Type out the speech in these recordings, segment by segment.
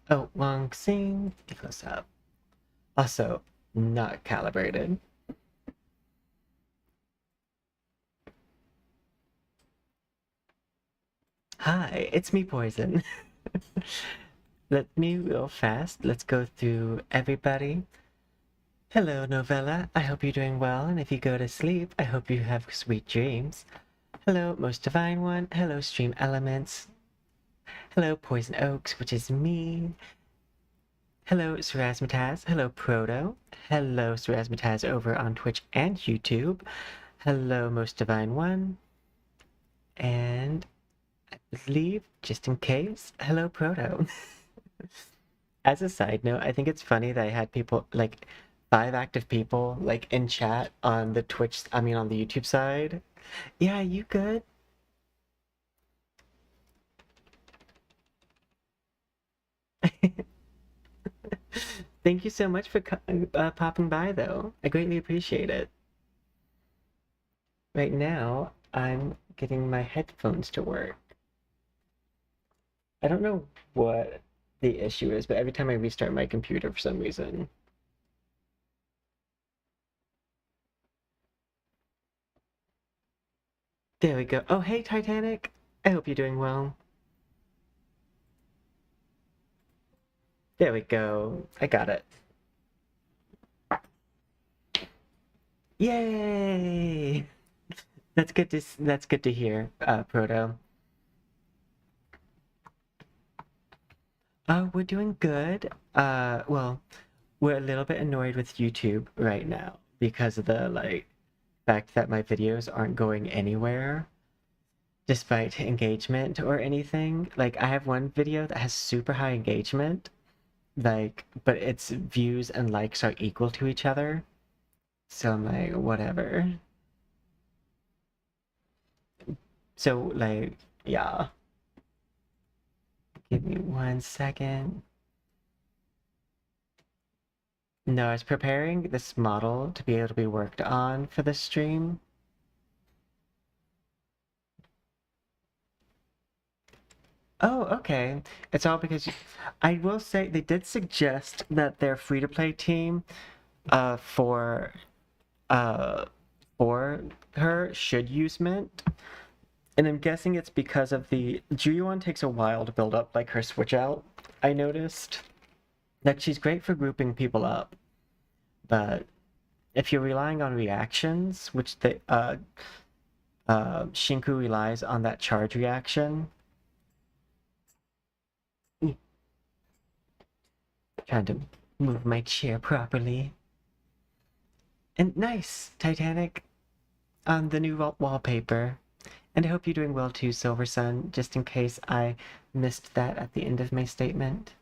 Oh, Wong Xing, close up. Also, not calibrated. Hi, it's me, Poison. Let me real fast. Let's go through everybody. Hello, Novella. I hope you're doing well, and if you go to sleep, I hope you have sweet dreams. Hello, Most Divine One. Hello, Stream Elements. Hello, Poison Oaks, which is me. Hello, Surasmataz. Hello, Proto. Hello, Surasmataz over on Twitch and YouTube. Hello, Most Divine One. And I believe, just in case, hello, Proto. As a side note, I think it's funny that I had people, like, 5 active people, like, in chat on the on the YouTube side. Yeah, you good? Thank you so much for popping by, though. I greatly appreciate it. Right now, I'm getting my headphones to work. I don't know what the issue is, but every time I restart my computer for some reason. There we go. Oh, hey, Titanic. I hope you're doing well. There we go. I got it. Yay! That's good to hear, Proto. We're doing good. Well, we're a little bit annoyed with YouTube right now because of the fact that my videos aren't going anywhere despite engagement or anything. Like I have one video that has super high engagement, but its views and likes are equal to each other. So I'm like, whatever. So yeah. Give me 1 second. No, I was preparing this model to be able to be worked on for this stream. Oh, okay. It's all because I will say they did suggest that their free-to-play team uh for uh for her should use Mint. And I'm guessing it's because of the Jiuyuan takes a while to build up like her switch out, I noticed. Like she's great for grouping people up, but if you're relying on reactions, which the Shinku relies on that charge reaction. Trying to move my chair properly. And nice, Titanic, on the new wallpaper. And I hope you're doing well too, Silver Sun, just in case I missed that at the end of my statement.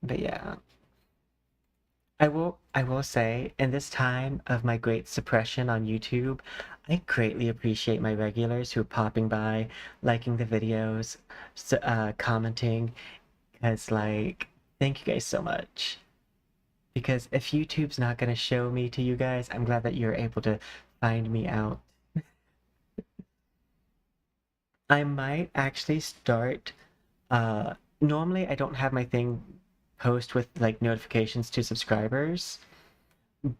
But yeah. I will say, in this time of my great suppression on YouTube, I greatly appreciate my regulars who are popping by, liking the videos, commenting, because thank you guys so much. Because if YouTube's not gonna show me to you guys, I'm glad that you're able to find me out. I might actually start, normally I don't have my thing post with like notifications to subscribers,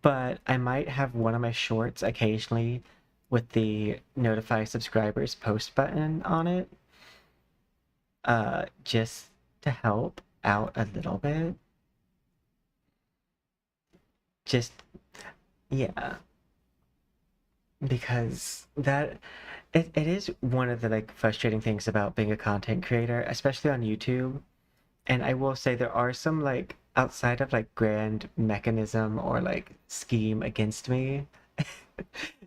but I might have one of my shorts occasionally with the notify subscribers post button on it, just to help out a little bit. Just, yeah, because it is one of the frustrating things about being a content creator, especially on YouTube. And I will say there are some outside of grand mechanism or scheme against me.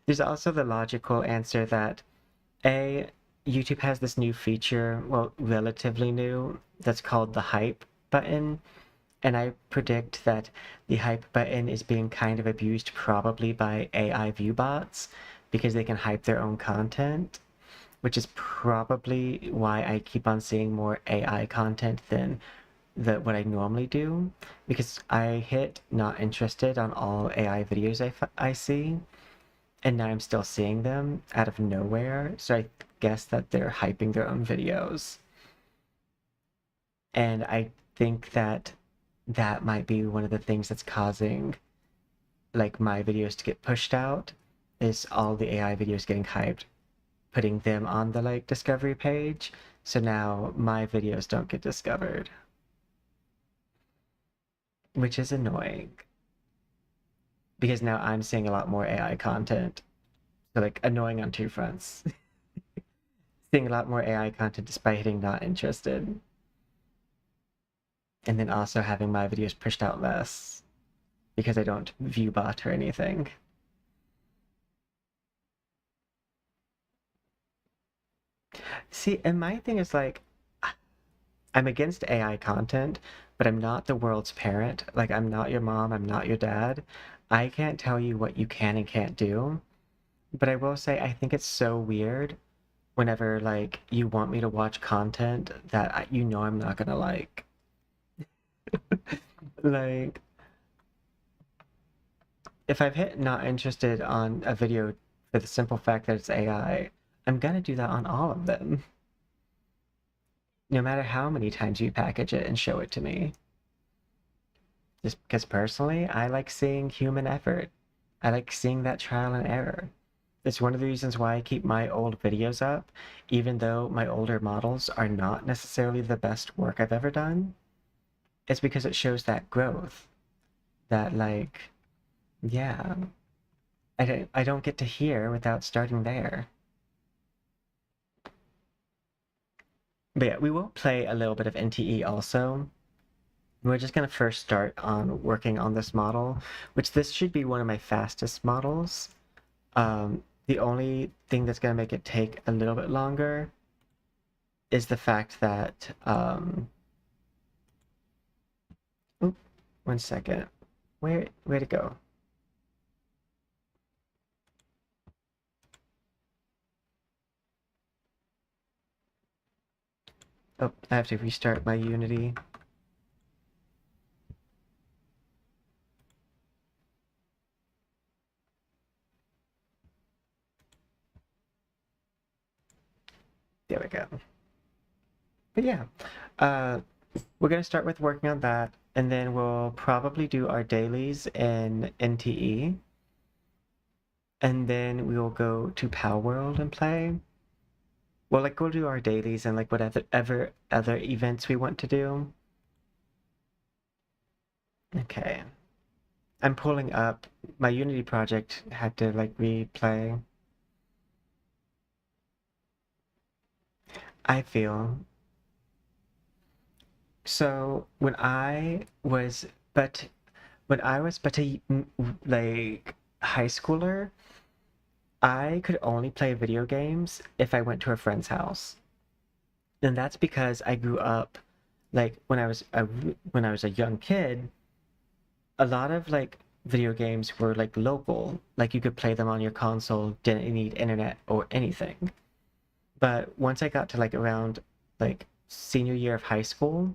There's also the logical answer that A, YouTube has this new feature, well, relatively new, that's called the hype button. And I predict that the hype button is being kind of abused probably by AI view bots because they can hype their own content, which is probably why I keep on seeing more AI content than what I normally do, because I hit not interested on all AI videos I see, and now I'm still seeing them out of nowhere, so I guess that they're hyping their own videos. And I think that that might be one of the things that's causing like my videos to get pushed out, is all the AI videos getting hyped, putting them on the like discovery page. So now my videos don't get discovered, which is annoying because now I'm seeing a lot more AI content. So like annoying on two fronts. Seeing a lot more AI content despite hitting not interested. And then also having my videos pushed out less because I don't view bot or anything. See, and my thing is like, I'm against AI content, but I'm not the world's parent. Like, I'm not your mom, I'm not your dad. I can't tell you what you can and can't do. But I will say, I think it's so weird whenever, like, you want me to watch content that you know I'm not gonna like. Like, if I've hit not interested on a video for the simple fact that it's AI, I'm gonna do that on all of them, no matter how many times you package it and show it to me. Just because personally, I like seeing human effort. I like seeing that trial and error. It's one of the reasons why I keep my old videos up, even though my older models are not necessarily the best work I've ever done. It's because it shows that growth. That like, yeah, I don't get to hear without starting there. But yeah, we will play a little bit of NTE also. We're just going to first start on working on this model, which this should be one of my fastest models. The only thing that's going to make it take a little bit longer is the fact that, oop, 1 second. Where to go? Oh, I have to restart my Unity. There we go. But yeah, we're going to start with working on that, and then we'll probably do our dailies in NTE, and then we will go to Palworld and play. Well, like we'll do our dailies and like whatever other events we want to do. Okay. I'm pulling up my Unity project, had to like replay. I feel so when I was but a like high schooler, I could only play video games if I went to a friend's house. And that's because I grew up like when I was a young kid, a lot of like video games were like local, like you could play them on your console, didn't need internet or anything. But once I got to like around like senior year of high school,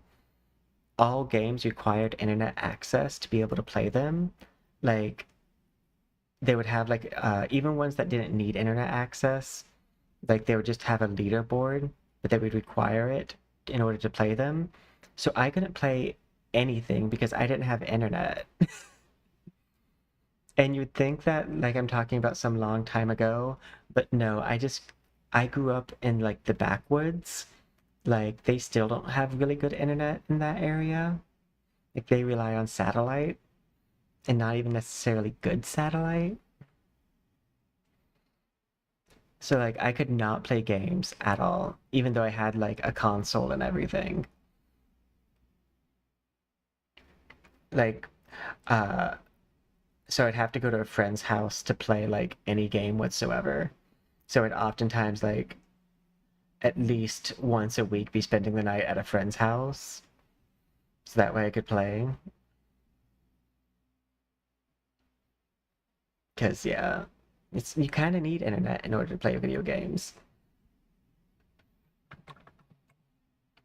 all games required internet access to be able to play them. Like they would have like even ones that didn't need internet access, like they would just have a leaderboard, but they would require it in order to play them. So I couldn't play anything because I didn't have internet. And you'd think that like I'm talking about some long time ago, but no, I grew up in like the backwoods. Like they still don't have really good internet in that area. Like they rely on satellite and not even necessarily good satellite. So like I could not play games at all, even though I had like a console and everything. Like uh so I'd have to go to a friend's house to play like any game whatsoever. So I'd oftentimes like at least once a week be spending the night at a friend's house. So that way I could play. Because yeah, it's you kind of need internet in order to play video games.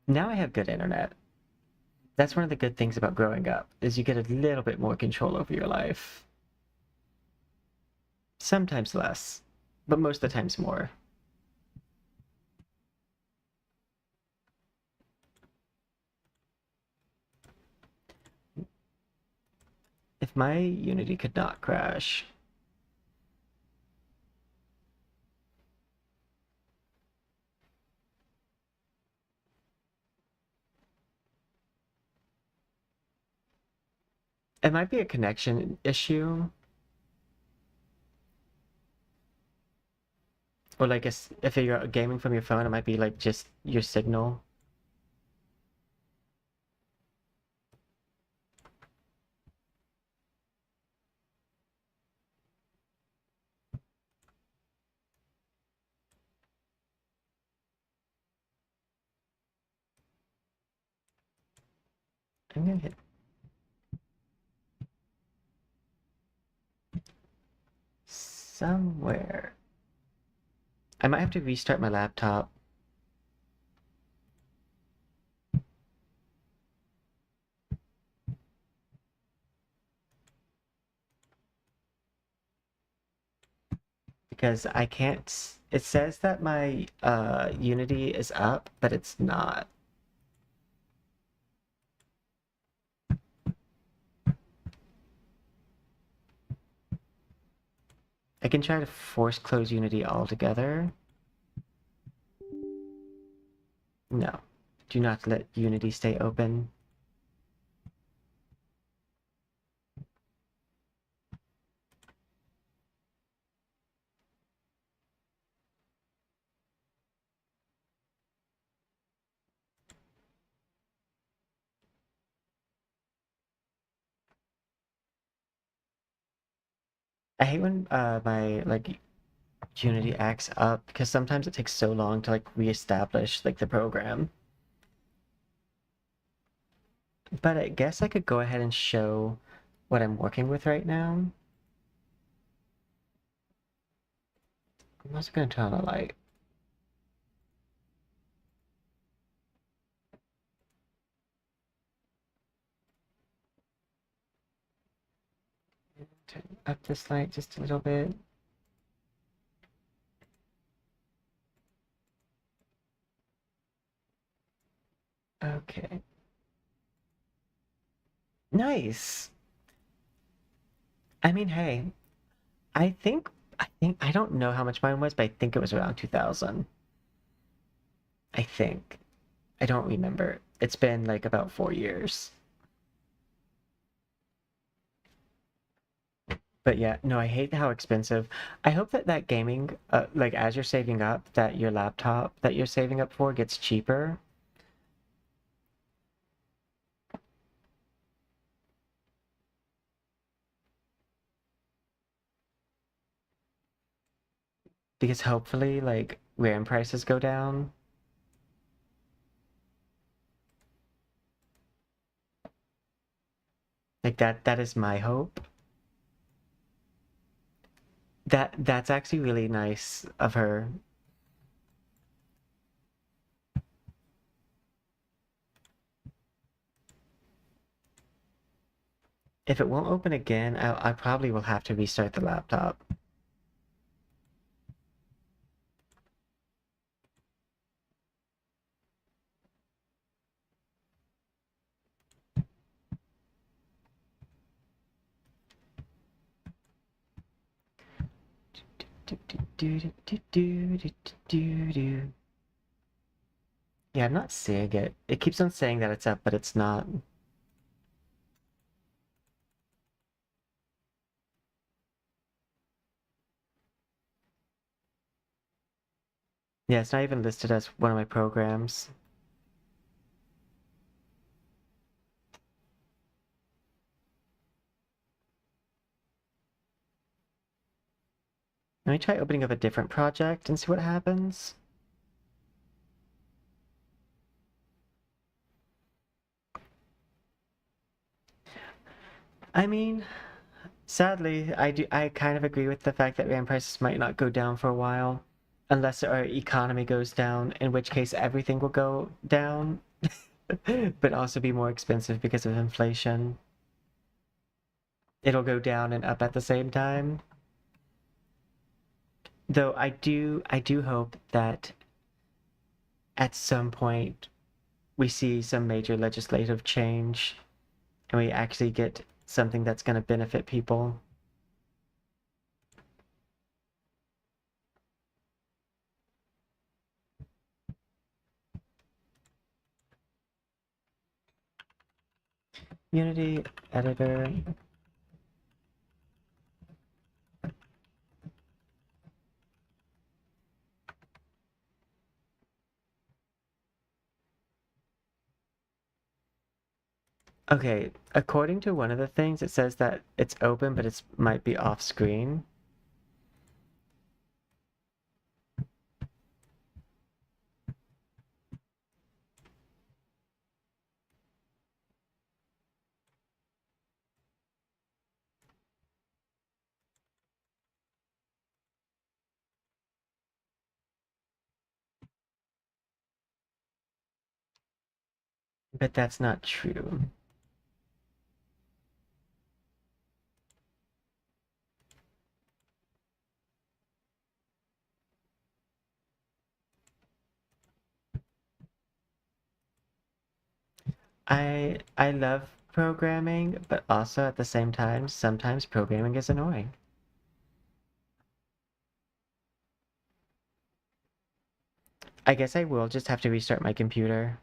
Now I have good internet. That's one of the good things about growing up, is you get a little bit more control over your life. Sometimes less, but most of the times more. my Unity could not crash. It might be a connection issue. Or like if you're gaming from your phone, it might be like just your signal. I'm gonna hit somewhere. I might have to restart my laptop. Because I can't, it says that my Unity is up, but it's not. I can try to force close Unity altogether. No, do not let Unity stay open. I hate when my like Unity acts up because sometimes it takes so long to like reestablish like the program. But I guess I could go ahead and show what I'm working with right now. I'm also gonna turn on a light. Turn up this light just a little bit. Okay. Nice. I mean, hey, I don't know how much mine was, but I think it was around 2000. I think. I don't remember. It's been like about 4 years. But yeah, no, I hate how expensive. I hope that that gaming, like as you're saving up, that your laptop that you're saving up for gets cheaper. Because hopefully, like, RAM prices go down. Like that is my hope. That's actually really nice of her. If it won't open again, I probably will have to restart the laptop. Yeah, I'm not seeing it. It keeps on saying that it's up, but it's not. Yeah, it's not even listed as one of my programs. Let me try opening up a different project and see what happens. I mean, sadly, I kind of agree with the fact that RAM prices might not go down for a while, unless our economy goes down, in which case everything will go down, but also be more expensive because of inflation. It'll go down and up at the same time. Though I do hope that at some point we see some major legislative change and we actually get something that's going to benefit people. Unity editor. Okay, according to one of the things, it says that it's open, but it might be off screen. But that's not true. I love programming, but also at the same time, sometimes programming is annoying. I guess I will just have to restart my computer.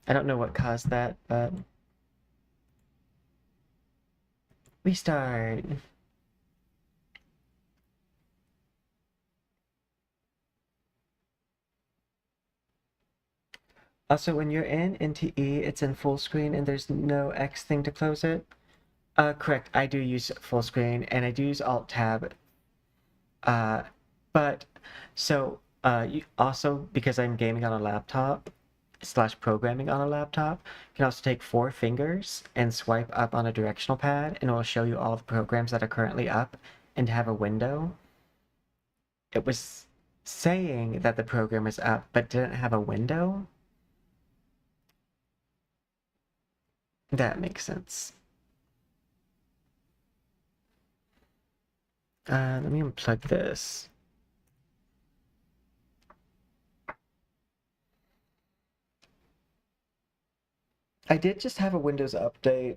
I don't know what caused that, but restart. Also, when you're in NTE, it's in full screen and there's no X thing to close it. Correct. I do use full screen and I do use Alt Tab. But so you also, because I'm gaming on a laptop slash programming on a laptop, you can also take 4 fingers and swipe up on a directional pad and it will show you all the programs that are currently up and have a window. It was saying that the program is up but didn't have a window. That makes sense. Let me unplug this. I did just have a Windows update,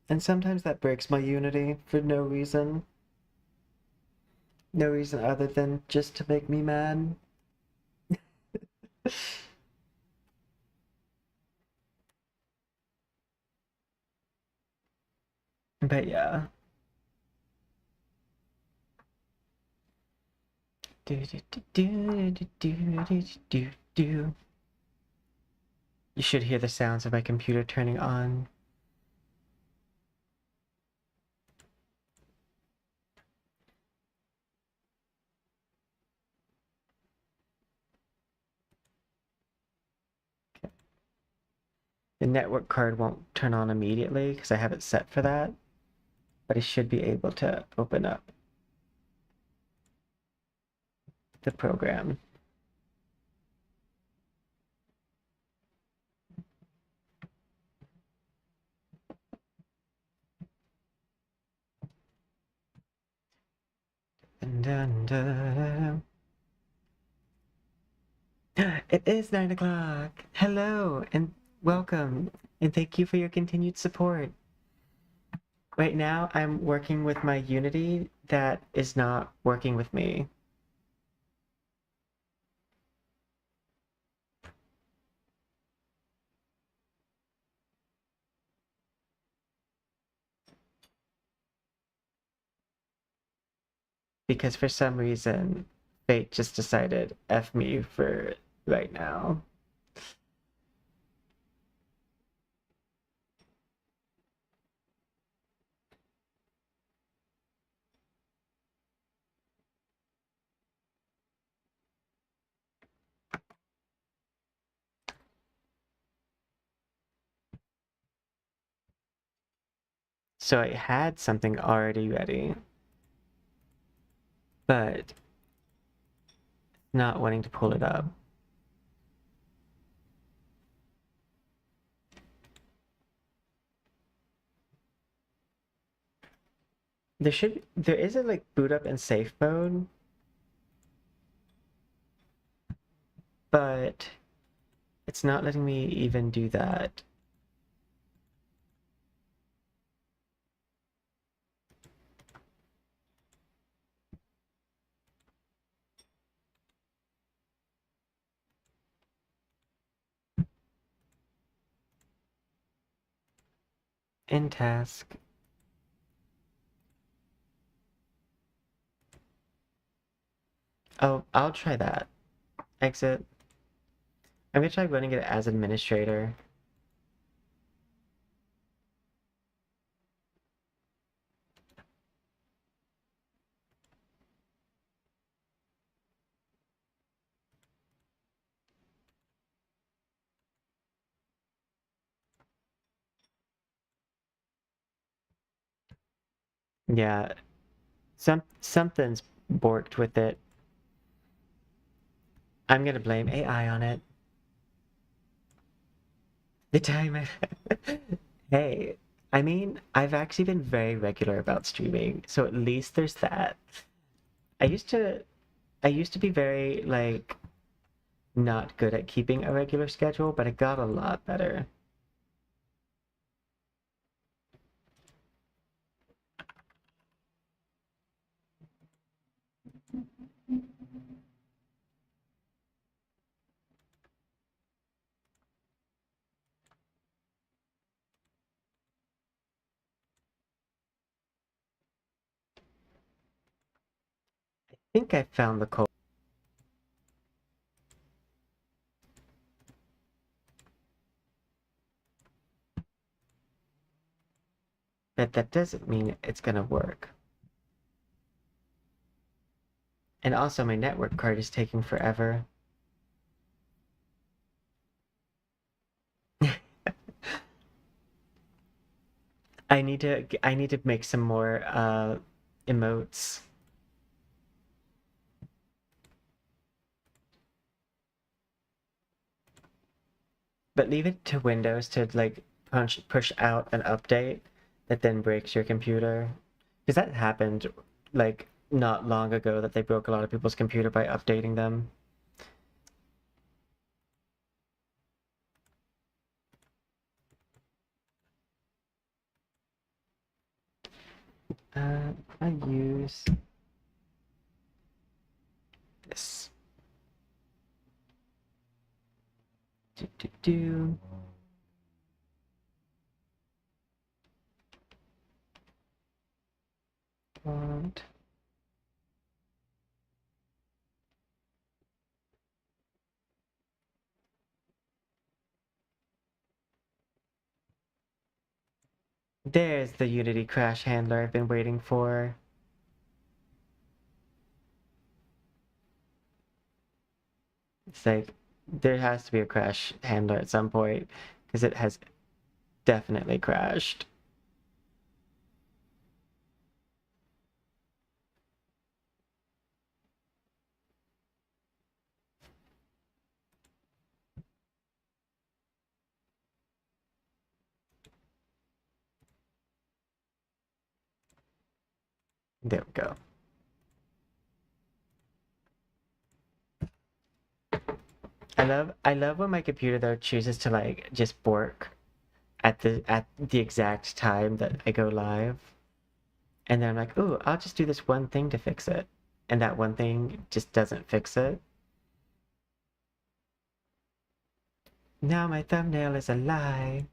and sometimes that breaks my Unity for no reason. No reason other than just to make me mad. But yeah. Do, do, do, do, do, do, do, do, do. You should hear the sounds of my computer turning on. The network card won't turn on immediately because I have it set for that, but I should be able to open up the program. Dun, dun, dun. It is 9 o'clock. Hello and welcome, and thank you for your continued support. Right now, I'm working with my Unity that is not working with me. Because for some reason, fate just decided F me for right now. So I had something already ready, but not wanting to pull it up. There is a like boot up and safe mode, but it's not letting me even do that. In task. Oh, I'll try that. Exit. I'm gonna try running it as administrator. Yeah, something's borked with it. I'm gonna blame AI on it. The time I... Hey, I mean, I've actually been very regular about streaming, so at least there's that. I used to I used to be very like not good at keeping a regular schedule, but I got a lot better. I think I found the code. But that doesn't mean it's gonna work. And also my network card is taking forever. I need to make some more emotes. But leave it to Windows to like push out an update that then breaks your computer. Because that happened like not long ago that they broke a lot of people's computer by updating them. I use this. Do. Font. There's the Unity crash handler I've been waiting for. It's like, there has to be a crash handler at some point, because it has definitely crashed. There we go. I love when my computer though chooses to like just bork at the exact time that I go live. And then I'm like, ooh, I'll just do this one thing to fix it. And that one thing just doesn't fix it. Now my thumbnail is a lie.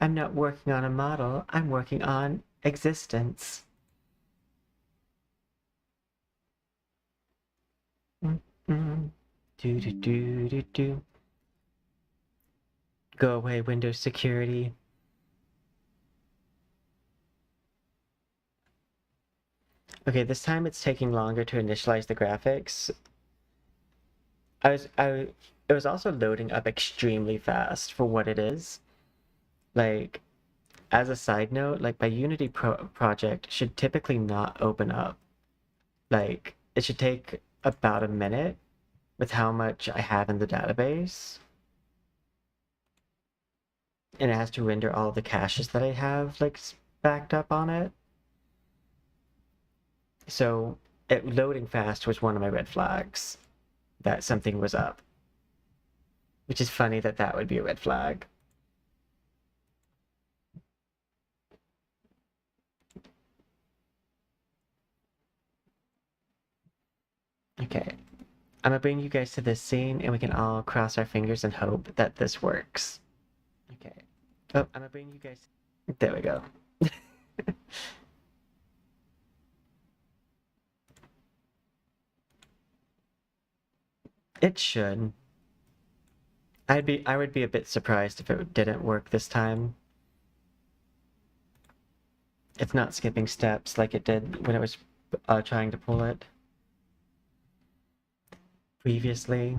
I'm not working on a model, I'm working on existence. Mm-mm. Do do do do do. Go away, Windows security. Okay, this time it's taking longer to initialize the graphics. It was also loading up extremely fast for what it is. Like, as a side note, like my Unity project should typically not open up. Like, it should take about a minute with how much I have in the database. And it has to render all the caches that I have, like, backed up on it. So, loading fast was one of my red flags that something was up. Which is funny that that would be a red flag. Okay. I'm gonna bring you guys to this scene and we can all cross our fingers and hope that this works. Okay. Oh, I'm gonna bring you guys. There we go. It should. I would be a bit surprised if it didn't work this time. It's not skipping steps like it did when it was trying to pull it previously.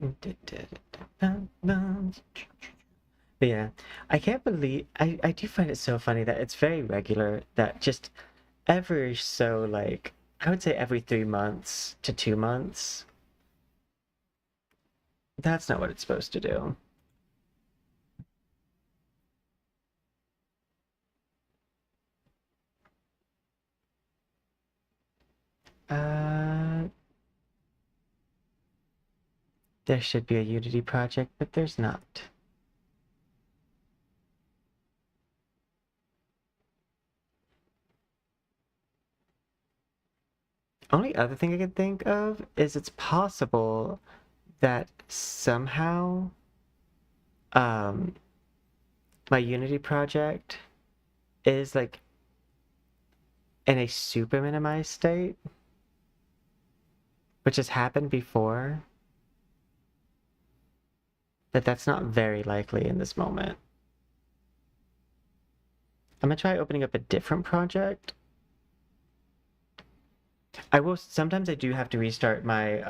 But yeah, I can't believe I do find it so funny that it's very regular that just ever so like I would say every 3 months to 2 months. That's not what it's supposed to do. Uh, there should be a Unity project, but there's not. Only other thing I can think of is it's possible that somehow um my Unity project is like in a super minimized state, which has happened before, but that's not very likely in this moment. I'm gonna try opening up a different project. Sometimes I do have to restart my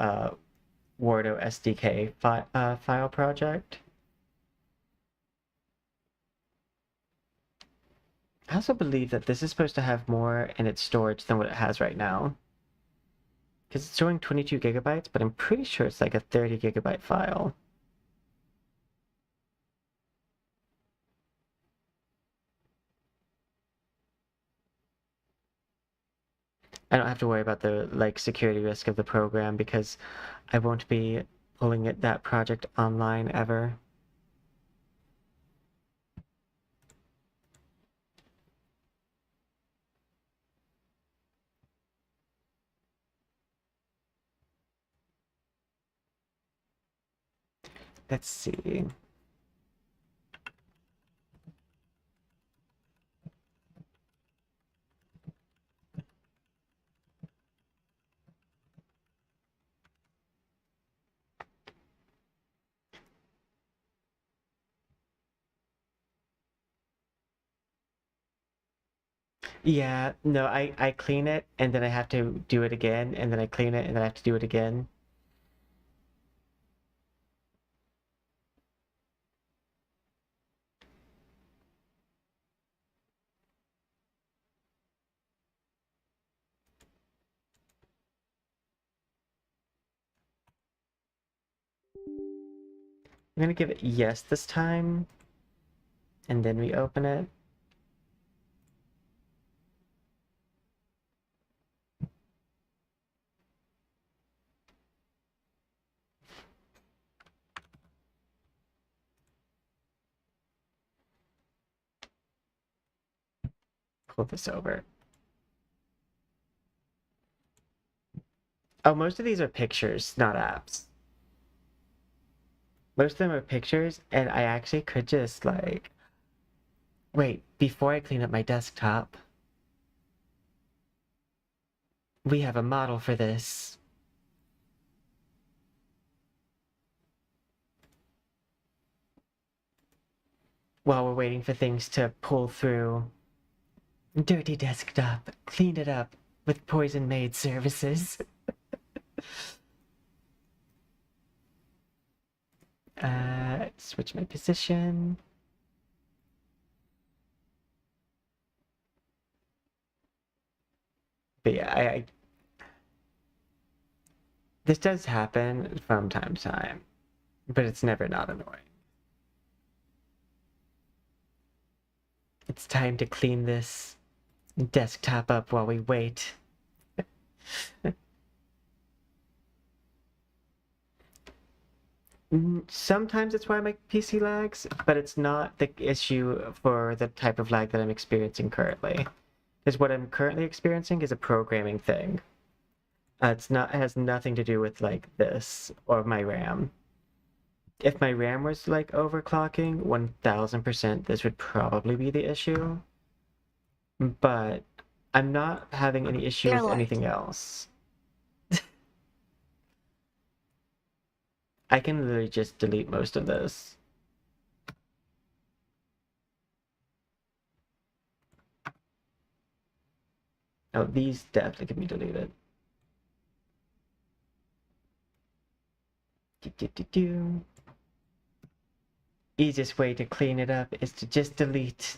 Wardo SDK file project. I also believe that this is supposed to have more in its storage than what it has right now. Because it's showing 22 gigabytes, but I'm pretty sure it's like a 30 gigabyte file. I don't have to worry about the like security risk of the program because I won't be pulling that project online ever. Let's see. Yeah, no, I clean it and then I have to do it again, and then I clean it and then I have to do it again. I'm gonna give it yes this time, and then we open it. Pull this over. Oh, most of these are pictures, not apps. Most of them are pictures, and I actually could just like, wait, before I clean up my desktop, we have a model for this. While we're waiting for things to pull through. Dirty desktop, cleaned it up with Poison Maid services. Switch my position. But yeah, this does happen from time to time, but it's never not annoying. It's time to clean this desktop up while we wait. Sometimes it's why my PC lags, but it's not the issue for the type of lag that I'm experiencing currently. Because what I'm currently experiencing is a programming thing. It has nothing to do with like this or my RAM. If my RAM was like overclocking, 1000% this would probably be the issue. But I'm not having any issue Dear with Lord. anything else. I can literally just delete most of this. Oh, these definitely can be deleted. Easiest way to clean it up is to just delete.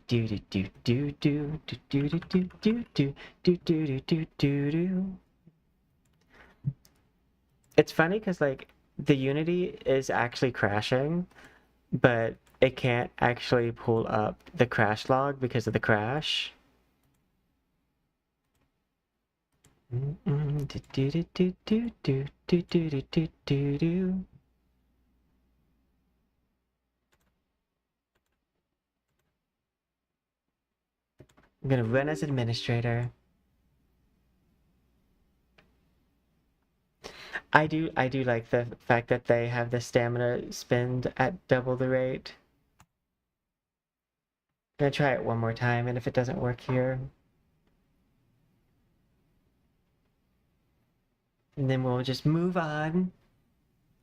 Do do do do do do do do do do do do do do do do. It's funny because like the Unity is actually crashing, but it can't actually pull up the crash log because of the crash. Do do do do do do do do do do do. I'm gonna run as administrator. I do like the fact that they have the stamina spend at double the rate. I'm gonna try it one more time, and if it doesn't work here, and then we'll just move on.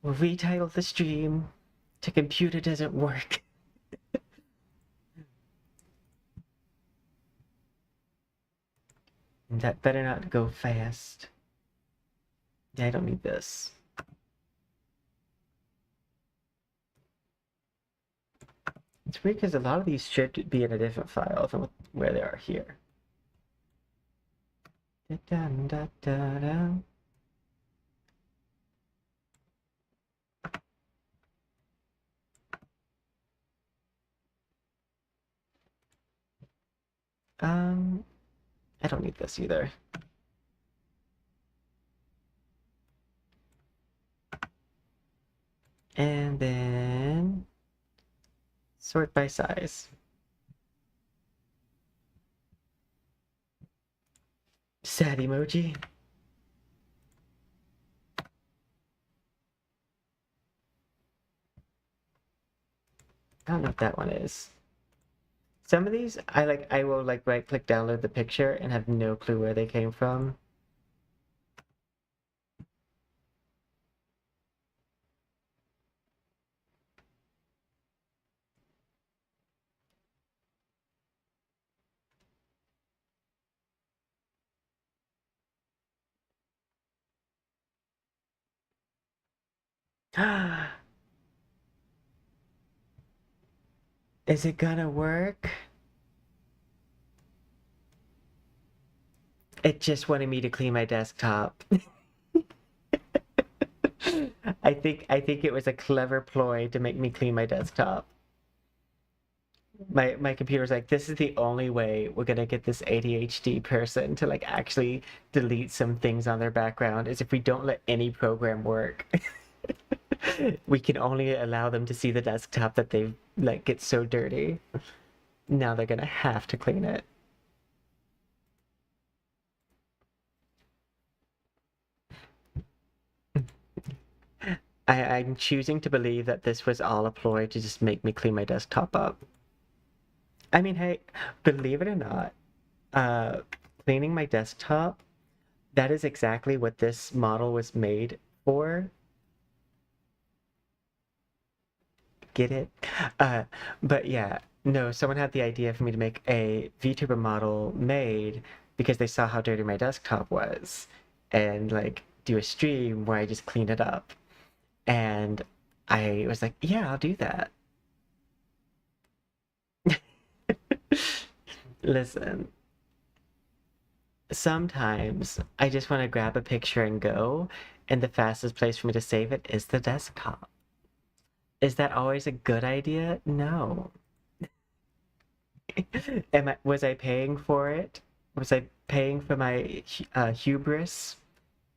We'll retitle the stream to Computer Doesn't Work. And that better not go fast. Yeah, I don't need this. It's weird because a lot of these should be in a different file than where they are here. Da, da, da, da, da. I don't need this either. And then sort by size. Sad emoji. I don't know what that one is. Some of these I will like right click download the picture and have no clue where they came from. Is it gonna work? It just wanted me to clean my desktop. I think it was a clever ploy to make me clean my desktop. My computer's like, this is the only way we're gonna get this ADHD person to like actually delete some things on their background is if we don't let any program work. We can only allow them to see the desktop that they like get so dirty. Now they're gonna have to clean it. I'm choosing to believe that this was all a ploy to just make me clean my desktop up. I mean, hey, believe it or not, uh, cleaning my desktop, that is exactly what this model was made for. Get it? But yeah, no, someone had the idea for me to make a VTuber model made because they saw how dirty my desktop was and like do a stream where I just cleaned it up. And I was like, yeah, I'll do that. Listen, sometimes I just want to grab a picture and go, and the fastest place for me to save it is the desktop. Is that always a good idea? No. Was I paying for it? Was I paying for my hubris?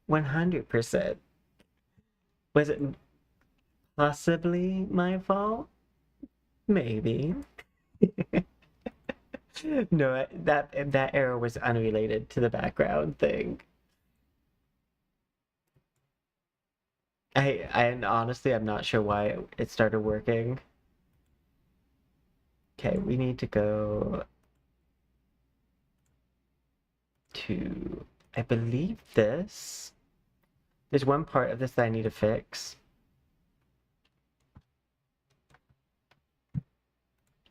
100%. Was it possibly my fault? Maybe. No, that error was unrelated to the background thing. And honestly, I'm not sure why it started working. Okay, we need to go to, I believe this. There's one part of this that I need to fix.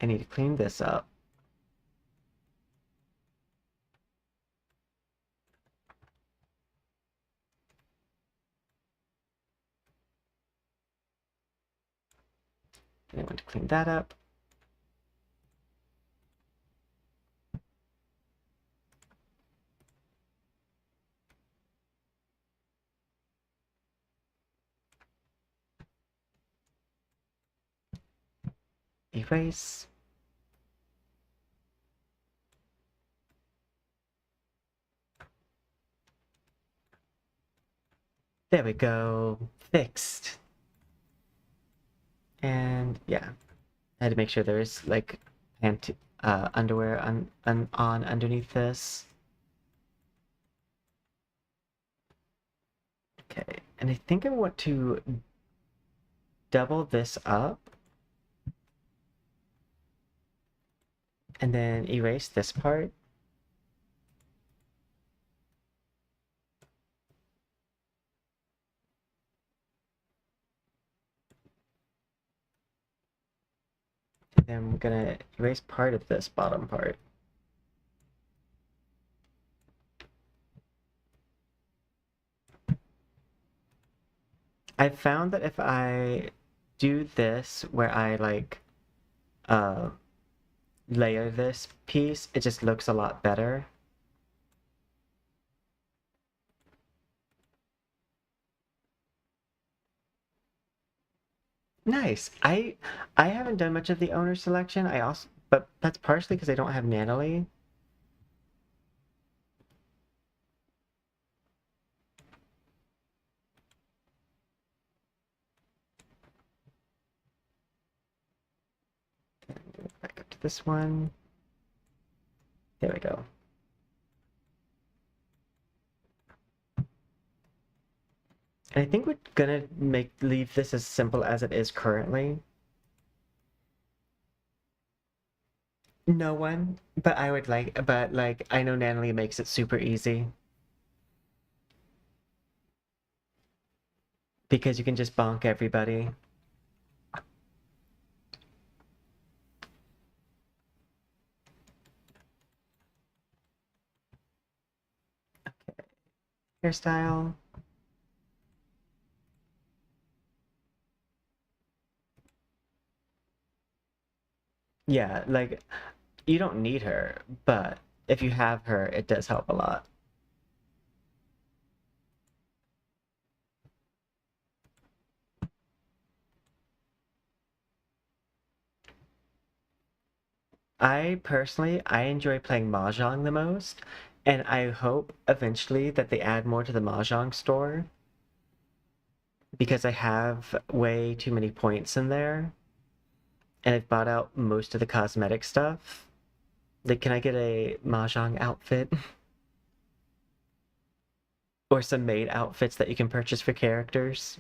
I need to clean this up. And I want to clean that up. Erase. There we go. Fixed. And yeah, I had to make sure there is like underwear on underneath this. Okay, and I think I want to double this up and then erase this part. And then we're gonna erase part of this bottom part. I've found that if I do this where I like uh layer this piece, it just looks a lot better. Nice. I haven't done much of the owner selection. But that's partially because I don't have Natalie. Back up to this one. There we go. And I think we're gonna leave this as simple as it is currently. No one, but I know Natalie makes it super easy because you can just bonk everybody. Okay, hairstyle. Yeah, like you don't need her, but if you have her, it does help a lot. I enjoy playing Mahjong the most, and I hope eventually that they add more to the Mahjong store because I have way too many points in there, and I've bought out most of the cosmetic stuff. Like, can I get a Mahjong outfit? Or some maid outfits that you can purchase for characters?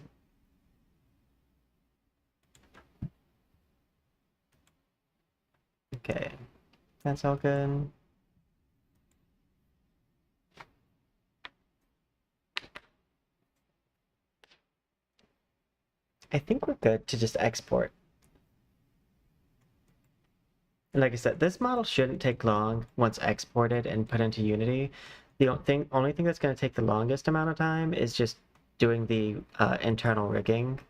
Okay, that's all good. I think we're good to just export. And like I said, this model shouldn't take long once exported and put into Unity. The only thing that's going to take the longest amount of time is just doing the internal rigging.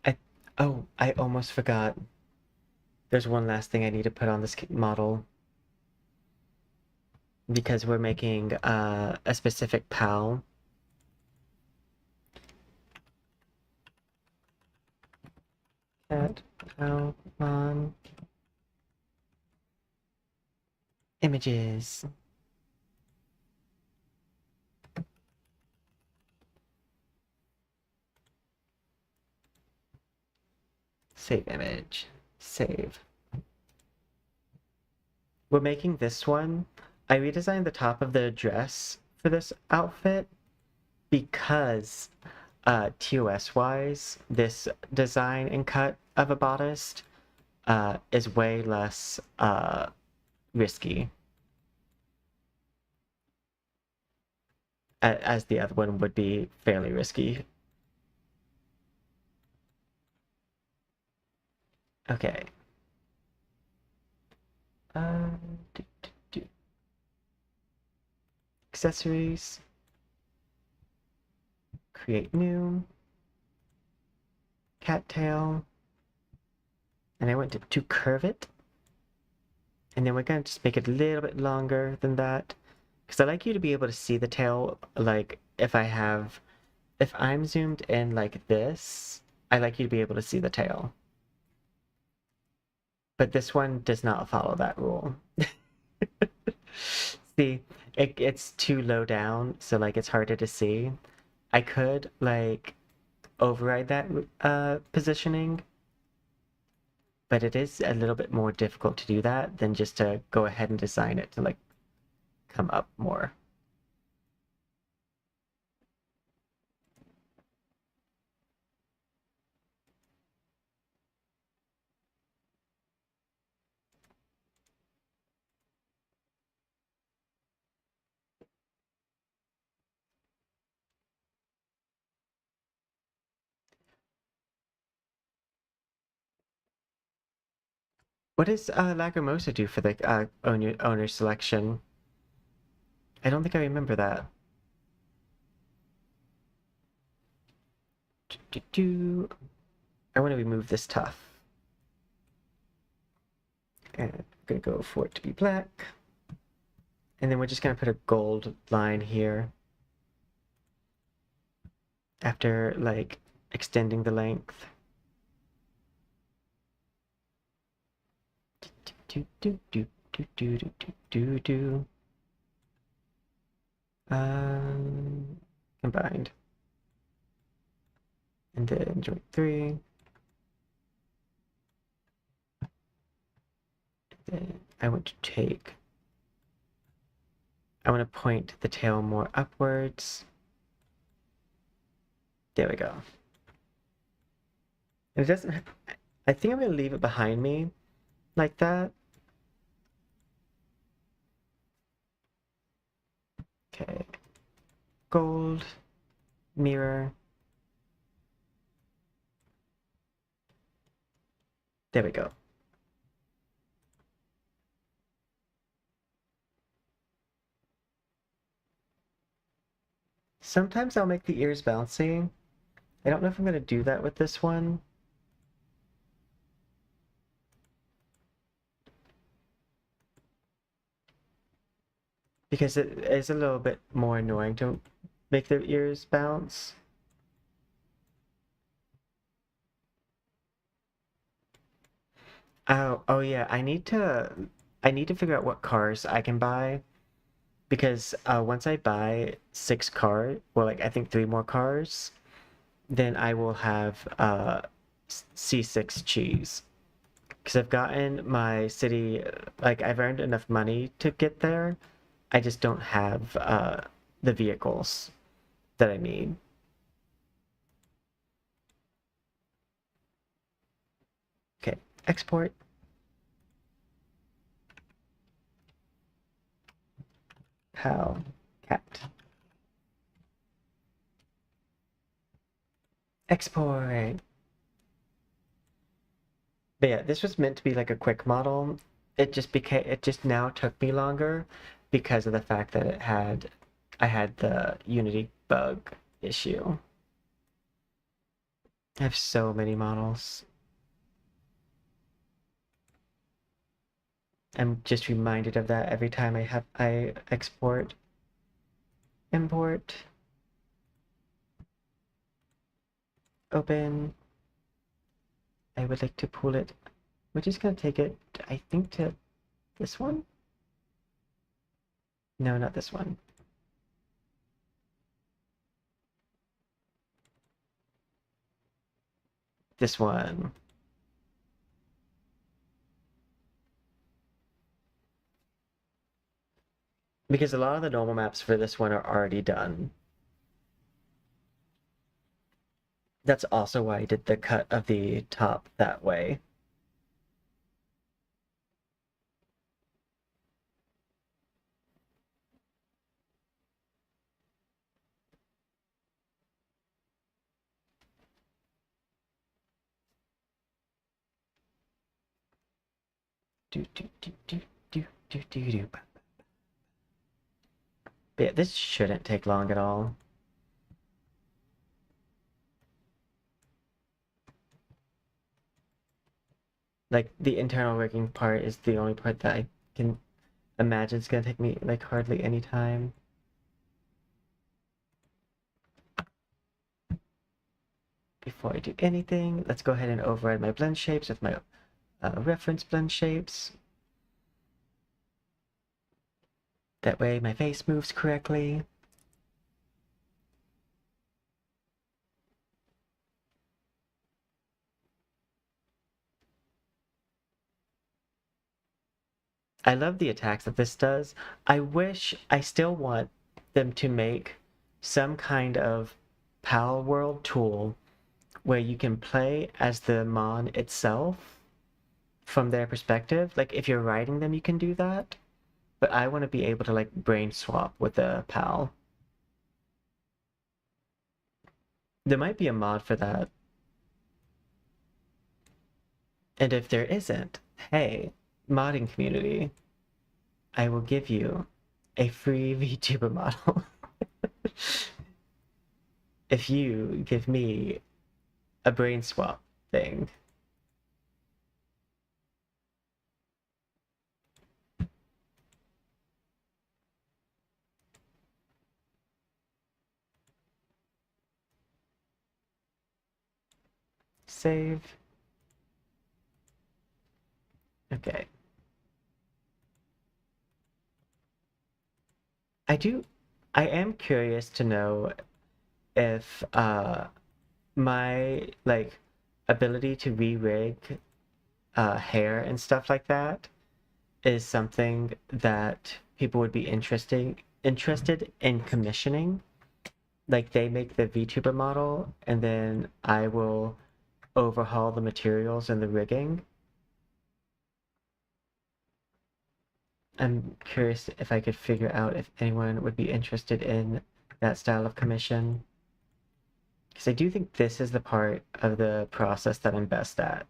I I almost forgot. There's one last thing I need to put on this model. because we're making a specific PAL. Cat PAL on images. Save image. Save. We're making this one. I redesigned the top of the dress for this outfit because TOS wise, this design and cut of a bodice is way less risky as the other one would be fairly risky. Okay. Do, do, do. Accessories. Create new. Cattail. And I want to curve it. And then we're going to just make it a little bit longer than that. Because I like you to be able to see the tail, like, if I'm zoomed in like this, I like you to be able to see the tail. But this one does not follow that rule. See, it's too low down, so like it's harder to see. I could like override that positioning, but it is a little bit more difficult to do that than just to go ahead and design it to like come up more. What does Lacrimosa do for the owner selection? I don't think I remember that. I want to remove this tuff. And I'm gonna go for it to be black. And then we're just gonna put a gold line here after like extending the length. Do do do do do do do do. Combined. And then joint 3. Then I want to point the tail more upwards. There we go. It doesn't, I think I'm going to leave it behind me like that. Okay. Gold, mirror. There we go. Sometimes I'll make the ears bouncy. I don't know if I'm going to do that with this one. Because it is a little bit more annoying to make their ears bounce. Oh yeah, I need to figure out what cars I can buy because once I buy 6 cars, well, like I think 3 more cars, then I will have C6 cheese. Because I've gotten my city, like I've earned enough money to get there. I just don't have the vehicles that I need. Okay, export. Pal cat. Export. But yeah, this was meant to be like a quick model. It just now took me longer because of the fact that I had the Unity bug issue. I have so many models. I'm just reminded of that every time I export, import, open. I would like to pull it. We're just gonna take it, I think, to this one? No, not this one. This one. Because a lot of the normal maps for this one are already done. That's also why I did the cut of the top that way. Do do do do do do do do. But yeah, this shouldn't take long at all. Like the internal rigging part is the only part that I can imagine it's gonna take me like hardly any time. Before I do anything, let's go ahead and override my blend shapes with my reference blend shapes. That way my face moves correctly. I love the attacks that this does. I still want them to make some kind of Palworld tool where you can play as the Mon itself from their perspective. Like if you're writing them, you can do that. But I want to be able to like brain swap with a pal. There might be a mod for that. And if there isn't, hey, modding community, I will give you a free VTuber model if you give me a brain swap thing. Save. Okay. I am curious to know if my like ability to re-rig hair and stuff like that is something that people would be interested in commissioning. Like they make the VTuber model and then I will overhaul the materials and the rigging. I'm curious if I could figure out if anyone would be interested in that style of commission. Because I do think this is the part of the process that I'm best at.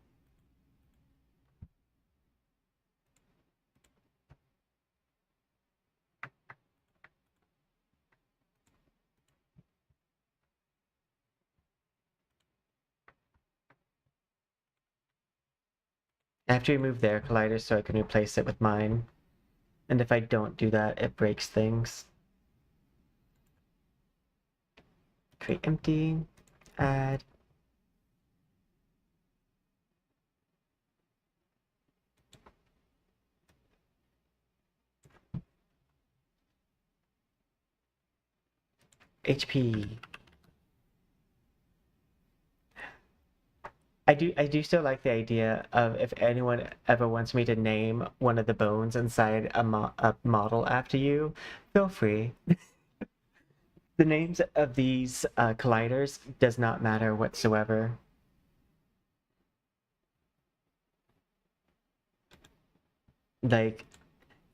I have to remove their collider so I can replace it with mine. And if I don't do that, it breaks things. Create empty, add. HP. I do still like the idea of if anyone ever wants me to name one of the bones inside a model after you, feel free. The names of these colliders does not matter whatsoever. Like,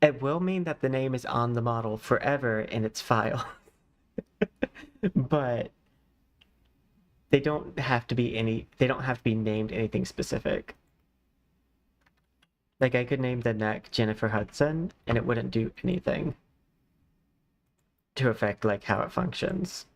it will mean that the name is on the model forever in its file, but they don't have to be named anything specific. Like I could name the neck Jennifer Hudson and it wouldn't do anything to affect like how it functions.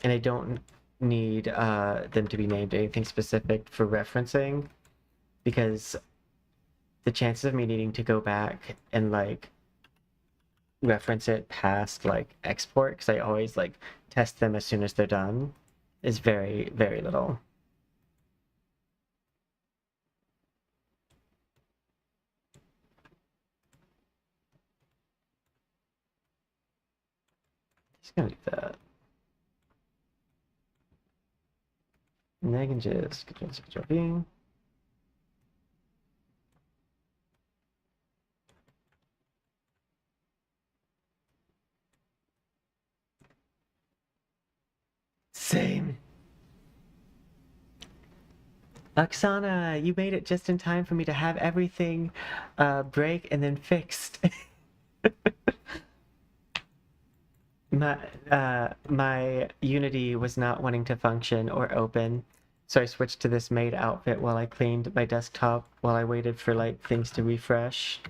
and I don't need them to be named anything specific for referencing, because the chances of me needing to go back and like reference it past like export, because I always like test them as soon as they're done, is very, very little. Just gonna do that. And then I can just Control-V. Same. Oksana, you made it just in time for me to have everything break and then fixed. My Unity was not wanting to function or open, so I switched to this maid outfit while I cleaned my desktop while I waited for like things to refresh.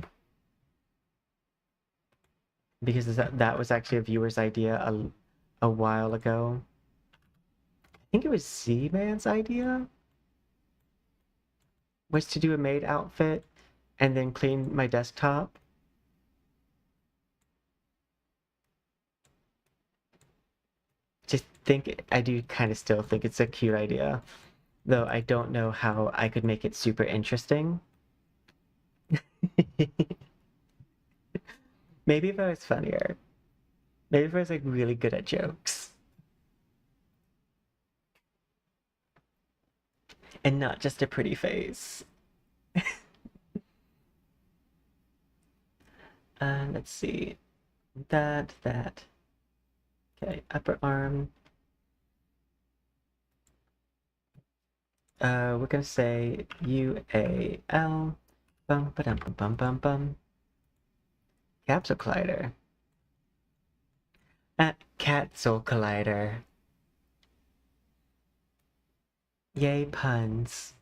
Because that was actually a viewer's idea a while ago. I think it was Z-Man's idea, was to do a maid outfit and then clean my desktop. I do kind of still think it's a cute idea, though I don't know how I could make it super interesting. Maybe if I was funnier. Maybe if I was like really good at jokes. And not just a pretty face. Let's see. That. Okay, upper arm. We're gonna say UAL. Bum ba dum bum bum bum bum. Capsule collider. Capsule collider. Yay, puns.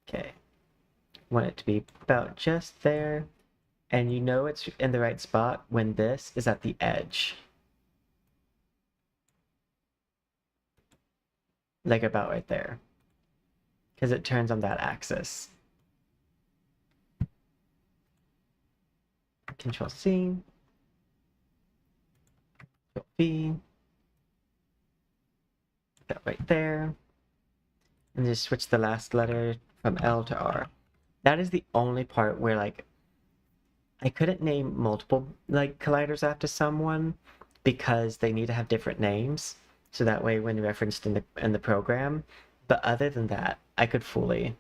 Okay. Want it to be about just there. And you know it's in the right spot when this is at the edge. Like about right there. Because it turns on that axis. Control C. Control V. That right there. And just switch the last letter from L to R. That is the only part where like I couldn't name multiple like colliders after someone because they need to have different names. So that way when referenced in the program. But other than that, I could fully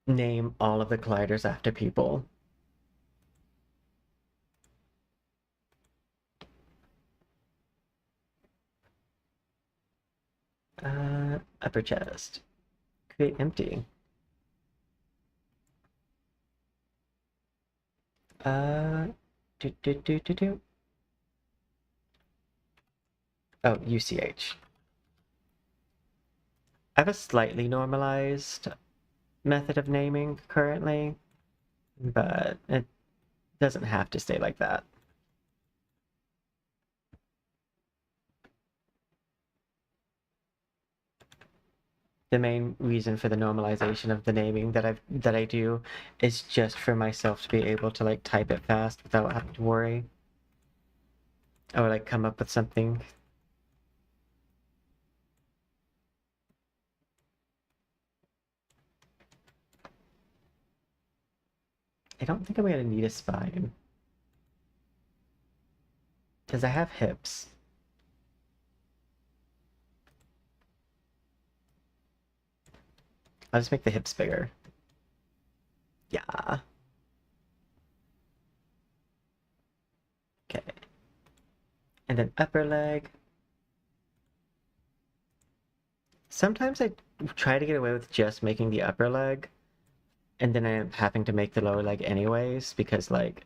name all of the colliders after people. Upper chest. Create empty. Do. Oh, UCH. I have a slightly normalized method of naming currently, but it doesn't have to stay like that. The main reason for the normalization of the naming that I do is just for myself to be able to like type it fast without having to worry. Or like come up with something. I don't think I'm gonna need a spine. Because I have hips. I'll just make the hips bigger. Yeah. Okay. And then upper leg. Sometimes I try to get away with just making the upper leg, and then I'm having to make the lower leg anyways, because like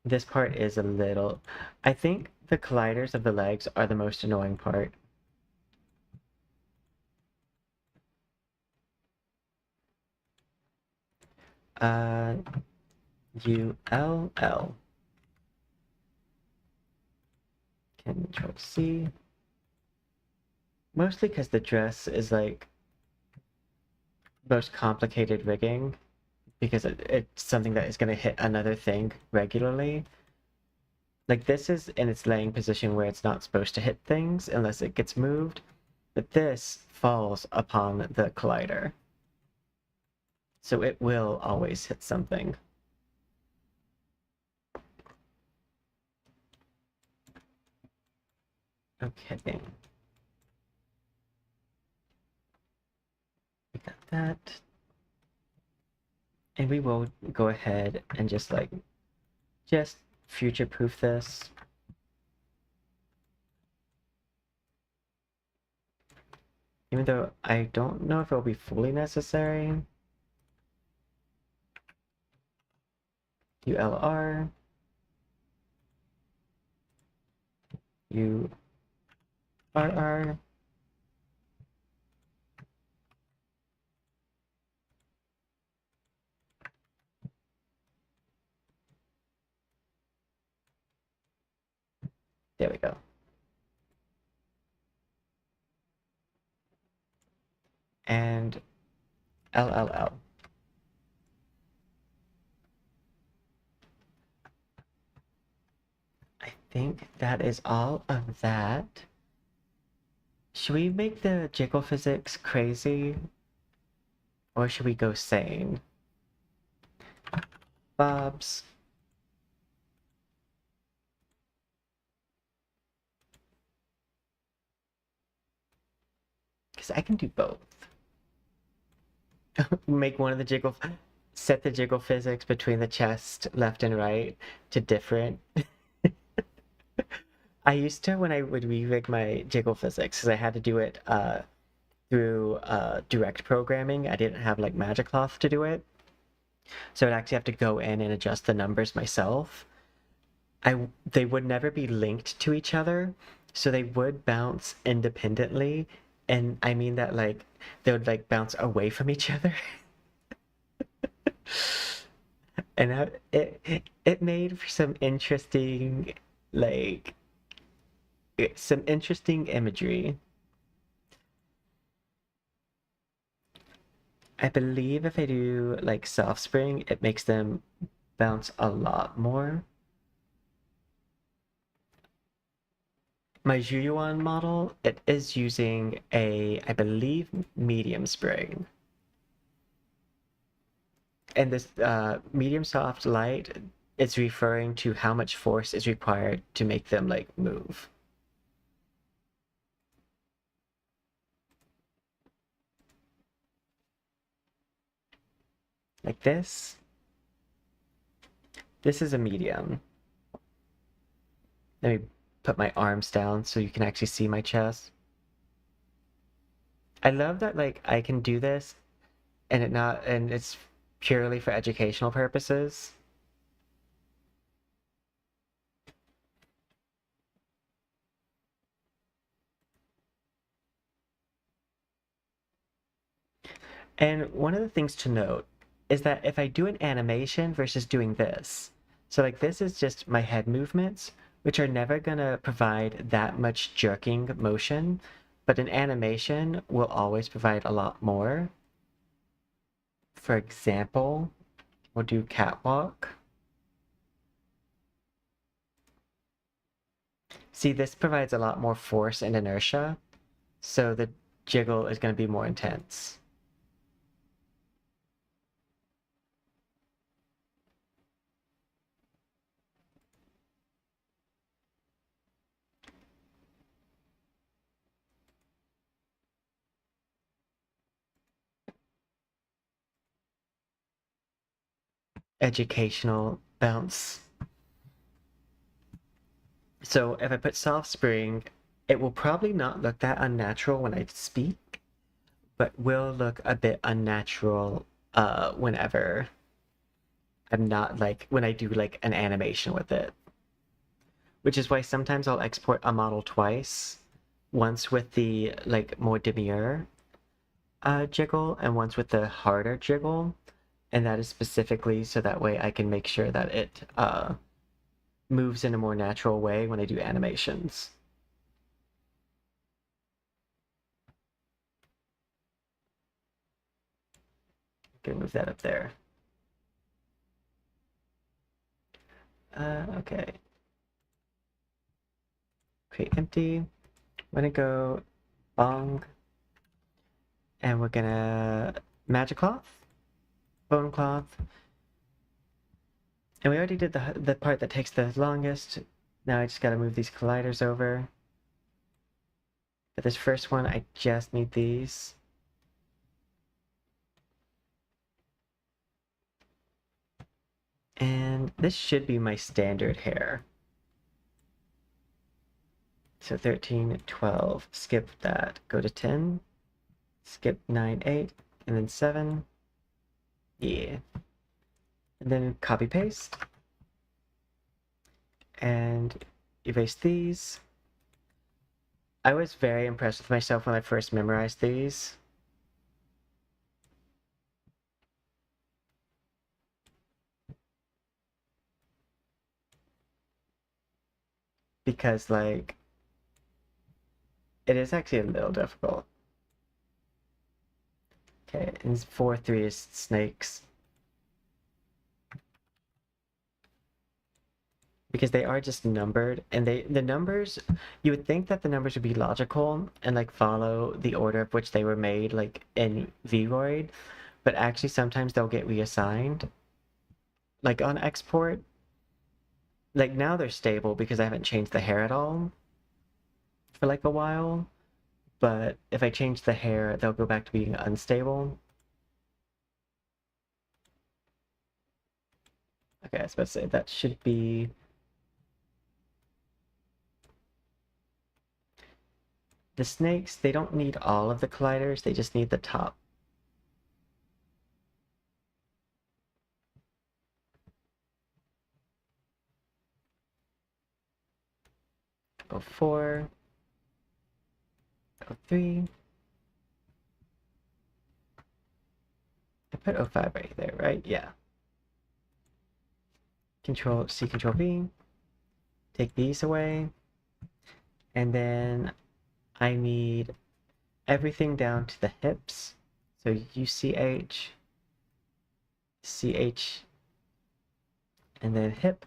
this part is a little... I think the colliders of the legs are the most annoying part. ULL. Control C. Mostly because the dress is like most complicated rigging, because it's something that is going to hit another thing regularly. Like this is in its laying position where it's not supposed to hit things unless it gets moved, but this falls upon the collider. So it will always hit something. Okay. We got that. And we will go ahead and just future-proof this. Even though I don't know if it'll be fully necessary. ULR. URR. There we go. And LLL. I think that is all of that. Should we make the jiggle physics crazy? Or should we go sane? Bobs. Because I can do both. Make one of the jiggle... Set the jiggle physics between the chest, left and right, to different. I used to, when I would re-rig my jiggle physics, because I had to do it through direct programming. I didn't have like Magic Cloth to do it. So I'd actually have to go in and adjust the numbers myself. They would never be linked to each other, so they would bounce independently. And I mean that like they would like bounce away from each other. And it made for some interesting imagery. I believe if I do like soft spring, it makes them bounce a lot more. My Jiuyuan model, it is using I believe, medium spring. And this medium soft light, it's referring to how much force is required to make them like move. Like this. This is a medium. Let me put my arms down so you can actually see my chest. I love that like I can do this and it's purely for educational purposes. And one of the things to note is that if I do an animation versus doing this, so like this is just my head movements, which are never gonna provide that much jerking motion, but an animation will always provide a lot more. For example, we'll do catwalk. See, this provides a lot more force and inertia, so the jiggle is going to be more intense. Educational bounce. So if I put soft spring, it will probably not look that unnatural when I speak, but will look a bit unnatural whenever I'm not like when I do like an animation with it. Which is why sometimes I'll export a model twice, once with the like more demure jiggle and once with the harder jiggle, And that is specifically so that way I can make sure that it moves in a more natural way when I do animations. Gonna move that up there. Okay. Create empty. I'm gonna go bong, and we're gonna magic cloth, bone cloth, and we already did the part that takes the longest. Now I just gotta move these colliders over. For this first one, I just need these. And this should be my standard hair. So 13, 12, skip that, go to 10, skip 9, 8, and then 7. Yeah. And then copy paste. And erase these. I was very impressed with myself when I first memorized these. Because, like, it is actually a little difficult. Okay, and 4-3 is snakes. Because they are just numbered, and the numbers, you would think that the numbers would be logical and like follow the order of which they were made, like in Vroid, but actually sometimes they'll get reassigned. Like on export, like now they're stable because I haven't changed the hair at all for like a while, but if I change the hair, they'll go back to being unstable. Okay, I was about to say that should be the snakes. They don't need all of the colliders, they just need the top. Go 4, go 3. I put 05 right there, right? Yeah. Control C, Control V. Take these away. And then I need everything down to the hips. So UCH, CH, and then hip.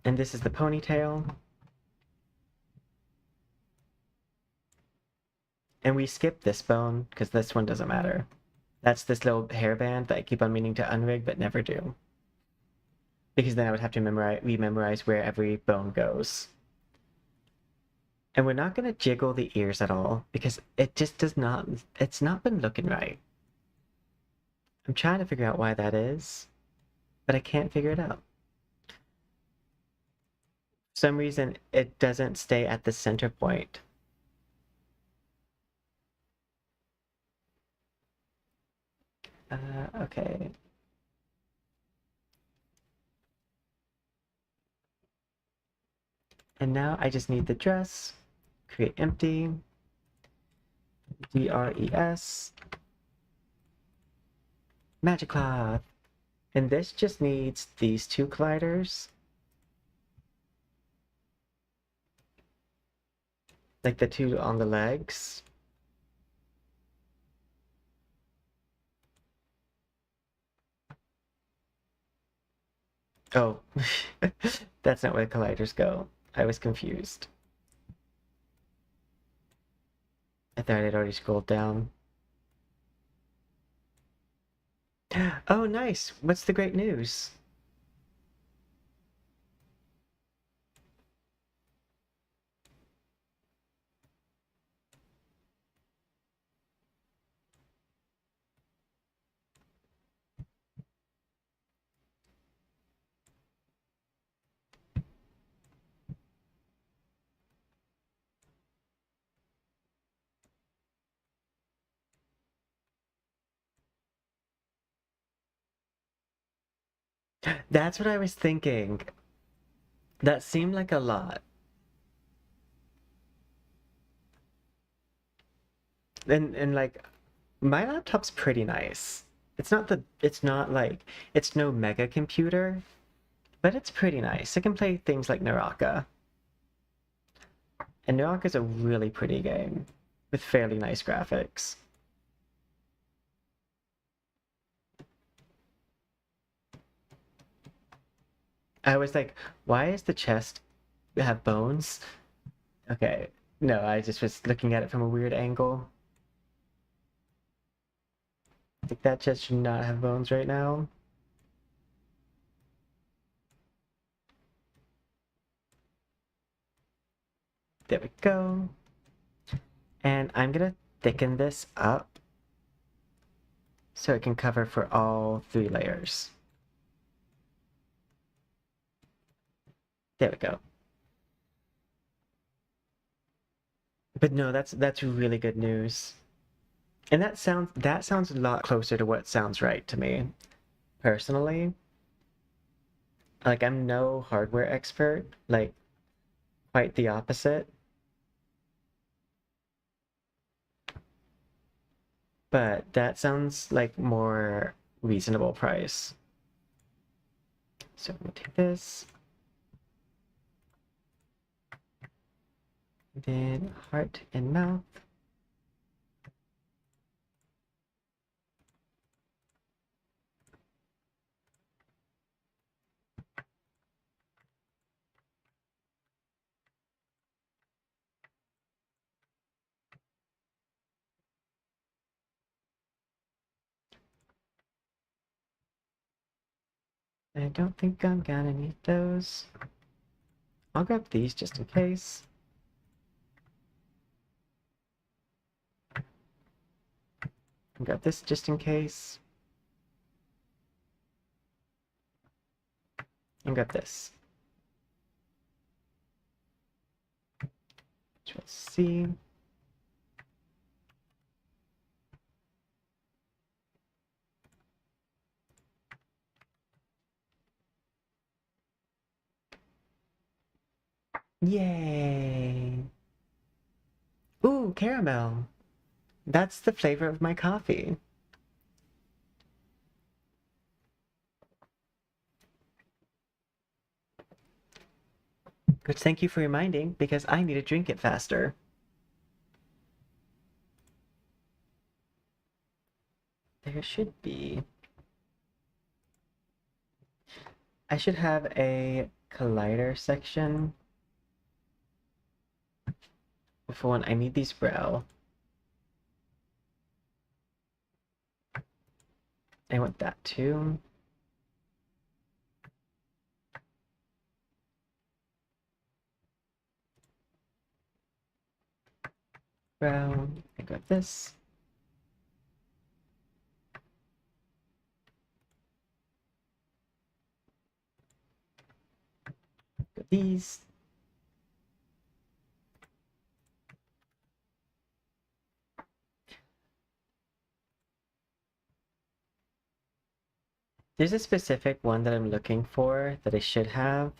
And this is the ponytail. And we skip this bone because this one doesn't matter. That's this little hairband that I keep on meaning to unrig but never do. Because then I would have to rememorize where every bone goes. And we're not going to jiggle the ears at all because it just does not, it's not been looking right. I'm trying to figure out why that is, but I can't figure it out. For some reason, it doesn't stay at the center point. Okay. And now I just need the dress, create empty, DRES, magic cloth. And this just needs these two colliders. Like the two on the legs. Oh, that's not where colliders go. I was confused. I thought I'd already scrolled down. Oh, nice. What's the great news? That's what I was thinking. That seemed like a lot. And like My laptop's pretty nice. It's not like, it's no mega computer, but it's pretty nice. It can play things like Naraka. And Naraka's a really pretty game with fairly nice graphics. I was like, why is the chest have bones? Okay, no, I just was looking at it from a weird angle. I think that chest should not have bones right now. There we go. And I'm gonna thicken this up so it can cover for all 3 layers. There we go. But no, that's really good news. And that sounds a lot closer to what sounds right to me, personally. Like, I'm no hardware expert, like quite the opposite. But that sounds like more reasonable price. So I'm gonna take this. Then heart and mouth. I don't think I'm gonna need those. I'll grab these just in case. I'll grab this just in case. And grab this. Control C. Yay! Ooh, caramel! That's the flavor of my coffee. Which, thank you for reminding, because I need to drink it faster. There should be. I should have a collider section. For one, I need these brow. I want that too. Brow. I got this. Got these. There's a specific one that I'm looking for that I should have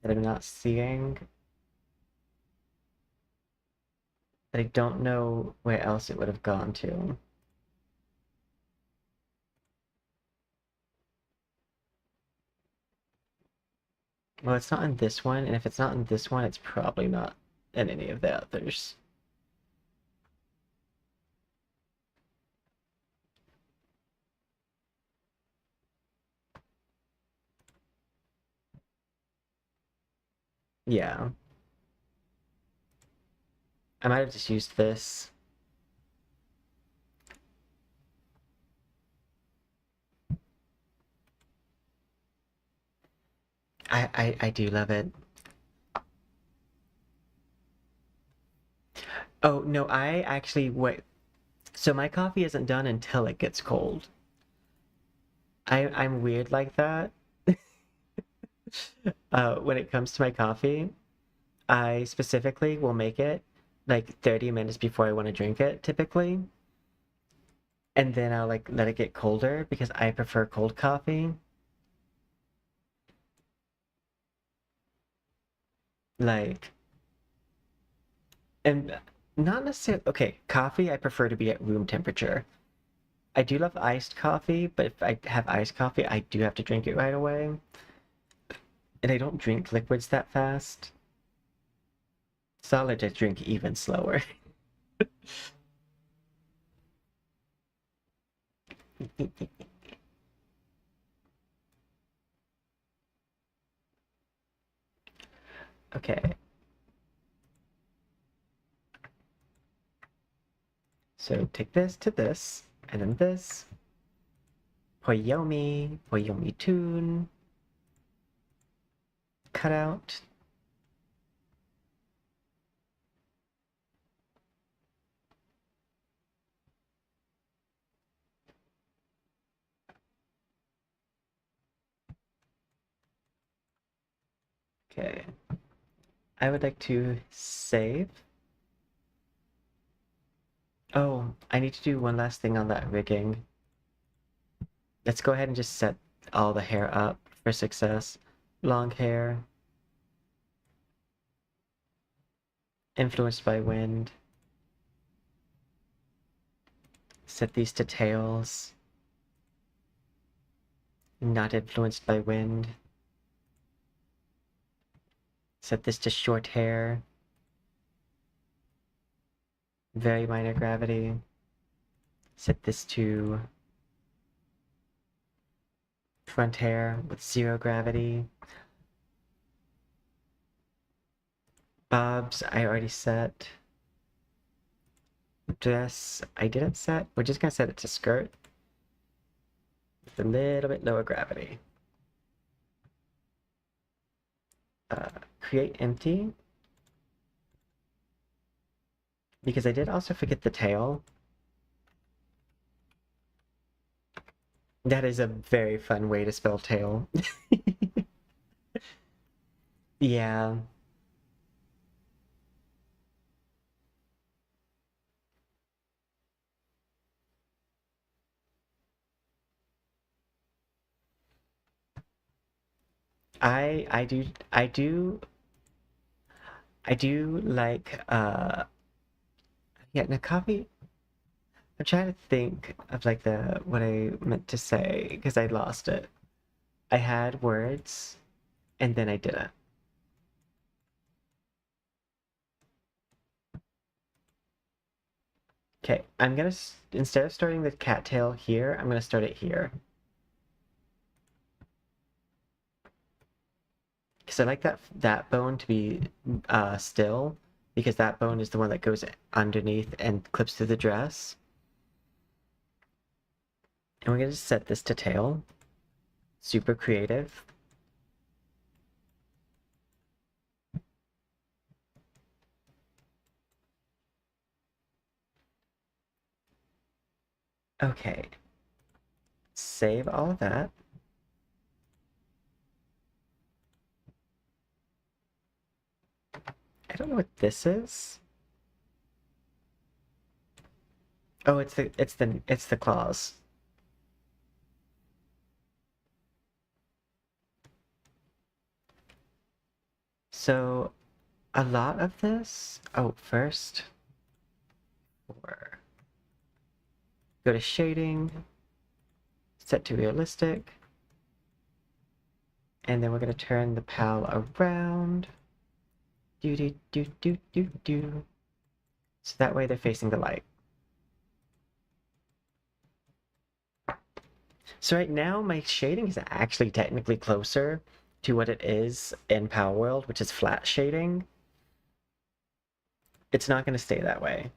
that I'm not seeing. But I don't know where else it would have gone to. Well, it's not in this one, and if it's not in this one, it's probably not in any of the others. Yeah. I might have just used this. I do love it. Oh, no, I actually, wait. So my coffee isn't done until it gets cold. I'm weird like that. When it comes to my coffee, I specifically will make it like 30 minutes before I want to drink it, typically. And then I'll like let it get colder because I prefer cold coffee. Like, and Not necessarily. Okay, coffee I prefer to be at room temperature. I do love iced coffee, but if I have iced coffee, I do have to drink it right away. And I don't drink liquids that fast. Solid I drink even slower. Okay. So take this to this, and then this. Poyomi, Poyomi tune. Cut out. Okay. I would like to save. Oh, I need to do one last thing on that rigging. Let's go ahead and just set all the hair up for success. Long hair. Influenced by wind. Set these to tails. Not influenced by wind. Set this to short hair. Very minor gravity. Set this to front hair with 0 gravity. Bobs, I already set. Dress, I didn't set. We're just gonna set it to skirt with a little bit lower gravity. Create empty. Because I did also forget the tail. That is a very fun way to spell tail. Yeah. I do like yeah, Nakabi. I'm trying to think of like the what I meant to say because I lost it. I had words and then I didn't. Okay, I'm gonna instead of starting the cattail here, I'm gonna start it here. Because I like that bone to be still, because that bone is the one that goes underneath and clips through the dress. And we're gonna just set this to tail. Super creative. Okay. Save all of that. I don't know what this is. Oh, it's the claws. So a lot of this. Oh, first, go to shading, set to realistic, and then we're gonna turn the pal around. Do do do do do do. So that way they're facing the light. So right now my shading is actually technically closer to what it is in Palworld, which is flat shading. It's not going to stay that way.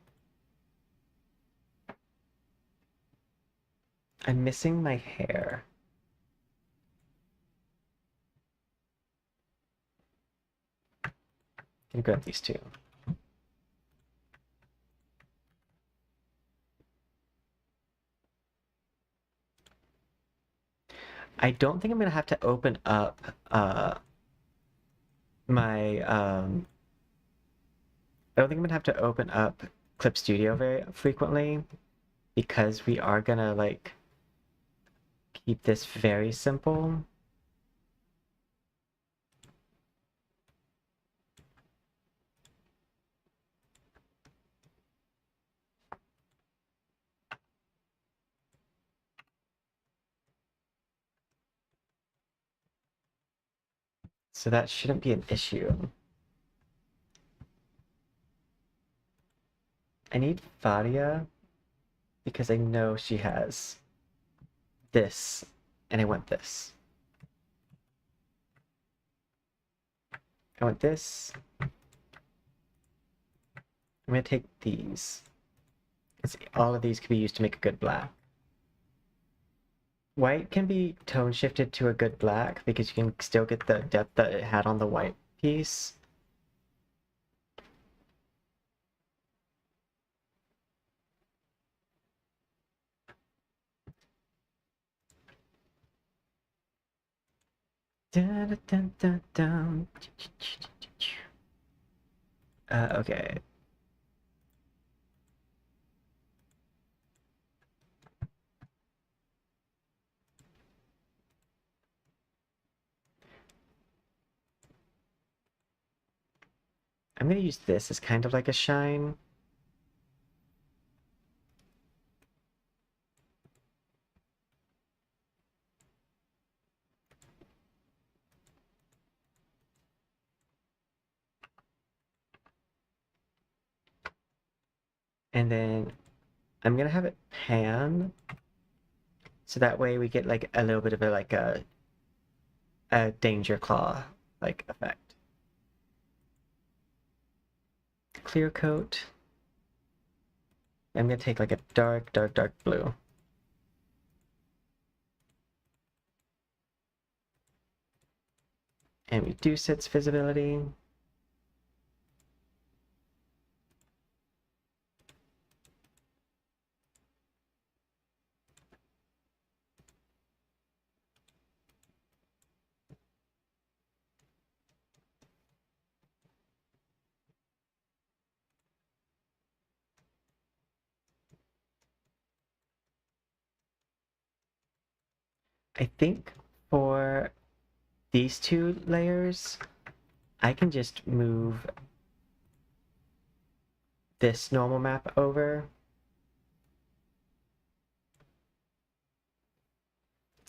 I'm missing my hair. I'm gonna grab these two. I don't think I'm gonna have to open up my I don't think I'm gonna have to open up Clip Studio very frequently because we are gonna like keep this very simple. So that shouldn't be an issue. I need Fadia because I know she has this, and I want this. I want this. I'm gonna take these. All of these could be used to make a good black. White can be tone shifted to a good black because you can still get the depth that it had on the white piece. Dun, dun, dun, dun. Okay. I'm gonna use this as kind of like a shine. And then I'm gonna have it pan, so that way we get like a little bit of a danger claw like effect. Clear coat. I'm gonna take like a dark, dark, dark blue. And reduce its visibility. I think for these two layers, I can just move this normal map over.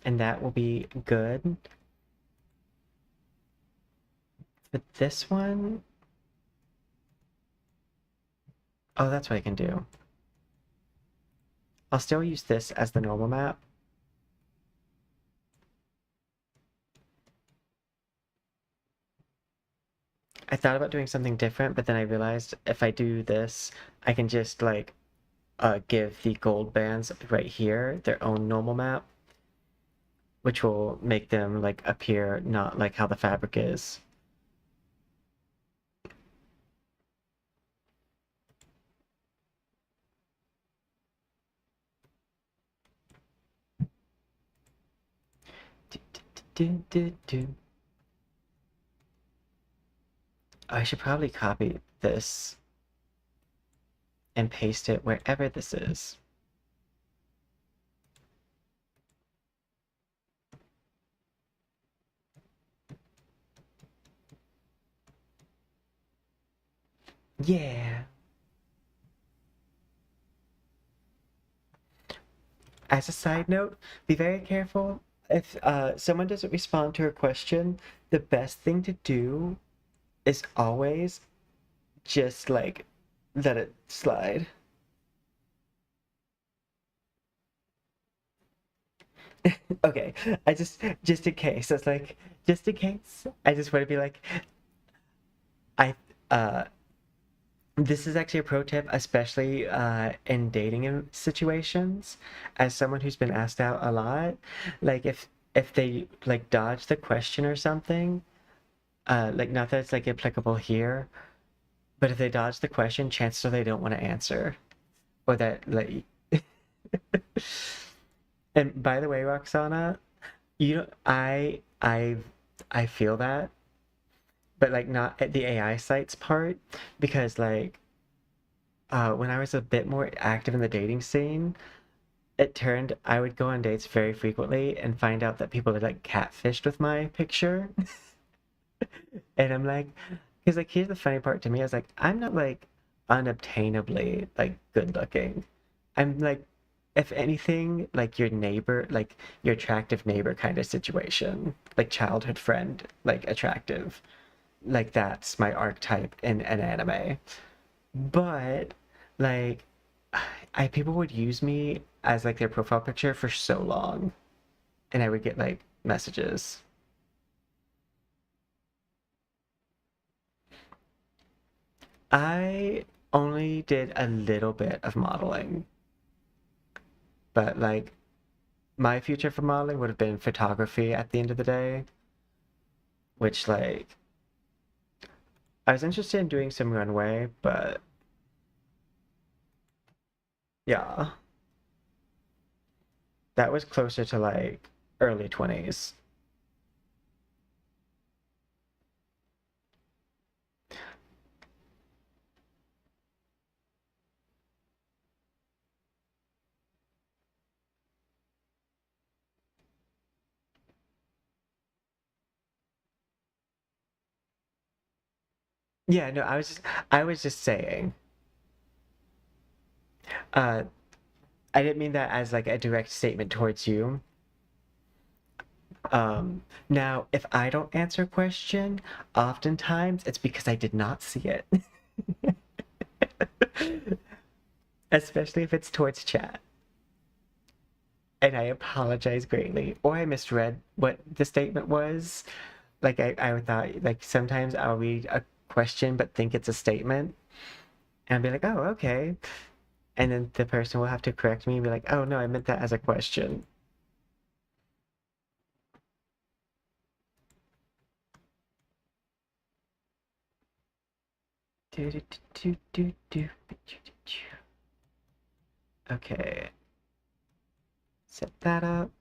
And that will be good. But this one, oh, that's what I can do. I'll still use this as the normal map. I thought about doing something different, but then I realized if I do this, I can just like give the gold bands right here their own normal map, which will make them like appear not like how the fabric is. I should probably copy this and paste it wherever this is. Yeah. As a side note, be very careful. If someone doesn't respond to a question, the best thing to do is always just like let it slide. Okay, I just in case. It's like just in case. I just want to be like I uh this is actually a pro tip, especially in dating situations. As someone who's been asked out a lot, like if they like dodge the question or something, like not that it's like applicable here, but if they dodge the question, chances are they don't want to answer, or that like. And by the way, Roxana, you know, I feel that, but like not at the AI sites part, because like when I was a bit more active in the dating scene, it turned I would go on dates very frequently and find out that people had like catfished with my picture. And I'm like, because like here's the funny part to me, is like I'm not like unobtainably like good looking. I'm like if anything, like your neighbor, like your attractive neighbor kind of situation, like childhood friend, like attractive, like that's my archetype in an anime. But like, people would use me as like their profile picture for so long, and I would get like messages. I only did a little bit of modeling, but like my future for modeling would have been photography at the end of the day, which like I was interested in doing some runway, but yeah, that was closer to like early 20s. Yeah, no, I was just saying. Uh, I didn't mean that as like a direct statement towards you. Now, if I don't answer a question, oftentimes it's because I did not see it. Especially if it's towards chat. And I apologize greatly. Or I misread what the statement was. Like I thought like sometimes I'll read a question but think it's a statement. And I'll be like, oh, okay. And then the person will have to correct me and be like, oh no, I meant that as a question. Okay. Set that up.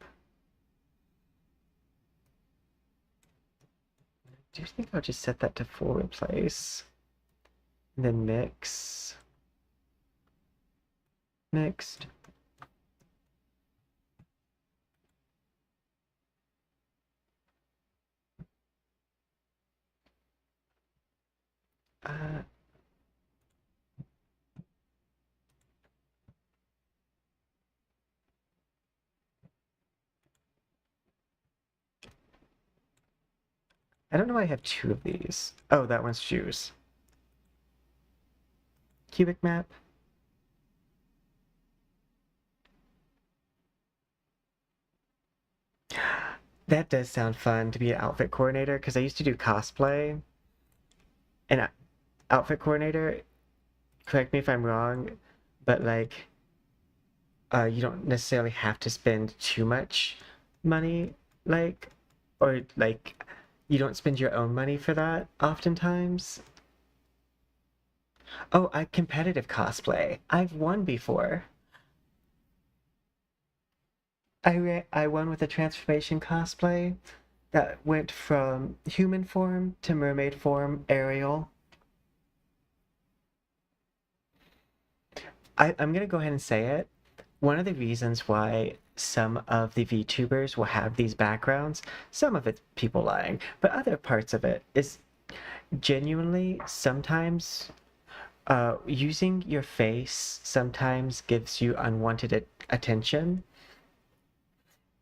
Do you think I'll just set that to full replace? And then mix. Mixed. Uh, I don't know why I have two of these. Oh, that one's shoes. Cubic map. That does sound fun to be an outfit coordinator because I used to do cosplay. And outfit coordinator, correct me if I'm wrong, but like you don't necessarily have to spend too much money, like, or like you don't spend your own money for that oftentimes. Oh, I competitive cosplay. I've won before. I won with a transformation cosplay that went from human form to mermaid form Ariel. I'm gonna go ahead and say it. One of the reasons why some of the VTubers will have these backgrounds, some of it's people lying, but other parts of it is genuinely sometimes using your face sometimes gives you unwanted attention.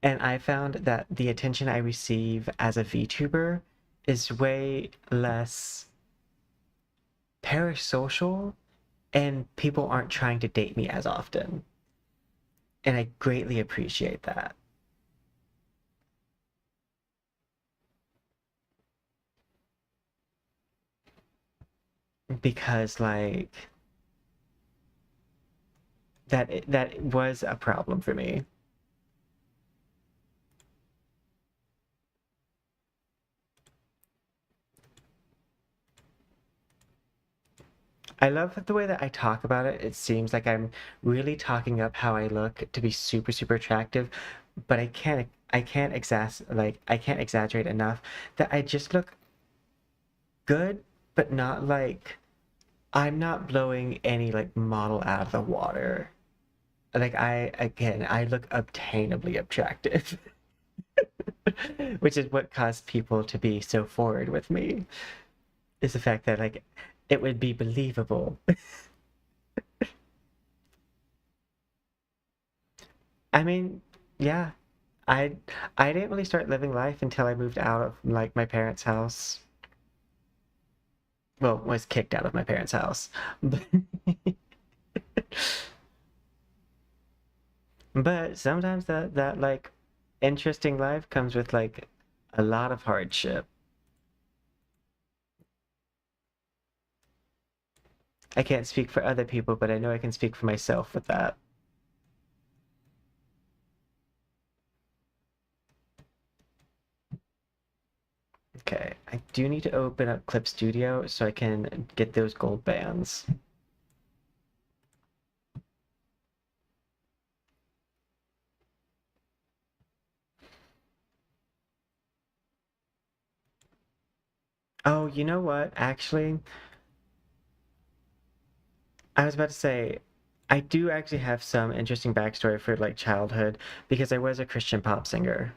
And I found that the attention I receive as a VTuber is way less parasocial, and people aren't trying to date me as often. And I greatly appreciate that. Because like that was a problem for me. I love the way that I talk about it. It seems like I'm really talking up how I look to be super, super attractive, but I can't exaggerate enough that I just look good, but not like I'm not blowing any like model out of the water. Like I look obtainably attractive, which is what caused people to be so forward with me, is the fact that like it would be believable. I mean, yeah, I I didn't really start living life until I moved out of like my parents' house. Well, was kicked out of my parents' house. But sometimes that like interesting life comes with like a lot of hardship. I can't speak for other people, but I know I can speak for myself with that. Okay, I do need to open up Clip Studio so I can get those gold bands. Oh, you know what? Actually, I was about to say, I do actually have some interesting backstory for like childhood because I was a Christian pop singer.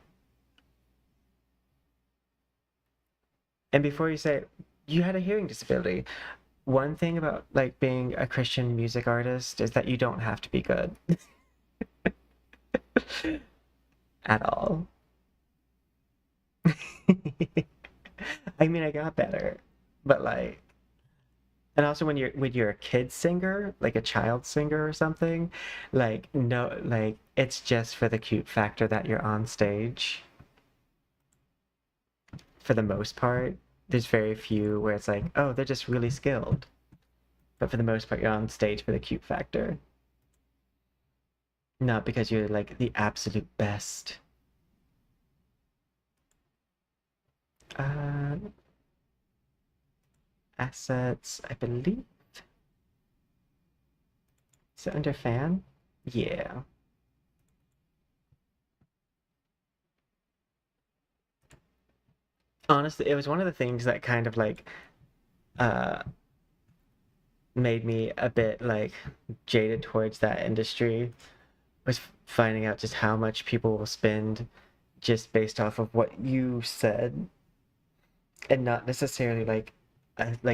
And before you say you had a hearing disability, one thing about like being a Christian music artist is that you don't have to be good at all. I mean, I got better, but like, and also when you're a kid singer, like a child singer or something, like no, like it's just for the cute factor that you're on stage. For the most part, there's very few where it's like, oh, they're just really skilled. But for the most part, you're on stage for the cute factor, not because you're like the absolute best. Uh, assets, I believe. Is it under fan? Yeah. Honestly, it was one of the things that kind of like uh made me a bit like jaded towards that industry was finding out just how much people will spend just based off of what you said and not necessarily like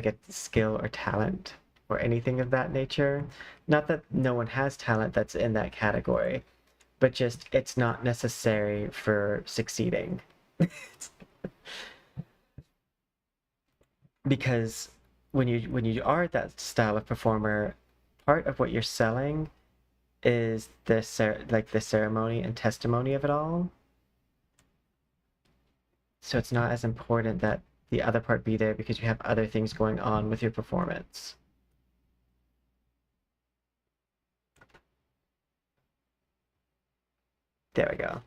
a skill or talent or anything of that nature. Not that no one has talent that's in that category, but just it's not necessary for succeeding. Because when you are that style of performer, part of what you're selling is like the ceremony and testimony of it all. So it's not as important that the other part be there because you have other things going on with your performance. There we go.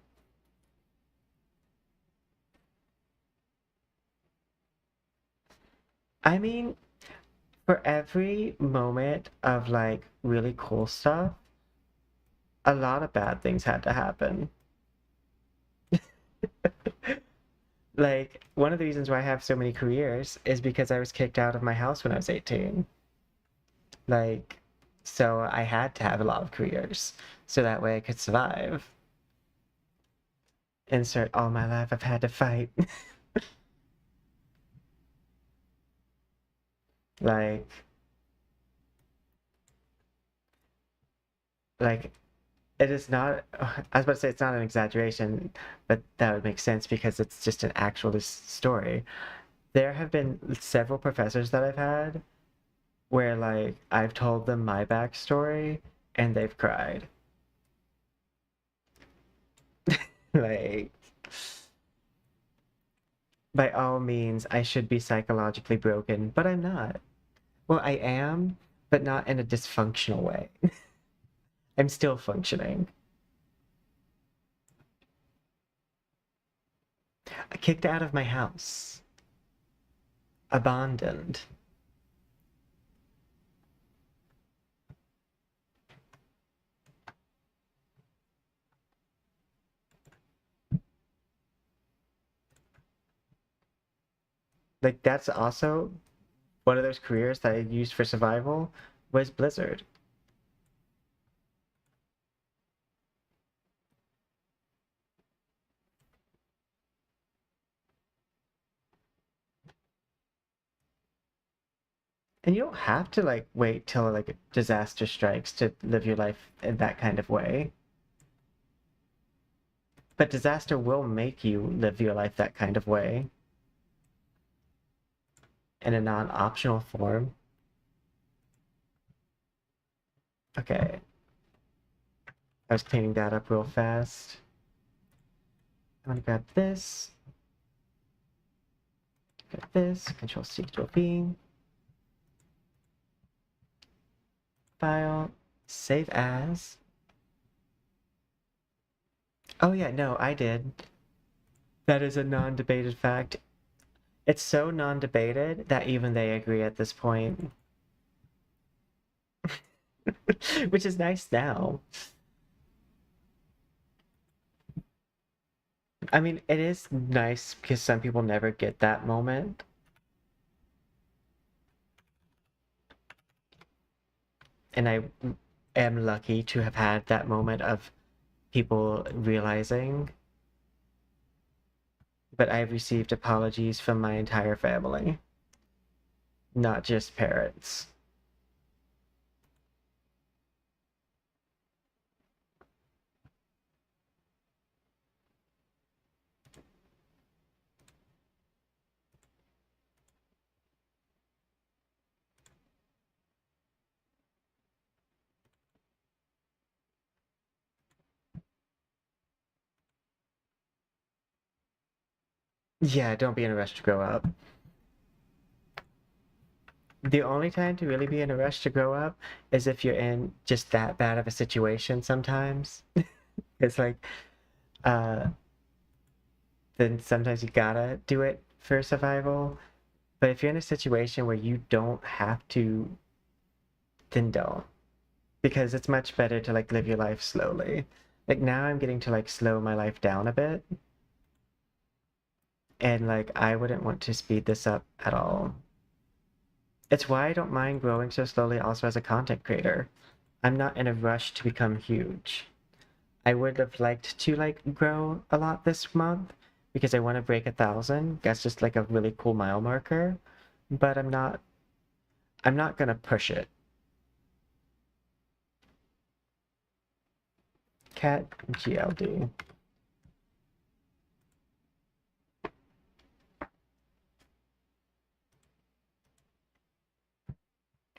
I mean, for every moment of like really cool stuff, a lot of bad things had to happen. Like, one of the reasons why I have so many careers is because I was kicked out of my house when I was 18. Like, so I had to have a lot of careers so that way I could survive. Insert all my life I've had to fight. Like, like it is not, I was about to say it's not an exaggeration, but that would make sense because it's just an actual story. There have been several professors that I've had where like I've told them my backstory and they've cried. Like, by all means, I should be psychologically broken, but I'm not. Well, I am, but not in a dysfunctional way. I'm still functioning. Kicked out of my house, abandoned. Like, that's also one of those careers that I used for survival was Blizzard. And you don't have to like wait till like a disaster strikes to live your life in that kind of way. But disaster will make you live your life that kind of way in a non-optional form. Okay. I was cleaning that up real fast. I'm gonna grab this. Grab this. Control C, Control V. File. Save as. Oh yeah, no, I did. That is a non-debated fact. It's so non-debated that even they agree at this point. Which is nice now. I mean, it is nice because some people never get that moment. And I am lucky to have had that moment of people realizing. But I've received apologies from my entire family, not just parents. Yeah, don't be in a rush to grow up. The only time to really be in a rush to grow up is if you're in just that bad of a situation sometimes. It's like, uh, then sometimes you gotta do it for survival. But if you're in a situation where you don't have to, then don't. Because it's much better to like live your life slowly. Like now I'm getting to like slow my life down a bit. And like I wouldn't want to speed this up at all. It's why I don't mind growing so slowly also as a content creator. I'm not in a rush to become huge. I would have liked to like grow a lot this month because I want to break 1,000. That's just like a really cool mile marker. But I'm not gonna push it. Cat GLD.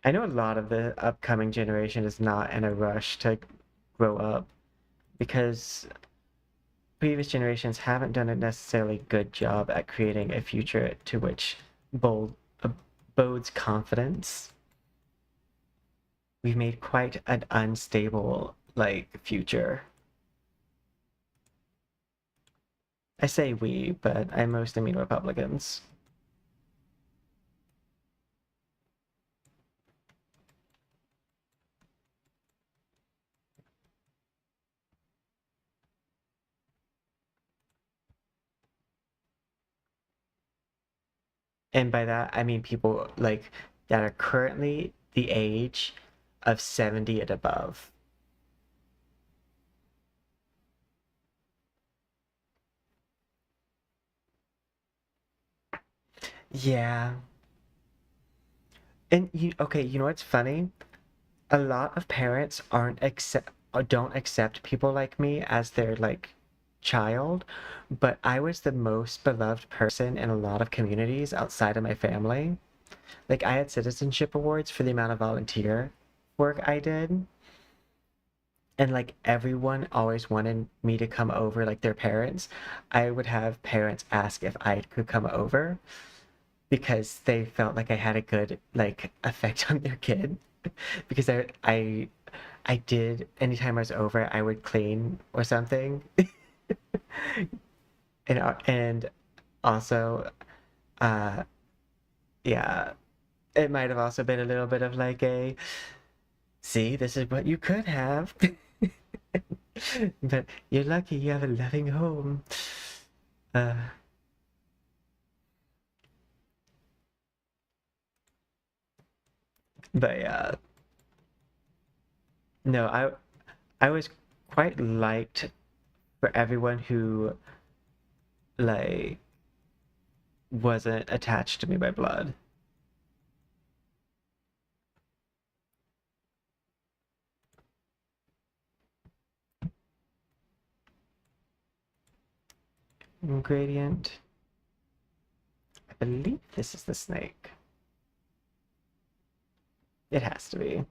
I know a lot of the upcoming generation is not in a rush to grow up because previous generations haven't done a necessarily good job at creating a future to which bold, bodes confidence. We've made quite an unstable, like, future. I say we, but I mostly mean Republicans. And by that, I mean people like that are currently the age of 70 and above. Yeah. And okay, you know what's funny? A lot of parents aren't accept or don't accept people like me as their like child, but I was the most beloved person in a lot of communities outside of my family. Like I had citizenship awards for the amount of volunteer work I did. And like everyone always wanted me to come over, like their parents. I would have parents ask if I could come over because they felt like I had a good like effect on their kid. Because I did anytime I was over, I would clean or something. And also uh yeah, it might have also been a little bit of like a see, this is what you could have. But you're lucky you have a loving home. Uh, but yeah, no, I was quite liked for everyone who like wasn't attached to me by blood. gradient. I believe this is the snake. It has to be.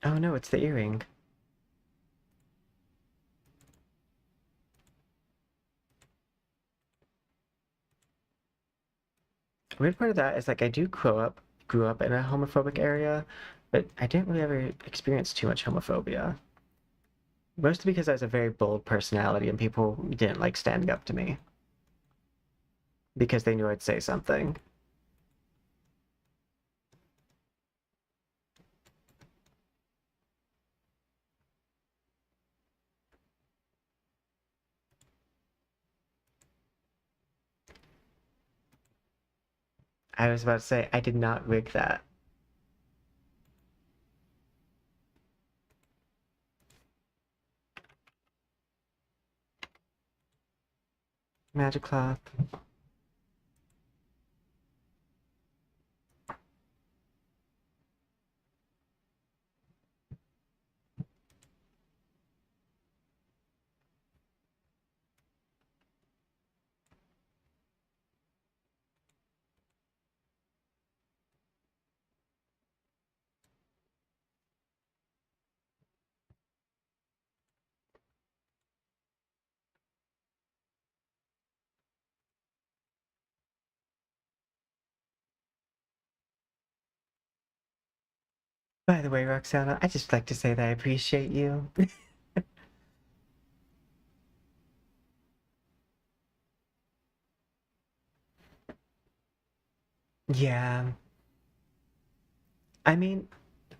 Oh no, it's the earring. Weird part of that is like I do grew up in a homophobic area, but I didn't really ever experience too much homophobia. Mostly because I was a very bold personality and people didn't like standing up to me because they knew I'd say something. I was about to say I did not rig that. Magic cloth. By the way, Roxana, I just like to say that I appreciate you. Yeah. I mean,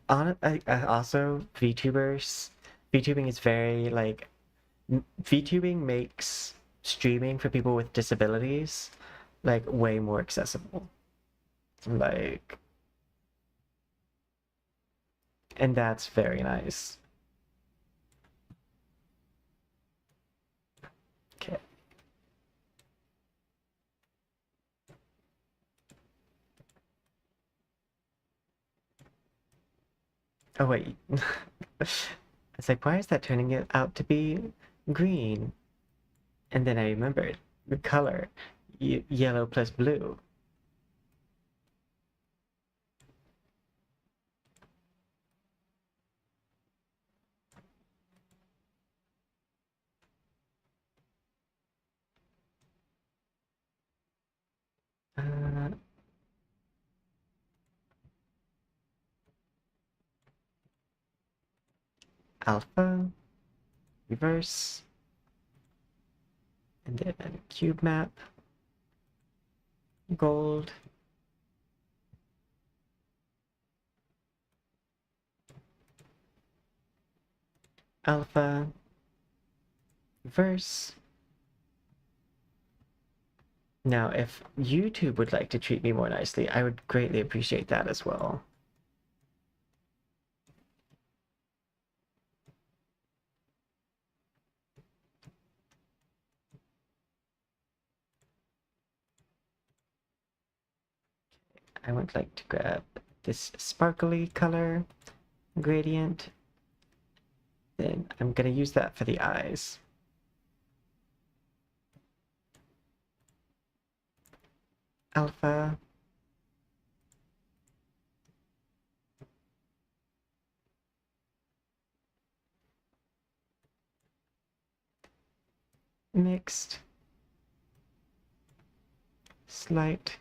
also VTubing is very like VTubing makes streaming for people with disabilities like way more accessible. Like, and that's very nice. Okay. Oh wait. It's like, why is that turning it out to be green? And then I remembered the color, yellow plus blue. Uh, alpha, reverse, and then cube map, gold, alpha, reverse. Now, if YouTube would like to treat me more nicely, I would greatly appreciate that as well. I would like to grab this sparkly color gradient. Then I'm going to use that for the eyes. Alpha. Mixed. Slight.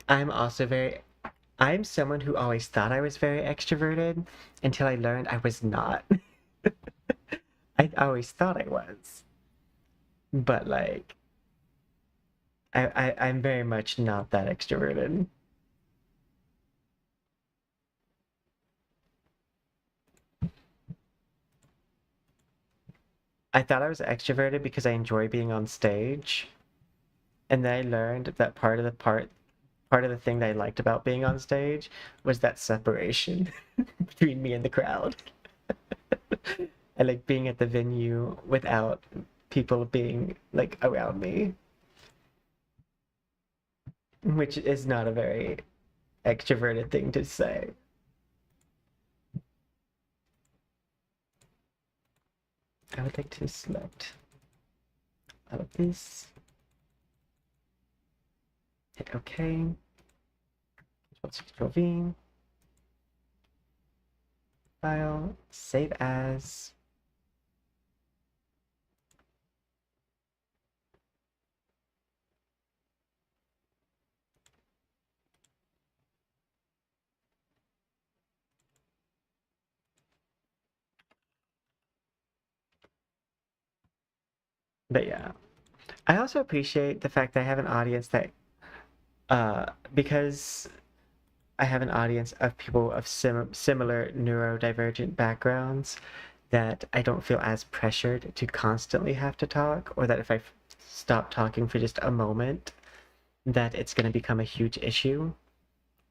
I'm someone who always thought I was very extroverted until I learned I was not. I always thought I was. But like, I'm very much not that extroverted. I thought I was extroverted because I enjoy being on stage. And then I learned that part of the thing that I liked about being on stage was that separation between me and the crowd. I like being at the venue without people being like around me, which is not a very extroverted thing to say. I would like to select all of this, hit OK, Ctrl+V, file, save as. But yeah, I also appreciate the fact that I have an audience that, because I have an audience of people of similar neurodivergent backgrounds, that I don't feel as pressured to constantly have to talk, or that if I stop talking for just a moment, that it's going to become a huge issue,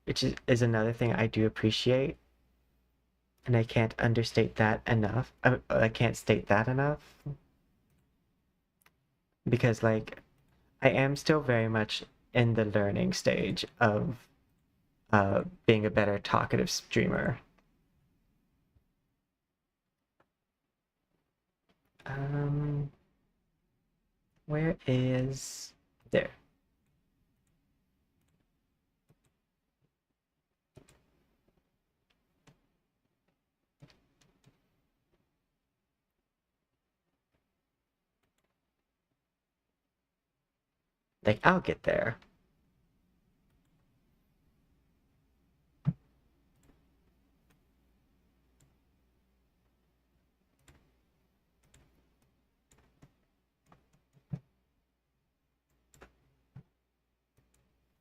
which is another thing I do appreciate. And I can't understate that enough. I can't state that enough. Because, like, I am still very much in the learning stage of being a better talkative streamer. Where is there? Like, I'll get there.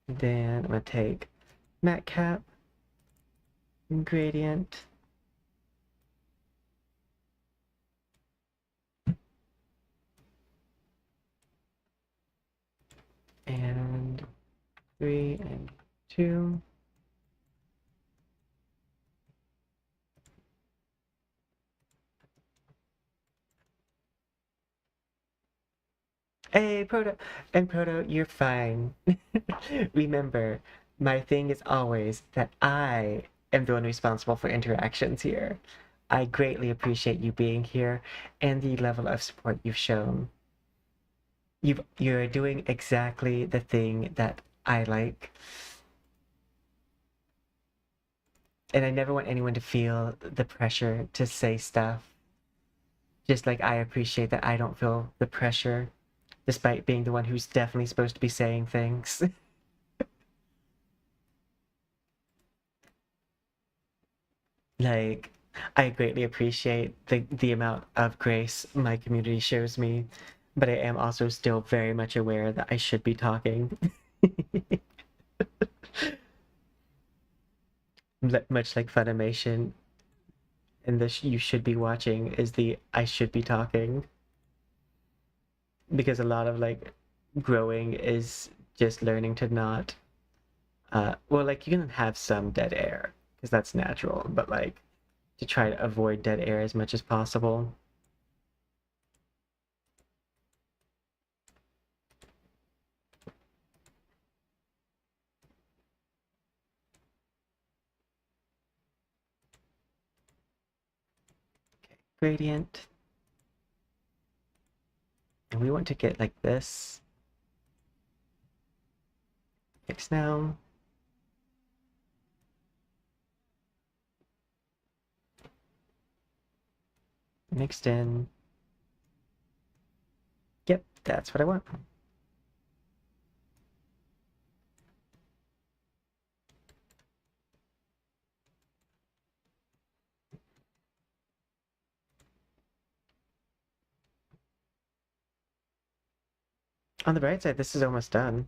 Then I'm gonna take matte cap, gradient, and 3 and 2. Hey, Proto, you're fine. Remember, my thing is always that I am the one responsible for interactions here. I greatly appreciate you being here and the level of support you've shown. You're doing exactly the thing that I like. And I never want anyone to feel the pressure to say stuff. Just like I appreciate that I don't feel the pressure, despite being the one who's definitely supposed to be saying things. Like, I greatly appreciate the amount of grace my community shows me, but I am also still very much aware that I should be talking. Much like Funimation, and the you should be watching is the I should be talking. Because a lot of like growing is just learning to not well, like you can have some dead air because that's natural, but like to try to avoid dead air as much as possible. Okay, gradient. And we want to get like this. Fix now. Mixed in. Yep, that's what I want. On the bright side, this is almost done.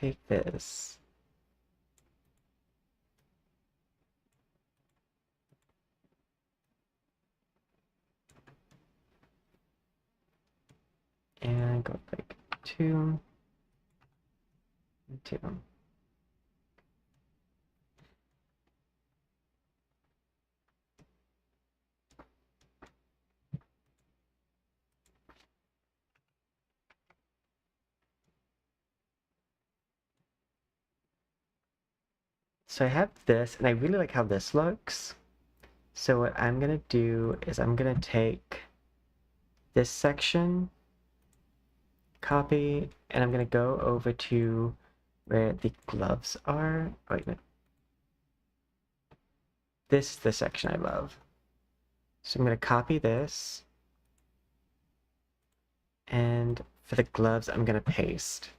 take this. And go like 2 and 2. So I have this, and I really like how this looks. So what I'm gonna do is I'm gonna take this section, copy, and I'm gonna go over to where the gloves are. Oh, wait a minute. This is the section I love. So I'm gonna copy this, and for the gloves, I'm gonna paste.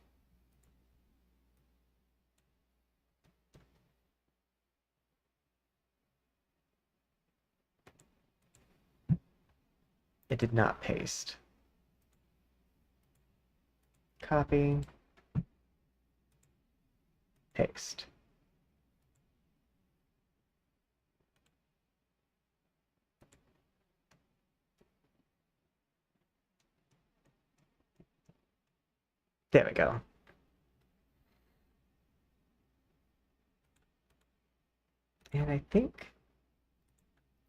It did not paste. Copy, paste. There we go. And I think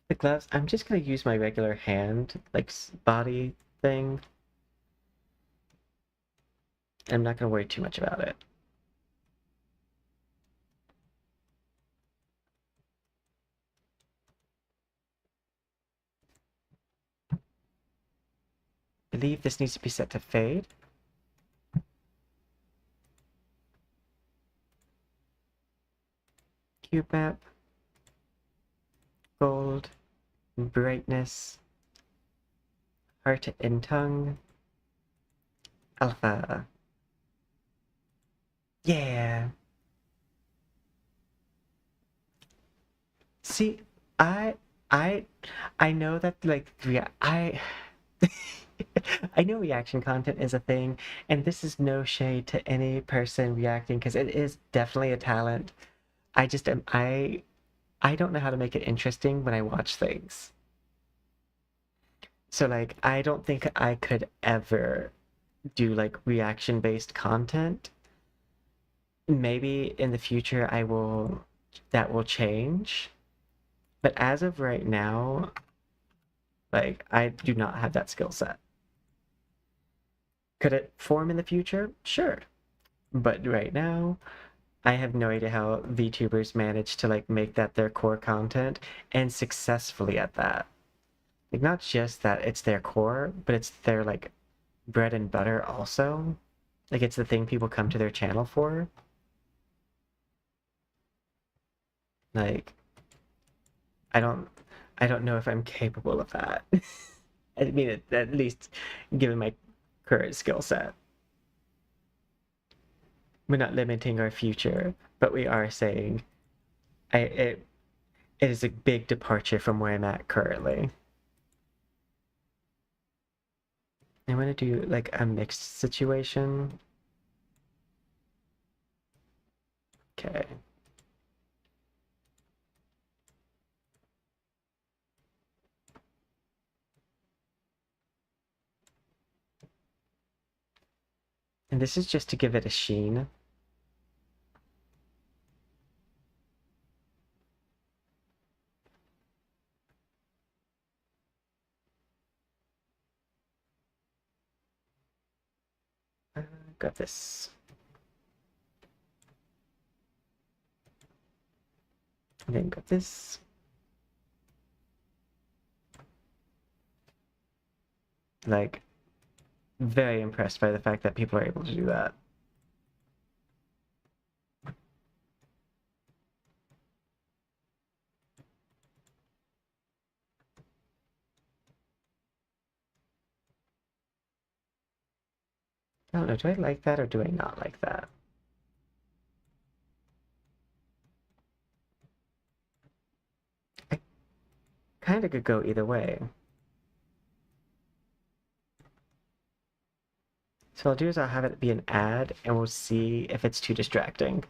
the gloves, I'm just gonna use my regular hand, like body thing. I'm not gonna worry too much about it. I believe this needs to be set to fade. Cube map, gold, brightness, heart and tongue, alpha. Yeah. See, I I I know that like I know reaction content is a thing, and this is no shade to any person reacting because it is definitely a talent. I just am I don't know how to make it interesting when I watch things. So like I don't think I could ever do like reaction based content. Maybe in the future that will change. But as of right now, like I do not have that skill set. Could it form in the future? Sure. But right now, I have no idea how VTubers manage to like make that their core content and successfully at that. Like not just that it's their core, but it's their like bread and butter also. Like it's the thing people come to their channel for. Like I don't I don't know if I'm capable of that. I mean at least given my current skill set. We're not limiting our future, but we are saying it is a big departure from where I'm at currently. I want to do like a mixed situation. Okay. And this is just to give it a sheen. Got this. And then got this. Like, very impressed by the fact that people are able to do that. I don't know, do I like that or do I not like that? I kind of could go either way. So I'll do is I'll have it be an ad and we'll see if it's too distracting.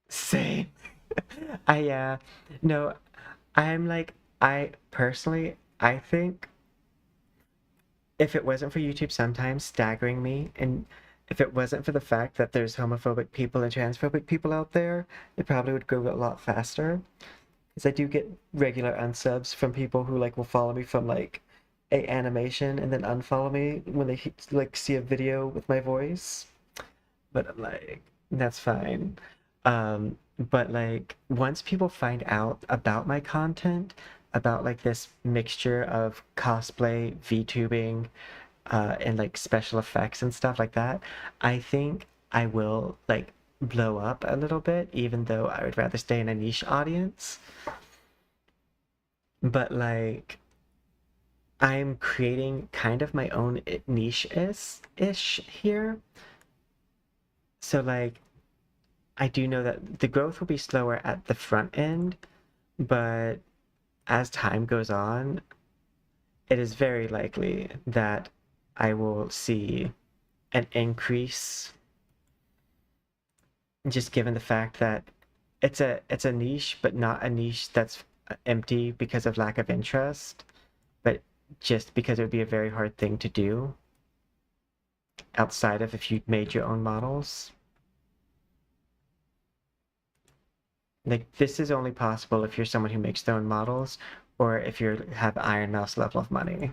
Same. No, I'm like, I personally, I think if it wasn't for YouTube sometimes staggering me, and if it wasn't for the fact that there's homophobic people and transphobic people out there, it probably would grow a lot faster. Because I do get regular unsubs from people who like will follow me from like a animation and then unfollow me when they like see a video with my voice. But I'm like, that's fine. But like once people find out about my content, about like this mixture of cosplay, VTubing, and like special effects and stuff like that, I think I will like blow up a little bit, even though I would rather stay in a niche audience. But like I'm creating kind of my own niche ish here. So like I do know that the growth will be slower at the front end, but as time goes on, it is very likely that I will see an increase just given the fact that it's a niche, but not a niche that's empty because of lack of interest, but just because it would be a very hard thing to do outside of if you made your own models. Like this is only possible if you're someone who makes their own models or if you have Iron Mouse level of money.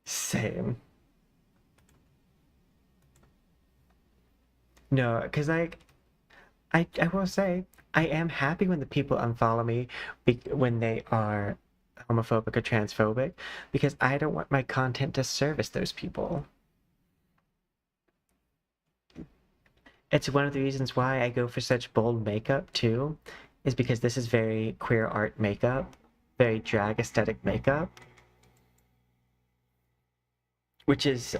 Same. No, because like I will say I am happy when the people unfollow me when they are homophobic or transphobic because I don't want my content to service those people. It's one of the reasons why I go for such bold makeup too, is because this is very queer art makeup, very drag aesthetic makeup, which is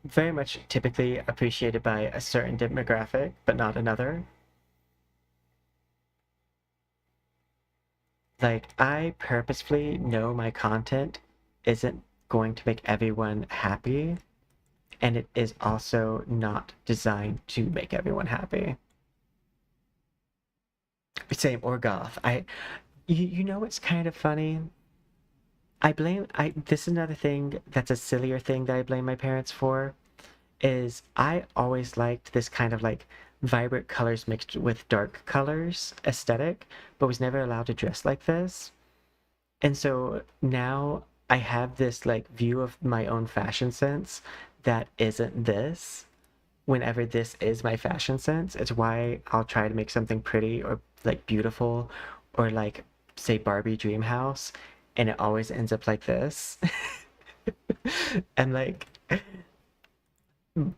very much typically appreciated by a certain demographic, but not another. Like, I purposefully know my content isn't going to make everyone happy, and it is also not designed to make everyone happy. Same or goth. You know what's kind of funny? This is another thing that's a sillier thing that I blame my parents for, is I always liked this kind of like vibrant colors mixed with dark colors aesthetic, but was never allowed to dress like this. And so now I have this like view of my own fashion sense that isn't this. Whenever this is my fashion sense, it's why I'll try to make something pretty or like beautiful or like say Barbie Dream House, and it always ends up like this. And like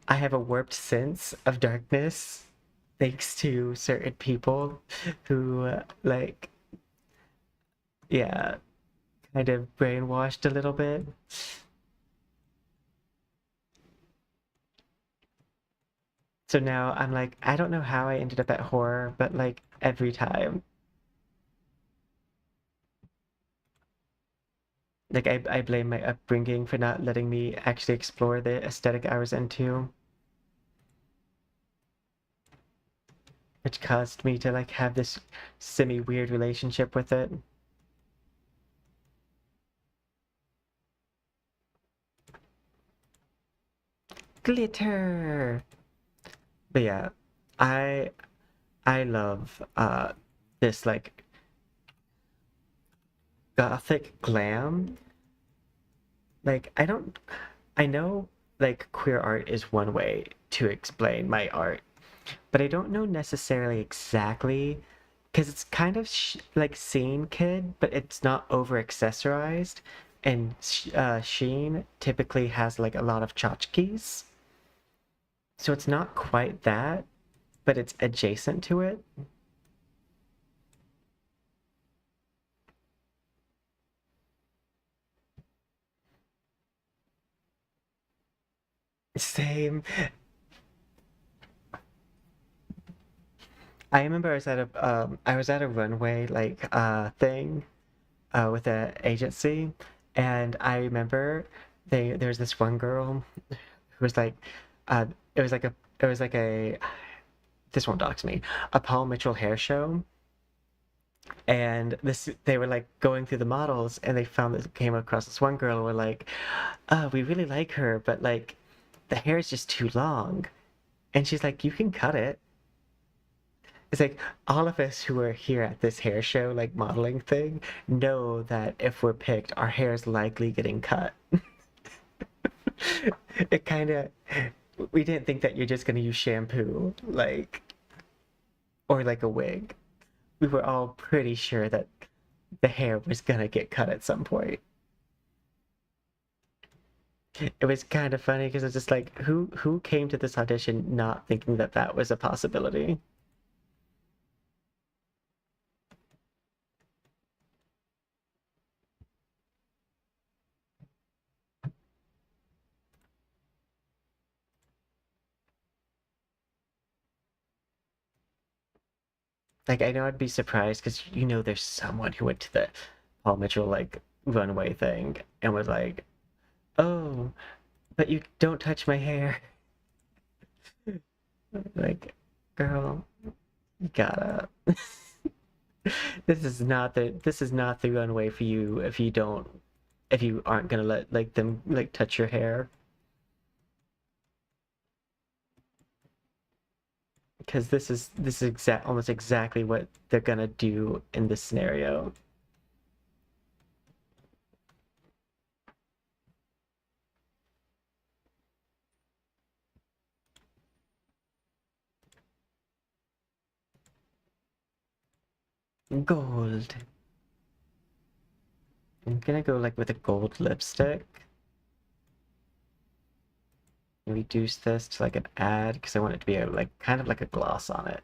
I have a warped sense of darkness thanks to certain people who like yeah, kind of brainwashed a little bit. So now I'm like, I don't know how I ended up at horror, but like every time. Like I blame my upbringing for not letting me actually explore the aesthetic I was into, which caused me to like have this semi-weird relationship with it. Glitter! But yeah, I I love this like gothic glam. Like I know like queer art is one way to explain my art, but I don't know necessarily exactly because it's kind of like scene kid, but it's not over accessorized. And Sheen typically has like a lot of tchotchkes, so it's not quite that, but it's adjacent to it. Same. I remember I was at a runway like thing with an agency, and I remember there's this one girl who was like uh it was like a it was like a this won't dox me, a Paul Mitchell hair show, and this they were like going through the models, and they found this came across this one girl and were like, oh, we really like her, but like the hair is just too long. And she's like, you can cut it. It's like all of us who are here at this hair show, like modeling thing, know that if we're picked, our hair is likely getting cut. It kind of, we didn't think that you're just going to use shampoo, like, or like a wig. We were all pretty sure that the hair was going to get cut at some point. It was kind of funny because it's just like, who came to this audition not thinking that that was a possibility? Like, I know I'd be surprised because there's someone who went to the Paul Mitchell like runway thing and was like, "Oh, but you don't touch my hair." Like, girl, you gotta. This is not the runway for you if you aren't gonna let like them like touch your hair, because this is almost exactly what they're gonna do in this scenario. Gold. I'm gonna go like with a gold lipstick. Reduce this to like an ad because I want it to be like kind of like a gloss on it.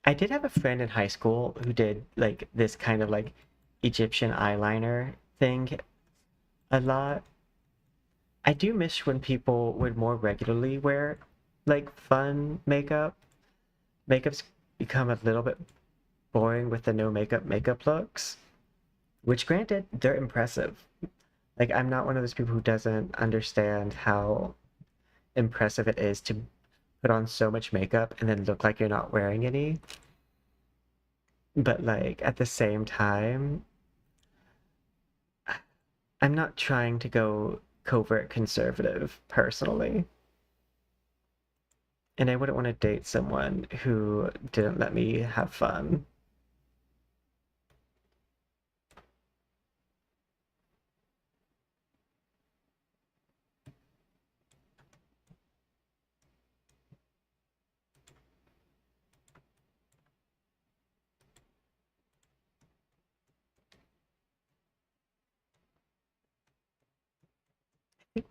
I did have a friend in high school who did like this kind of like Egyptian eyeliner thing a lot. I do miss when people would more regularly wear like fun makeup. Makeup's become a little bit boring with the no makeup looks, which granted, they're impressive. Like I'm not one of those people who doesn't understand how impressive it is to put on so much makeup and then look like you're not wearing any. But like at the same time, I'm not trying to go covert conservative personally. And I wouldn't want to date someone who didn't let me have fun.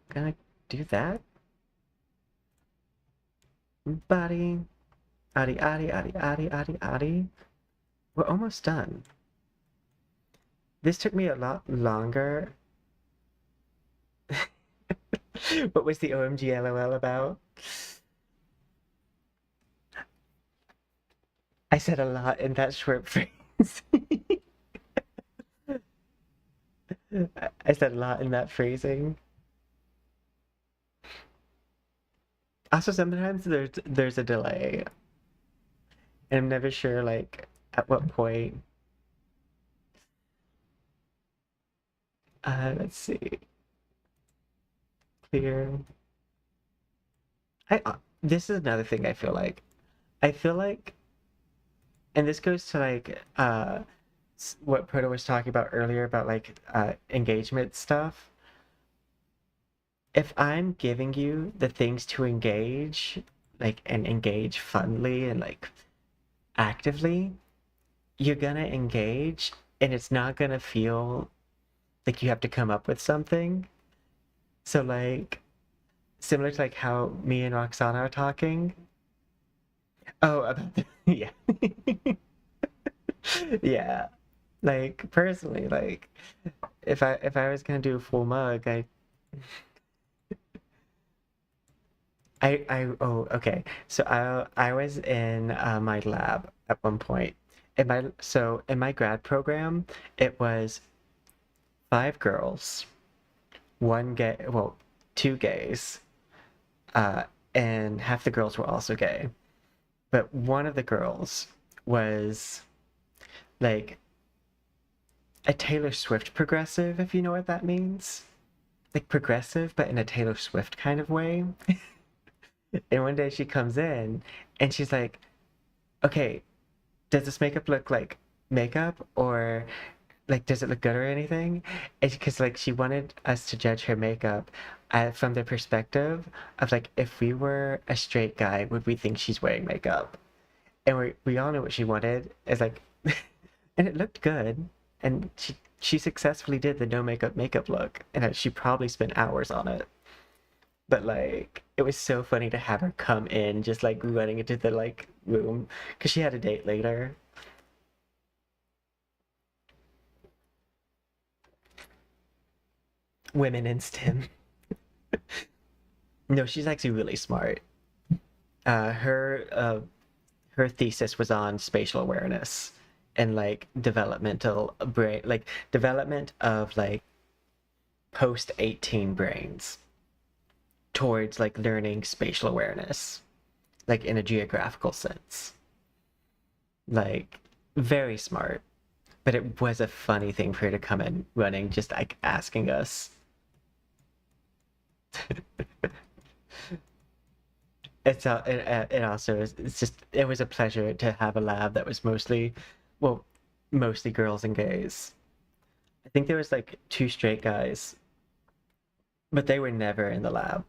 Gonna do that. Body, adi, adi, adi, adi, adi, adi. We're almost done. This took me a lot longer. What was the OMG LOL about? I said a lot in that short phrase. I said a lot in that phrasing. Also, sometimes there's a delay, and I'm never sure like at what point. Let's see. Clear. This is another thing I feel like. I feel like, and this goes to like what Proto was talking about earlier about like engagement stuff. If I'm giving you the things to engage, like and engage funly and like actively, you're gonna engage, and it's not gonna feel like you have to come up with something. So like similar to like how me and Roxana are talking. Oh, about the yeah. Yeah. Like personally, like if I was gonna do a full mug, I oh okay. So I was in my lab at one point. In my grad program, it was five girls, one gay, well, two gays, uh, and half the girls were also gay. But one of the girls was like a Taylor Swift progressive, if you know what that means. Like progressive, but in a Taylor Swift kind of way. And one day she comes in and she's like, okay, does this makeup look like makeup or like does it look good or anything? It's because like she wanted us to judge her makeup from the perspective of like if we were a straight guy, would we think she's wearing makeup? And we all know what she wanted. It's like, and it looked good, and she successfully did the no makeup look, and she probably spent hours on it. But like, it was so funny to have her come in, just like running into the like room, because she had a date later. Women in STEM. No, she's actually really smart. Uh, her uh, her thesis was on spatial awareness and like developmental brain, like development of like post 18 brains towards like learning spatial awareness, like in a geographical sense. Like very smart. But it was a funny thing for her to come in running, just like asking us. It also is, it's just it was a pleasure to have a lab that was mostly, well, mostly girls and gays. I think there was like two straight guys, but they were never in the lab.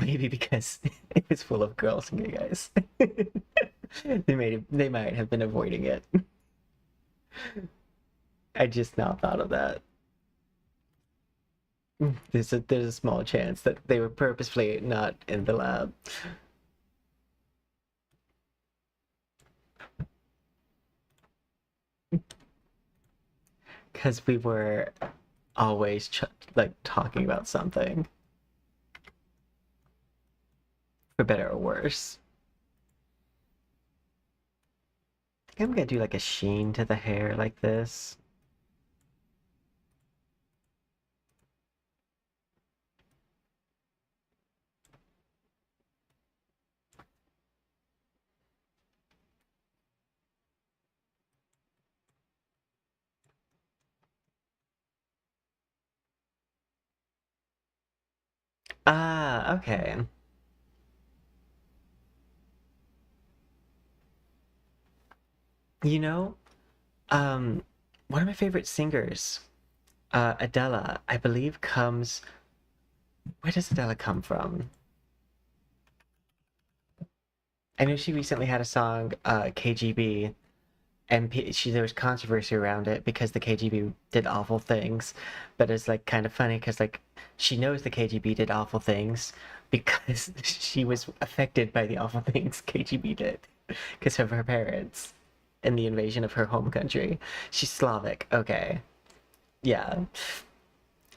Maybe because it was full of girls and gay guys. They might have been avoiding it. I just not thought of that. There's a small chance that they were purposefully not in the lab because we were always like talking about something, for better or worse. I think I'm gonna do like a sheen to the hair like this. Ah, okay. You know, um, one of my favorite singers, Adele, I believe comes. Where does Adele come from? I know she recently had a song, KGB, and there was controversy around it because the KGB did awful things, but it's like kind of funny because like she knows the KGB did awful things because she was affected by the awful things KGB did because of her parents and the invasion of her home country. She's Slavic, okay, yeah.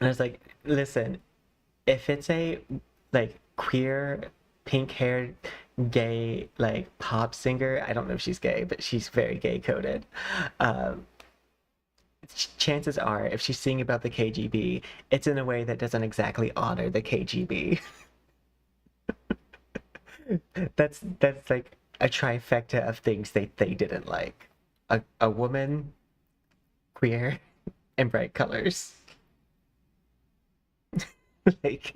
And I was like, listen, if it's a like queer, pink-haired, gay like pop singer, I don't know if she's gay, but she's very gay coded. Um, Chances are, if she's singing about the KGB, it's in a way that doesn't exactly honor the KGB. That's like a trifecta of things they didn't like. A woman, queer, and bright colors. Like,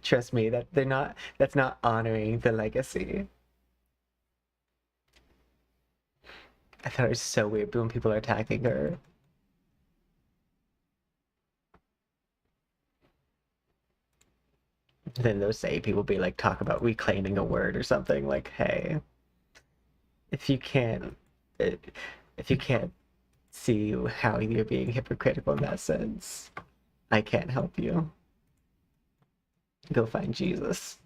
trust me, that they're not. That's not honoring the legacy. I thought it was so weird when people are attacking her. Then they'll say people be like talk about reclaiming a word or something like, hey, if you can't, eh, if you can't see how you're being hypocritical in that sense, I can't help you. Go find Jesus.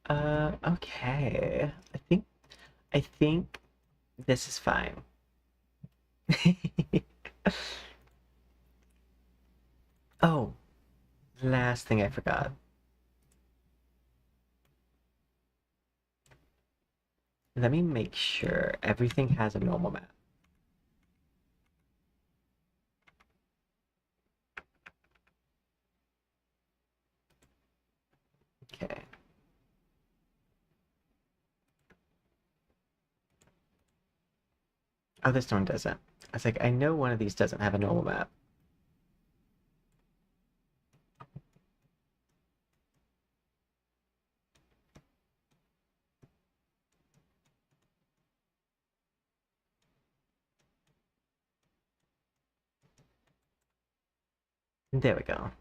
Okay. I think this is fine. Oh, last thing I forgot. Let me make sure everything has a normal map. Okay. Oh, this one doesn't. I was like, I know one of these doesn't have a normal map. There we go.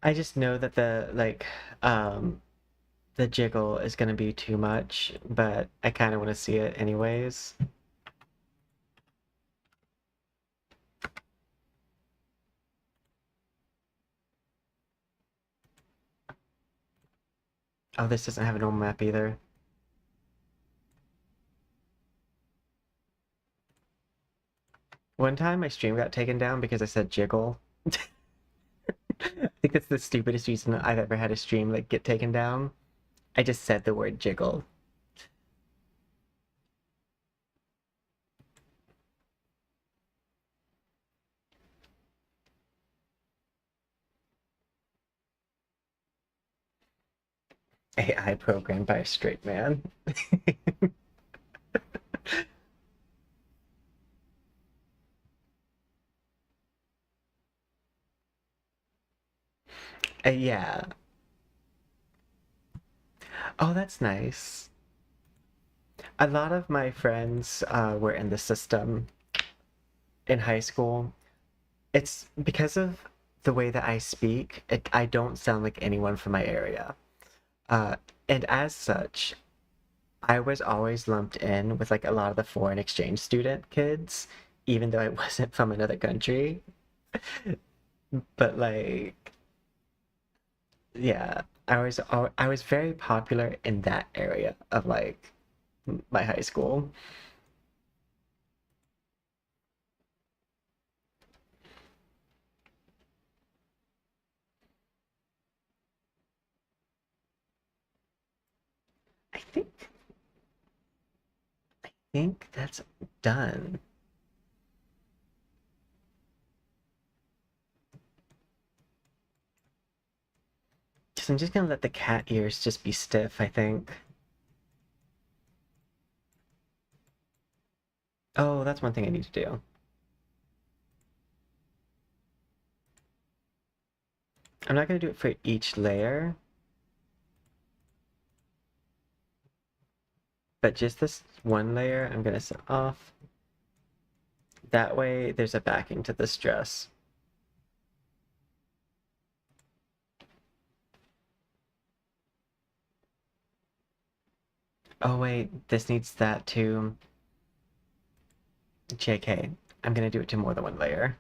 I just know that the jiggle is gonna be too much, but I kind of want to see it anyways. Oh, this doesn't have a normal map either. One time my stream got taken down because I said jiggle. I think that's the stupidest reason I've ever had a stream like get taken down. I just said the word jiggle. AI programmed by a straight man. Yeah. Oh, that's nice. A lot of my friends were in the system in high school. It's because of the way that I speak, I don't sound like anyone from my area. Uh, and as such, I was always lumped in with like a lot of the foreign exchange student kids, even though I wasn't from another country. But like, yeah, I was very popular in that area of like my high school. I think that's done. So I'm just gonna let the cat ears just be stiff, I think. Oh, that's one thing I need to do. I'm not gonna do it for each layer, but just this one layer I'm gonna set off. That way there's a backing to this dress. Oh wait, this needs that too. JK, I'm gonna do it to more than one layer.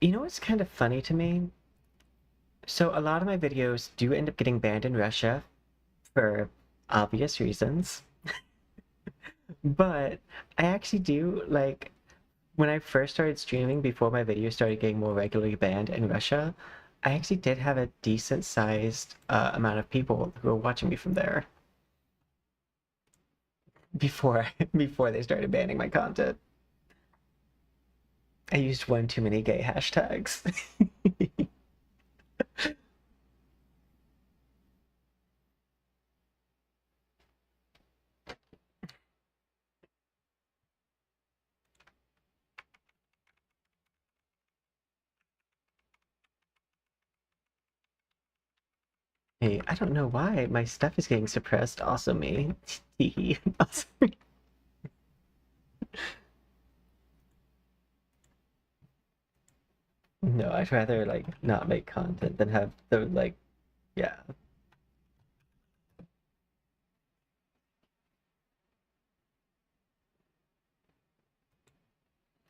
You know what's kind of funny to me? So a lot of my videos do end up getting banned in Russia for obvious reasons, but I actually do like when I first started streaming before my videos started getting more regularly banned in Russia, I actually did have a decent sized amount of people who were watching me from there before before they started banning my content. I used one too many gay hashtags. Hey, I don't know why my stuff is getting suppressed. Also me. Also me. No, I'd rather like not make content than have the like, yeah.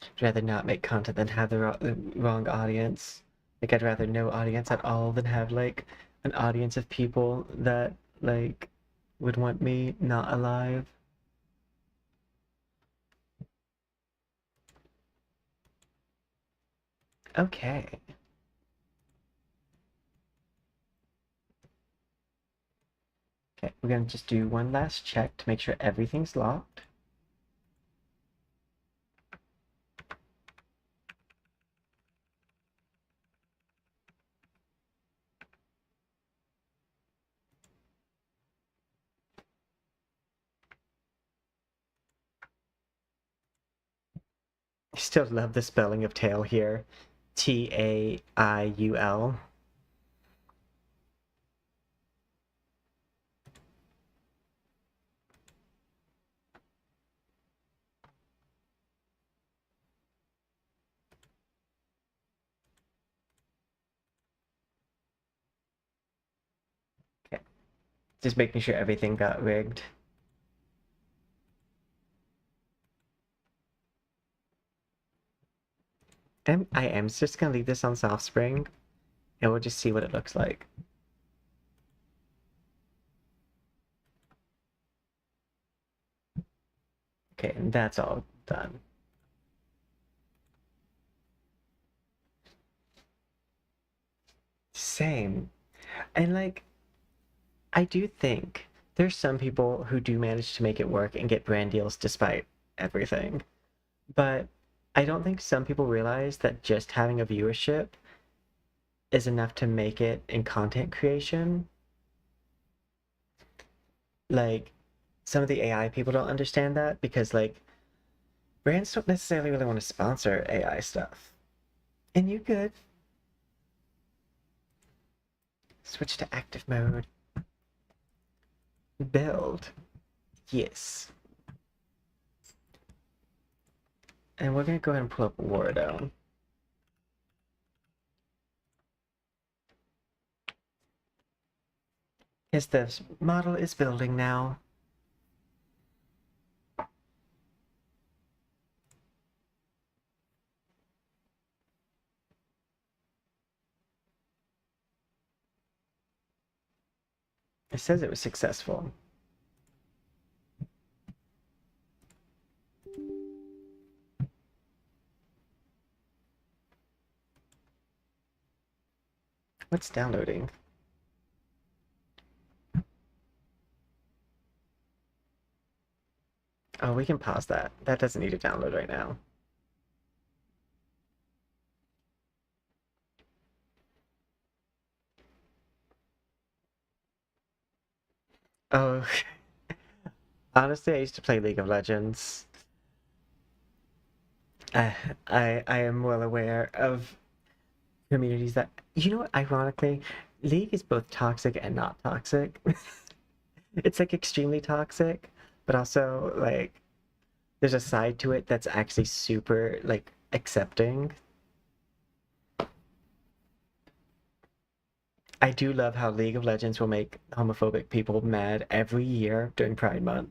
I'd rather not make content than have the wrong audience. Like I'd rather no audience at all than have like an audience of people that like would want me not alive. Okay. Okay, we're gonna just do one last check to make sure everything's locked. I still love the spelling of tail here. Taiul. Okay, just making sure everything got rigged. I am just gonna leave this on soft spring and we'll just see what it looks like. Okay, and that's all done. Same. And like, I do think there's some people who do manage to make it work and get brand deals despite everything. But I don't think some people realize that just having a viewership is enough to make it in content creation. Like, some of the AI people don't understand that because, like, brands don't necessarily really want to sponsor AI stuff. And you could switch to active mode. Build. Yes. And we're going to go ahead and pull up Wardo. Yes, the model is building now. It says it was successful. What's downloading? Oh, we can pause that. That doesn't need to download right now. Oh, honestly, I used to play League of Legends. I am well aware of communities that, you know what, ironically, League is both toxic and not toxic. It's like extremely toxic, but also like there's a side to it that's actually super like accepting. I do love how League of Legends will make homophobic people mad every year during Pride Month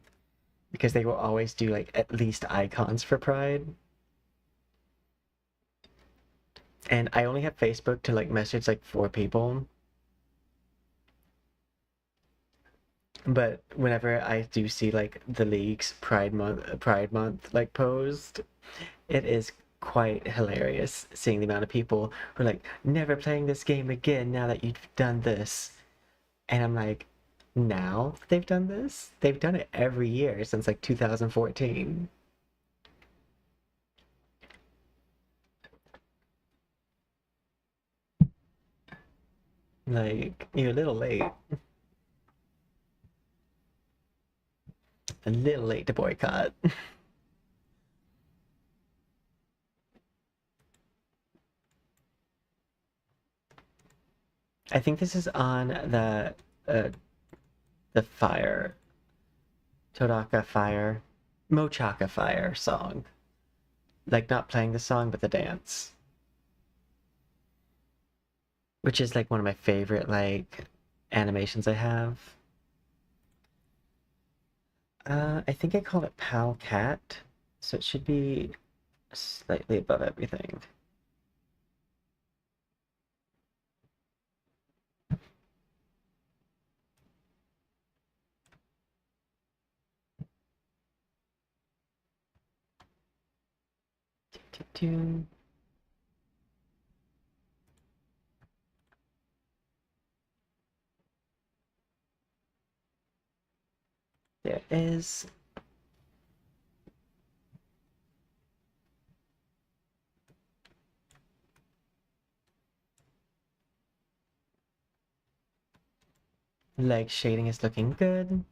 because they will always do like at least icons for Pride. And I only have Facebook to like message like 4 people. But whenever I do see like the league's Pride Month like posed, it is quite hilarious seeing the amount of people who are like never playing this game again now that you've done this. And I'm like, now they've done this? They've done it every year since like 2014. Like, you're a little late. A little late to boycott. I think this is on uh, the fire, Todaka Fire, Mochaka Fire song. Like not playing the song, but the dance. which is like one of my favorite like animations I have. I think I called it Pal Cat, so it should be slightly above everything. Do. There is. Leg shading is looking good.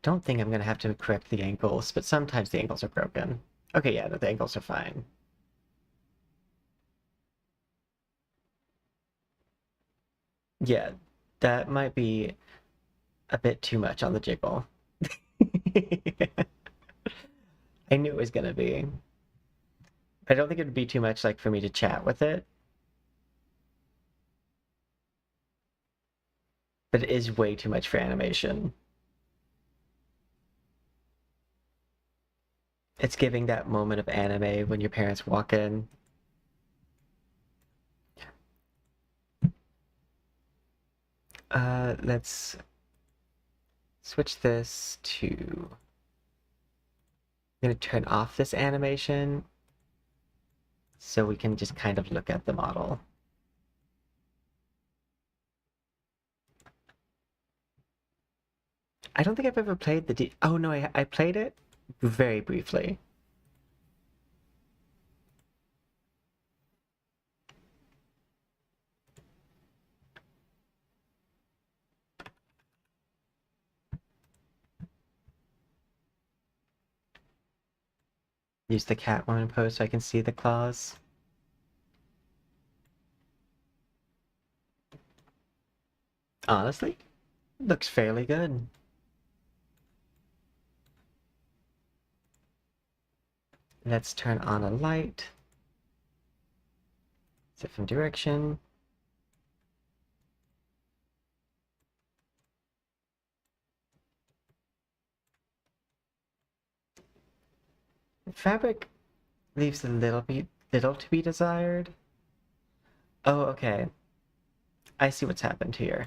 Don't think I'm gonna have to correct the ankles, but sometimes the ankles are broken. Okay, yeah, the ankles are fine. Yeah, that might be a bit too much on the jiggle. I knew it was gonna be. I don't think it'd be too much like for me to chat with it. But it is way too much for animation. It's giving that moment of anime when your parents walk in. Let's switch this to... I'm gonna turn off this animation so we can just kind of look at the model. I don't think I've ever played the oh no, I played it very briefly. Use the Catwoman pose so I can see the claws. Honestly, looks fairly good. Let's turn on a light. Set from direction. The fabric leaves a little to be desired. Oh, okay. I see what's happened here.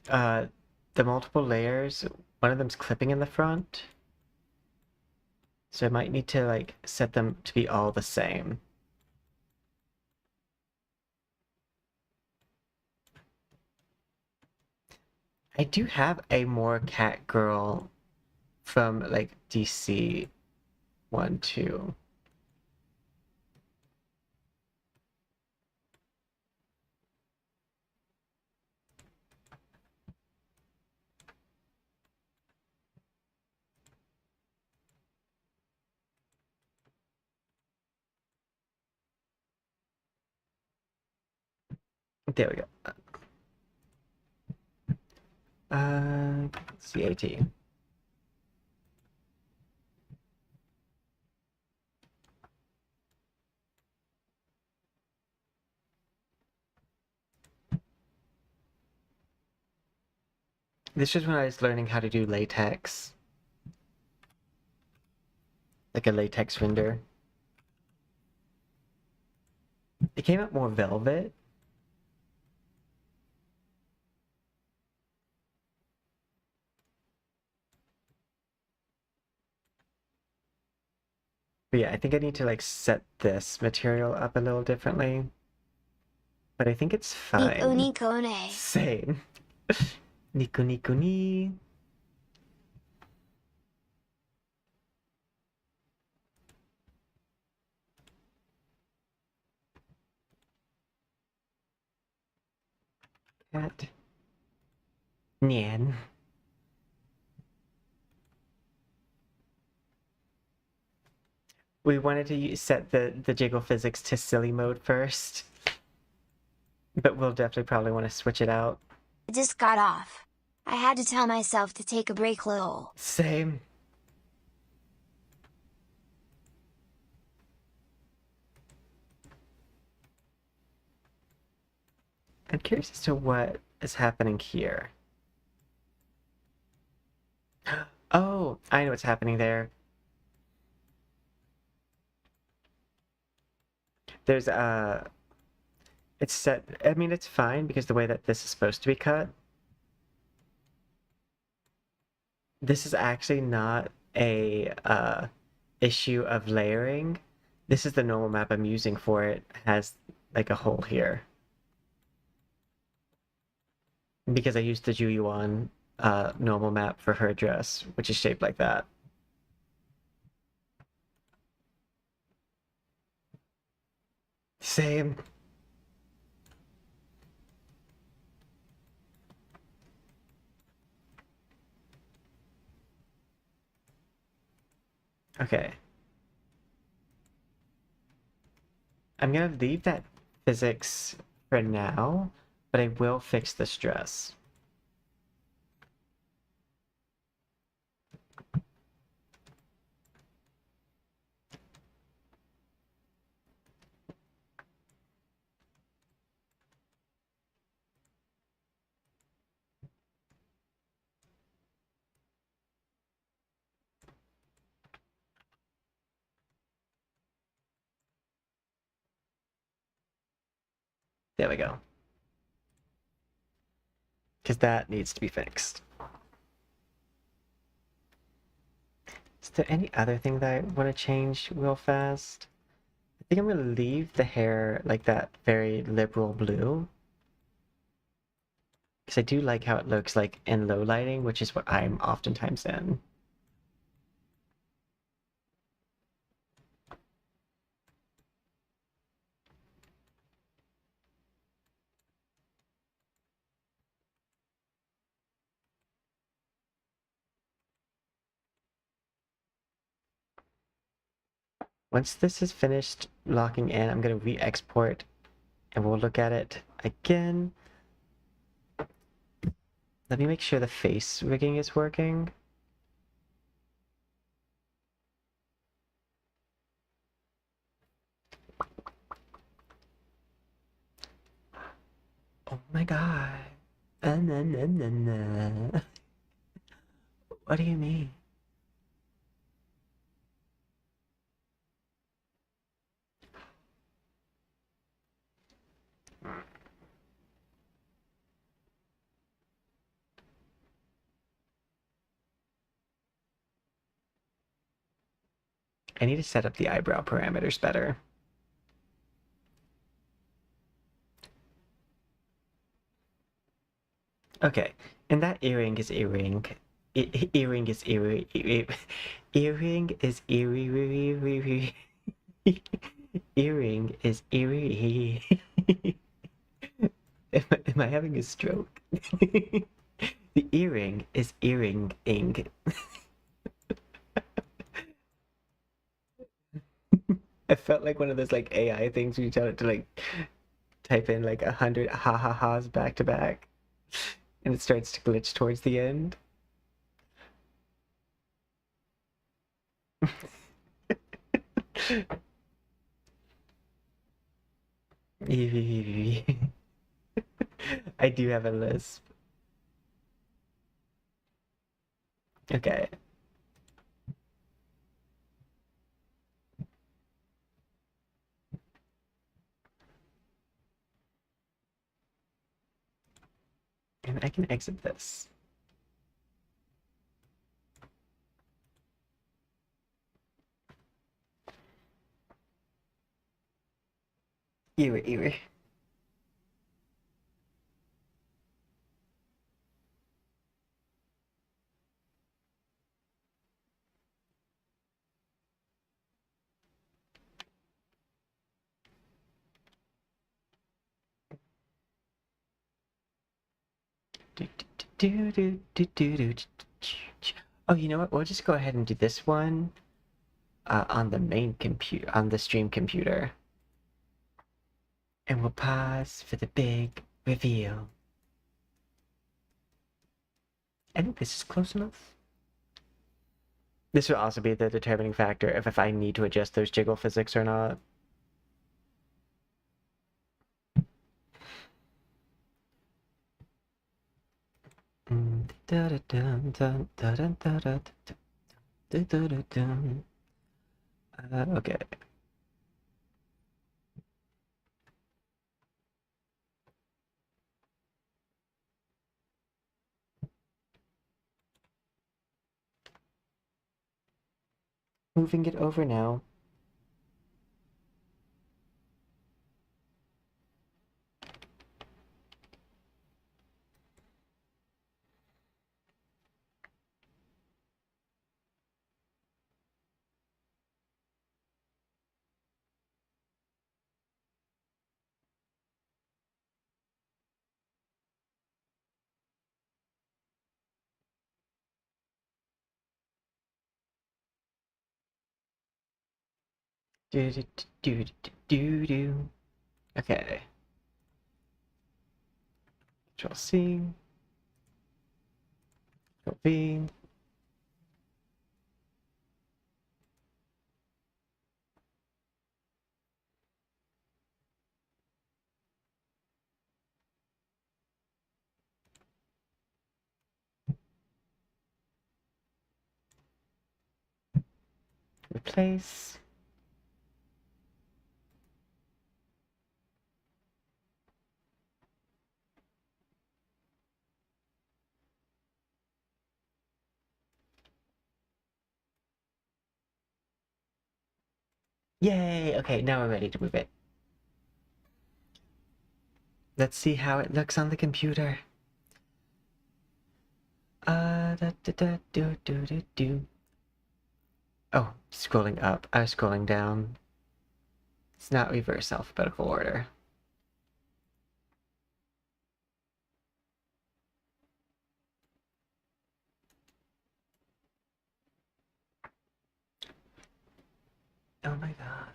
The multiple layers, one of them's clipping in the front. So I might need to like set them to be all the same. I do have a more cat girl from like DC 1, 2. There we go. CAT. This was when I was learning how to do latex. Like a latex render. It came out more velvet. But yeah, I think I need to like set this material up a little differently. But I think it's fine. Same. Niku niku ni. Cat. Nyan. We wanted to set the jiggle physics to silly mode first. But we'll definitely probably want to switch it out. I just got off. I had to tell myself to take a break, lol. Same. I'm curious as to what is happening here. Oh, I know what's happening there. There's it's set, I mean, it's fine because the way that this is supposed to be cut, this is actually not a issue of layering. This is the normal map I'm using for it. It has like a hole here. Because I used the Jiuyuan normal map for her dress, which is shaped like that. Same. Okay. I'm gonna leave that physics for now, but I will fix the stress. There we go. Because that needs to be fixed. Is there any other thing that I want to change real fast? I think I'm going to leave the hair like that very liberal blue. Because I do like how it looks like in low lighting, which is what I'm oftentimes in. Once this is finished locking in, I'm going to re-export and we'll look at it again. Let me make sure the face rigging is working. Oh my god. What do you mean? I need to set up the eyebrow parameters better. Okay, and that earring is earring. Earring is earring. Earring is eerie. Earring is eerie. Am I having a stroke? The earring is earring-ing. I felt like one of those like AI things where you tell it to like type in like 100 ha ha ha's back to back and it starts to glitch towards the end. I do have a lisp. Okay. And I can exit this. Eerie. Oh, you know what? We'll just go ahead and do this one on the main computer, on the stream computer. And we'll pause for the big reveal. I think this is close enough. This will also be the determining factor of if I need to adjust those jiggle physics or not. Okay. Moving it over now. Do do do do do do. Okay. Control C. Control V. Replace. Yay! Okay, now we're ready to move it. Let's see how it looks on the computer. Da, da, da, do, do, do, do. Oh, scrolling up. I was scrolling down. It's not reverse alphabetical order. Oh my god.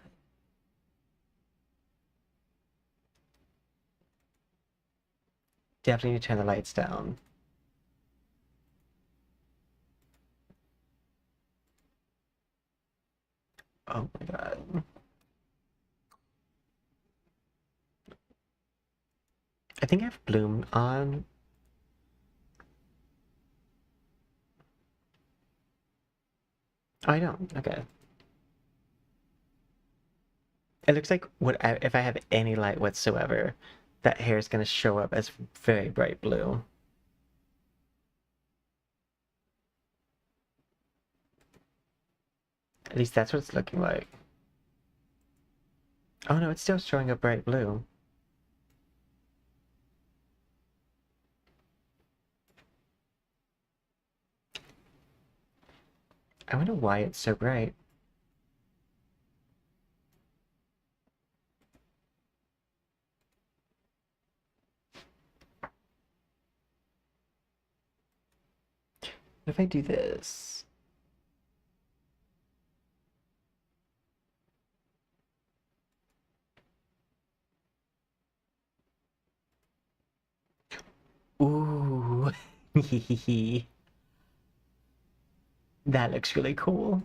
Definitely need to turn the lights down. Oh my god. I think I have bloom on. Oh, I don't. Okay. It looks like if I have any light whatsoever, that hair is going to show up as very bright blue. At least that's what it's looking like. Oh no, it's still showing up bright blue. I wonder why it's so bright. What if I do this? Ooh. That looks really cool.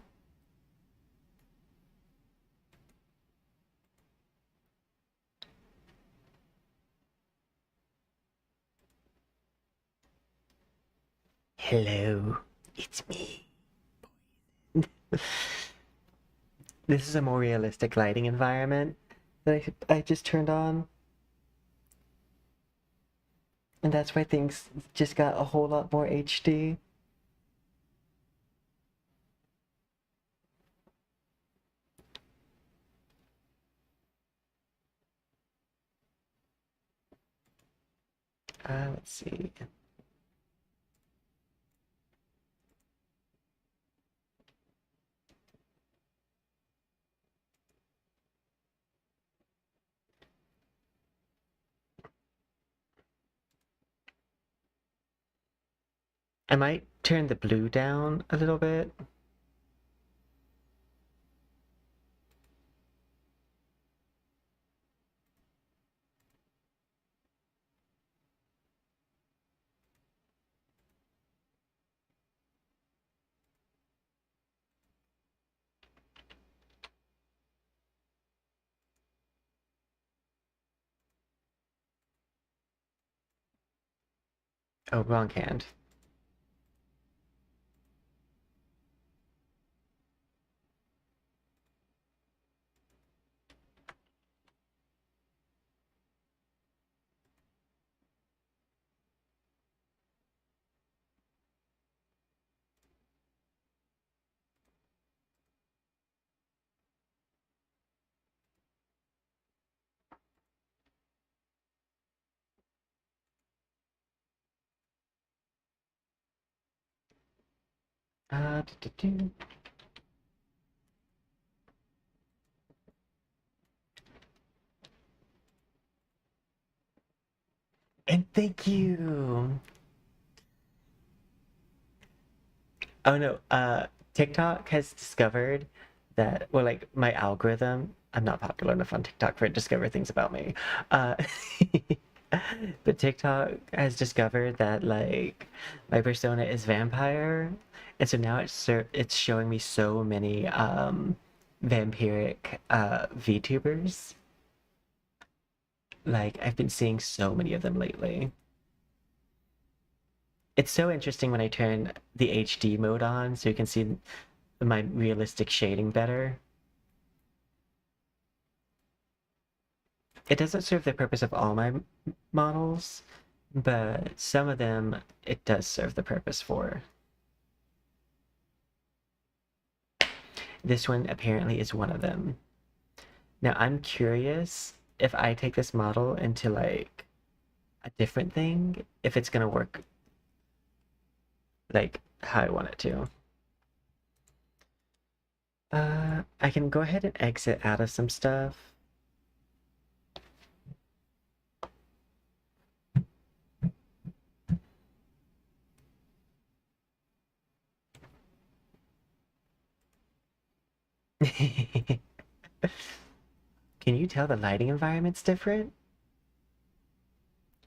Hello, it's me. This is a more realistic lighting environment that I just turned on. And that's why things just got a whole lot more HD. Let's see. I might turn the blue down a little bit. Oh, wrong hand. Do, do, do. And thank you. Oh no, TikTok has discovered that, well, like my algorithm, I'm not popular enough on TikTok for it to discover things about me. Uh, but TikTok has discovered that like my persona is vampire, and so now it's showing me so many vampiric VTubers. Like I've been seeing so many of them lately. It's so interesting when I turn the HD mode on so you can see my realistic shading better. It doesn't serve the purpose of all my models, but some of them it does serve the purpose for. This one apparently is one of them. Now I'm curious if I take this model into like a different thing, if it's gonna work like how I want it to. I can go ahead and exit out of some stuff. Can you tell the lighting environment's different?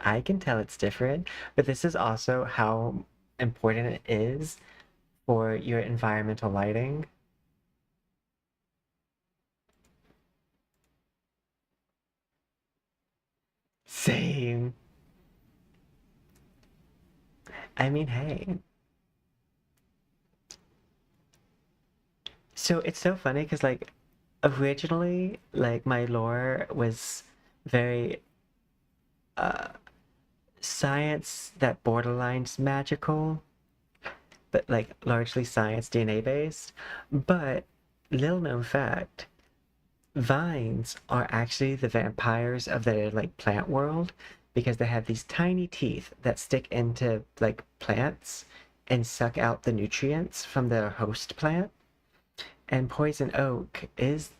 I can tell it's different, but this is also how important it is for your environmental lighting. Same. I mean, hey. So it's so funny because like originally like my lore was very uh science that borderlines magical, but like largely science DNA based. But little known fact, vines are actually the vampires of the like plant world because they have these tiny teeth that stick into like plants and suck out the nutrients from their host plant. And poison oak is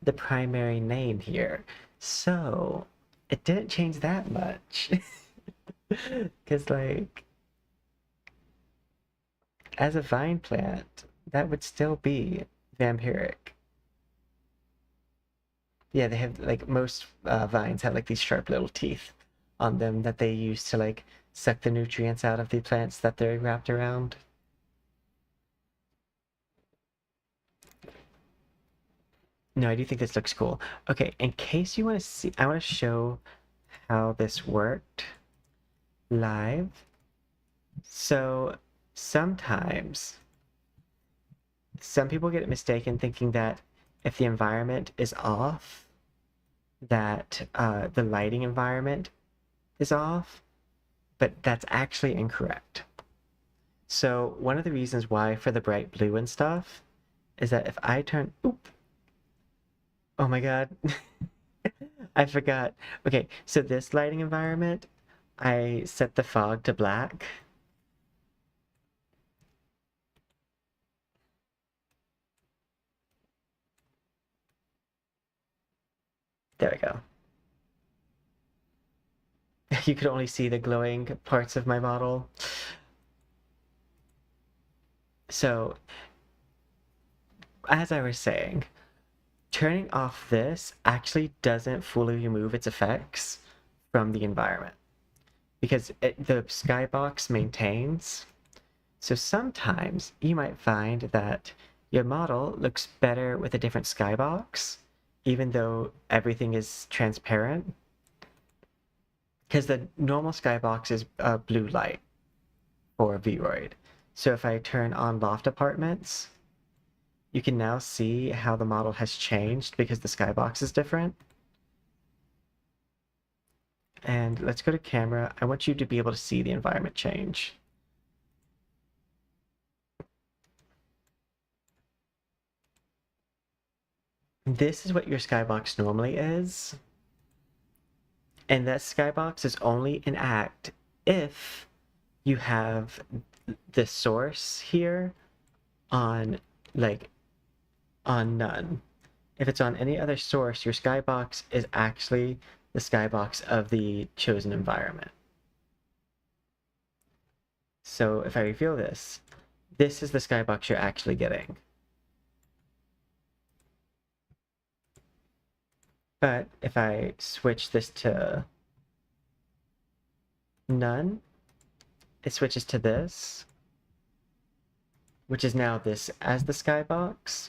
the primary name here. So it didn't change that much. Because, like, as a vine plant, that would still be vampiric. Yeah, they have, like, most vines have, like, these sharp little teeth on them that they use to, like, suck the nutrients out of the plants that they're wrapped around. No, I do think this looks cool. Okay, in case you want to see, I want to show how this worked live. So sometimes some people get it mistaken thinking that if the environment is off, that the lighting environment is off, but that's actually incorrect. So one of the reasons why for the bright blue and stuff is that if I turn, oop, oh my God, I forgot. Okay, so this lighting environment, I set the fog to black. There we go. You could only see the glowing parts of my model. So, as I was saying, turning off this actually doesn't fully remove its effects from the environment because the skybox maintains. So sometimes you might find that your model looks better with a different skybox, even though everything is transparent, because the normal skybox is blue light for Vroid. So if I turn on loft apartments, you can now see how the model has changed because the skybox is different. And let's go to camera. I want you to be able to see the environment change. This is what your skybox normally is. And that skybox is only in act if you have the source here on like on none. If it's on any other source, your skybox is actually the skybox of the chosen environment. So if I reveal this, this is the skybox you're actually getting. But if I switch this to none, it switches to this, which is now this as the skybox.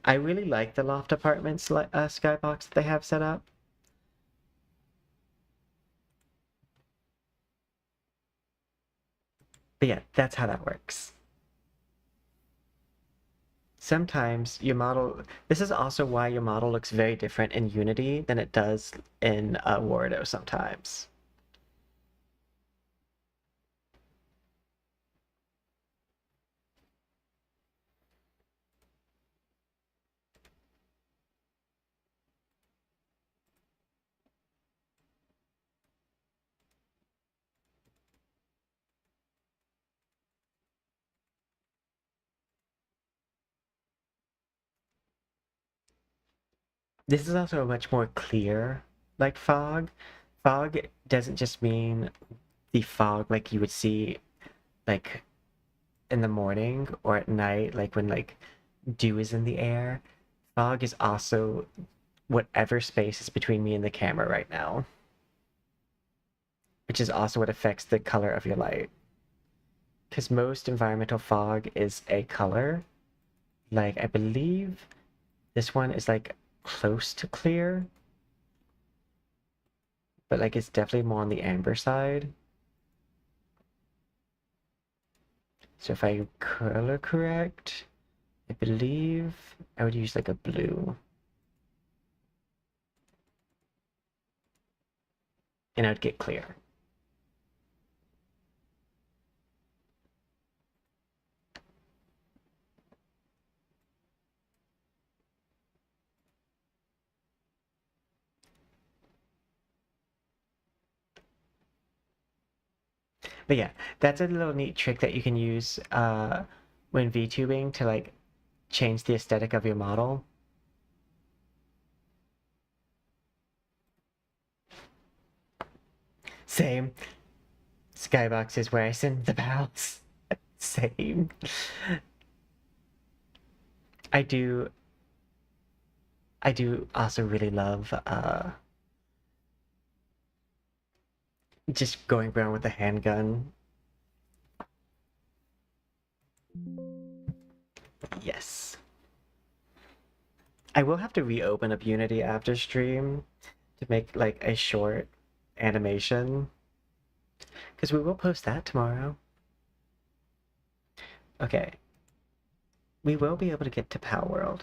I really like the Loft Apartments skybox that they have set up. But yeah, that's how that works. Sometimes your model, this is also why your model looks very different in Unity than it does in Wardo sometimes. This is also a much more clear, like, fog. Fog doesn't just mean the fog like you would see, like, in the morning or at night, like when, like, dew is in the air. Fog is also whatever space is between me and the camera right now, which is also what affects the color of your light. Because most environmental fog is a color. Like, I believe this one is, like, close to clear, but, like, it's definitely more on the amber side. So if I color correct, I believe I would use, like, a blue. And I would get clear. But yeah, that's a little neat trick that you can use when VTubing to, like, change the aesthetic of your model. Same. Skybox is where I send the pals. Same. I do also really love just going around with a handgun. Yes. I will have to reopen up Unity after stream to make, like, a short animation, because we will post that tomorrow. Okay. We will be able to get to Palworld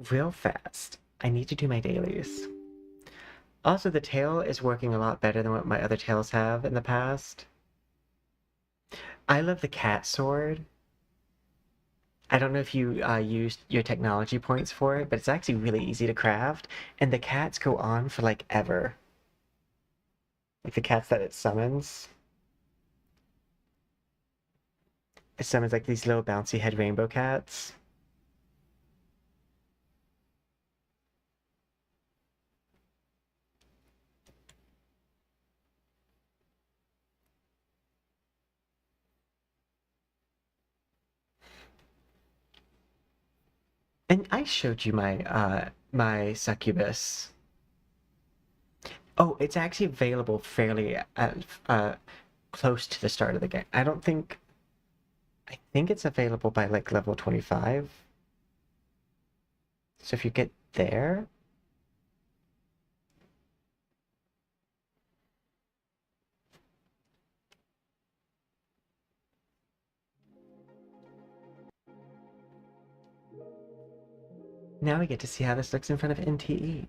real fast. I need to do my dailies. Also, the tail is working a lot better than what my other tails have in the past. I love the cat sword. I don't know if you used your technology points for it, but it's actually really easy to craft, and the cats go on for, like, ever. Like the cats that it summons. It summons, like, these little bouncy head rainbow cats. And I showed you my succubus. Oh, it's actually available fairly close to the start of the game. I think it's available by, like, level 25. So if you get there, now we get to see how this looks in front of NTE.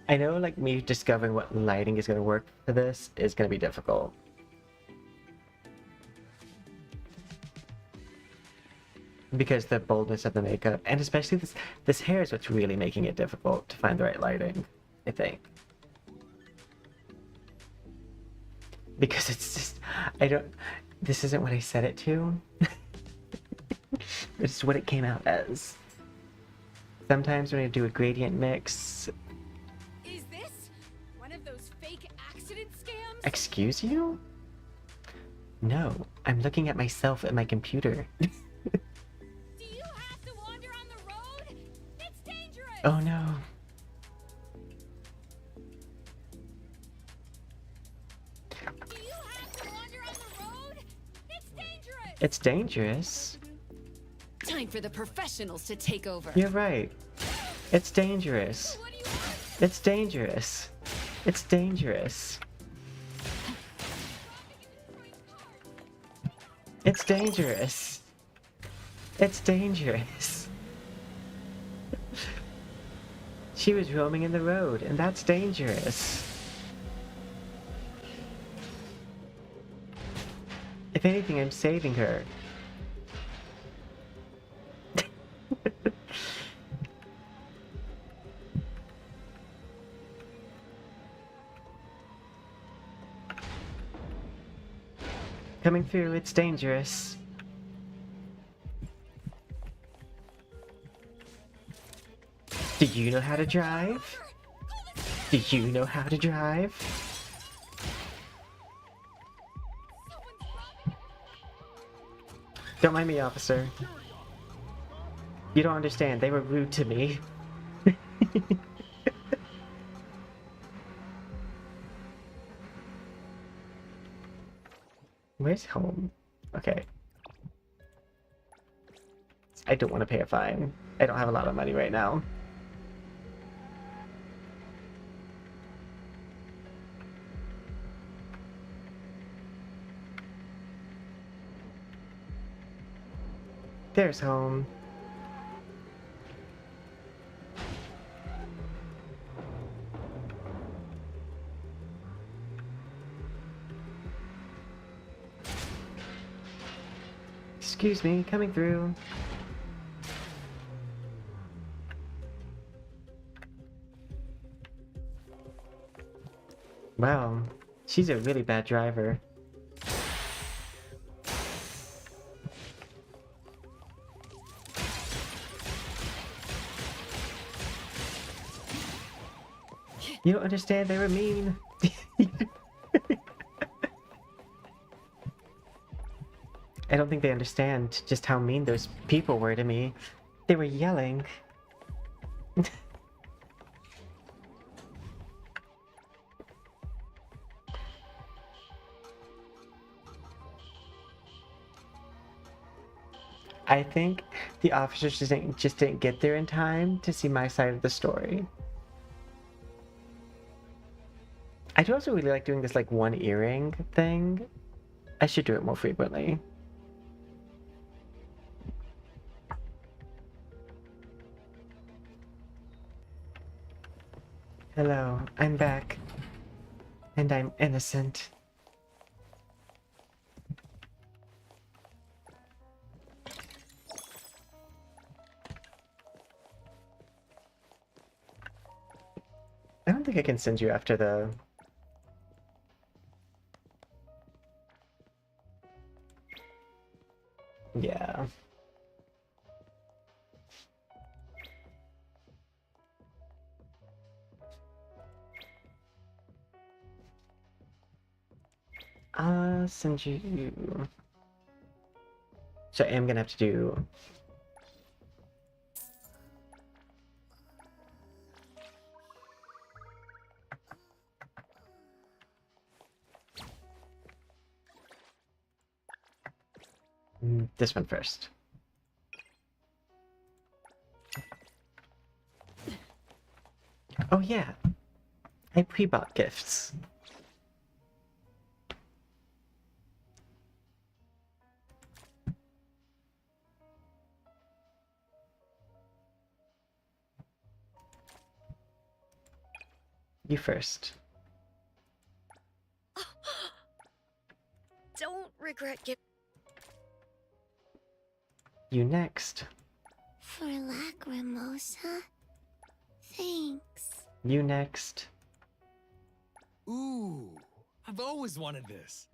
I know like me discovering what lighting is gonna work for this is gonna be difficult. Because the boldness of the makeup, and especially this hair is what's really making it difficult to find the right lighting, I think. Because it's just, this isn't what I set it to. It's what it came out as. Sometimes when I do a gradient mix... Is this one of those fake accident scams? Excuse you? No, I'm looking at myself at my computer. Do you have to wander on the road? It's dangerous! Oh no. Do you have to wander on the road? It's dangerous! It's dangerous. Time for the professionals to take over. You're right. It's dangerous. What do you want? It's dangerous. It's dangerous. It's dangerous. It's dangerous. She was roaming in the road, and that's dangerous. If anything, I'm saving her. Coming through, it's dangerous. Do you know how to drive? Do you know how to drive? Don't mind me, officer. You don't understand, they were rude to me. Where's home? Okay. I don't want to pay a fine. I don't have a lot of money right now. There's home. Excuse me, coming through. Wow, she's a really bad driver. You don't understand, they were mean. I don't think they understand just how mean those people were to me. They were yelling. I think the officers just didn't get there in time to see my side of the story. I do also really like doing this like one earring thing. I should do it more frequently. Hello, I'm back. And I'm innocent. I don't think I can send you after the... Yeah. I'll send you... So I am gonna have to do... this one first. Oh yeah, I pre-bought gifts. You first. Don't regret giving. You next. For Lacrimosa? Thanks. You next. Ooh, I've always wanted this.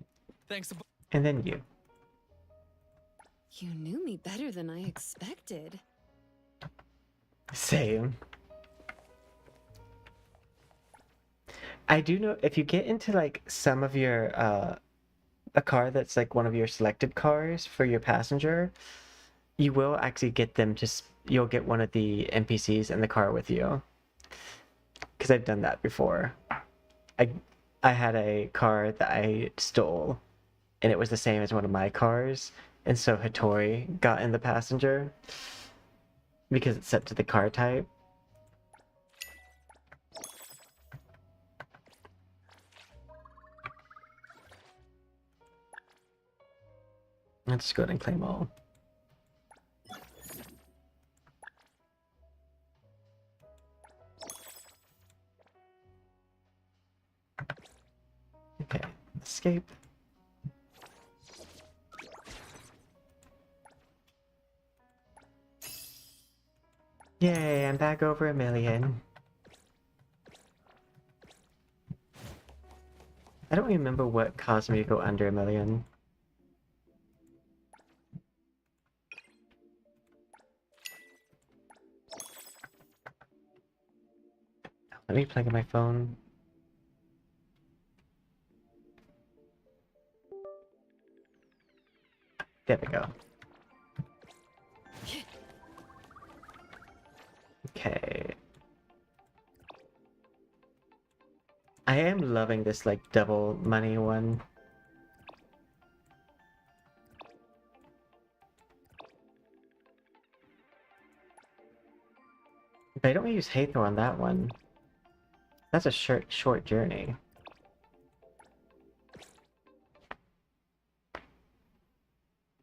Thanks. And then you. You knew me better than I expected. Same. I do know if you get into like some of your a car that's like one of your selected cars for your passenger, you will actually get them to you'll get one of the NPCs in the car with you. Because I've done that before. I had a car that I stole, and it was the same as one of my cars, and so Hatori got in the passenger because it's set to the car type. Let's just go ahead and claim all. Okay, escape. Yay, I'm back over 1 million. I don't remember what caused me to go under 1 million. Let me plug in my phone. There we go. Okay. I am loving this like double money one. But I don't use Hathor on that one. That's a short journey.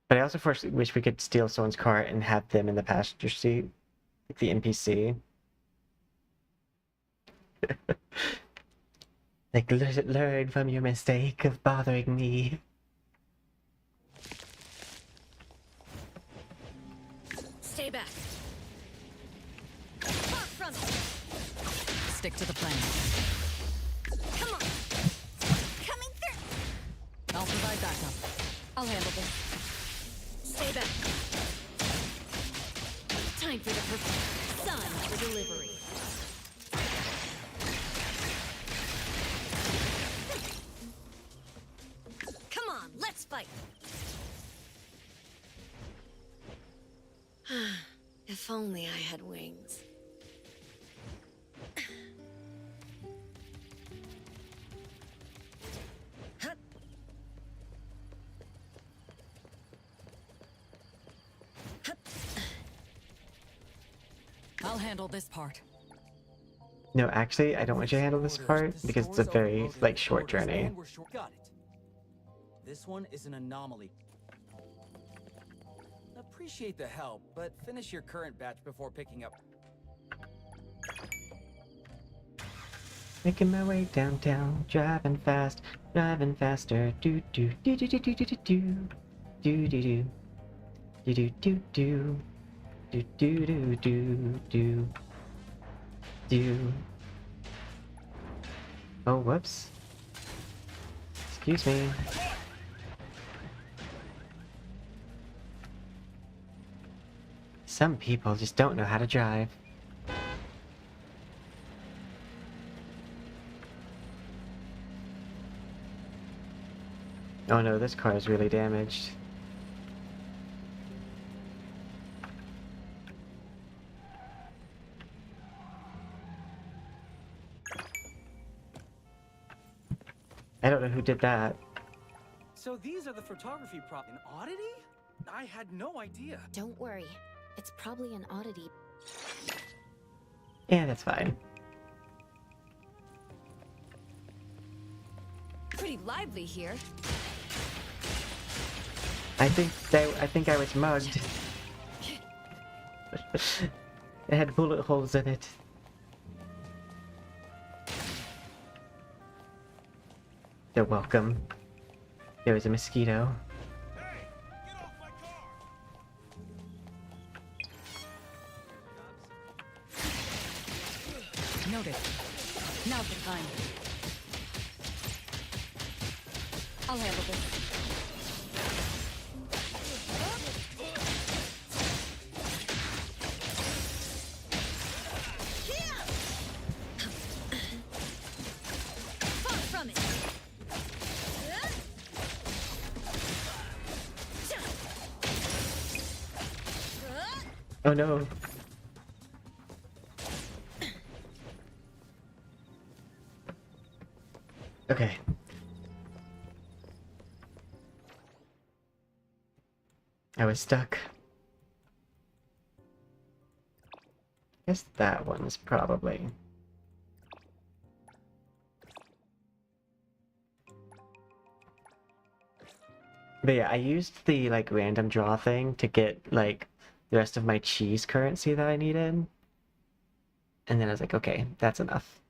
But I also first wish we could steal someone's car and have them in the passenger seat, like the NPC. Like, learn from your mistake of bothering me. Stay back. Far from it. Stick to the plan. Come on. Coming through. I'll provide backup. I'll handle this. Stay back. Time for the perfect sun for delivery. Come on, let's fight. If only I had wings. I'll handle this part. No, actually, I don't want you to handle this part because it's a very, like, short journey. Got it. This one is an anomaly. Appreciate the help, but finish your current batch before picking up. Making my way downtown, driving fast, driving faster. Do do do do do do do do do do do do do do do. Do do do do do do. Oh, whoops. Excuse me. Some people just don't know how to drive. Oh no, this car is really damaged. I don't know who did that. So these are the photography an oddity? I had no idea. Don't worry. It's probably an oddity. Yeah, that's fine. Pretty lively here. I think I was mugged. It had bullet holes in it. They're welcome. There was a mosquito. Noted. Now's the time. I'll handle this. Far from it. Oh no. Okay. I was stuck. Guess that one's probably. But yeah, I used the like random draw thing to get like the rest of my cheese currency that I needed. And then I was like, okay, that's enough.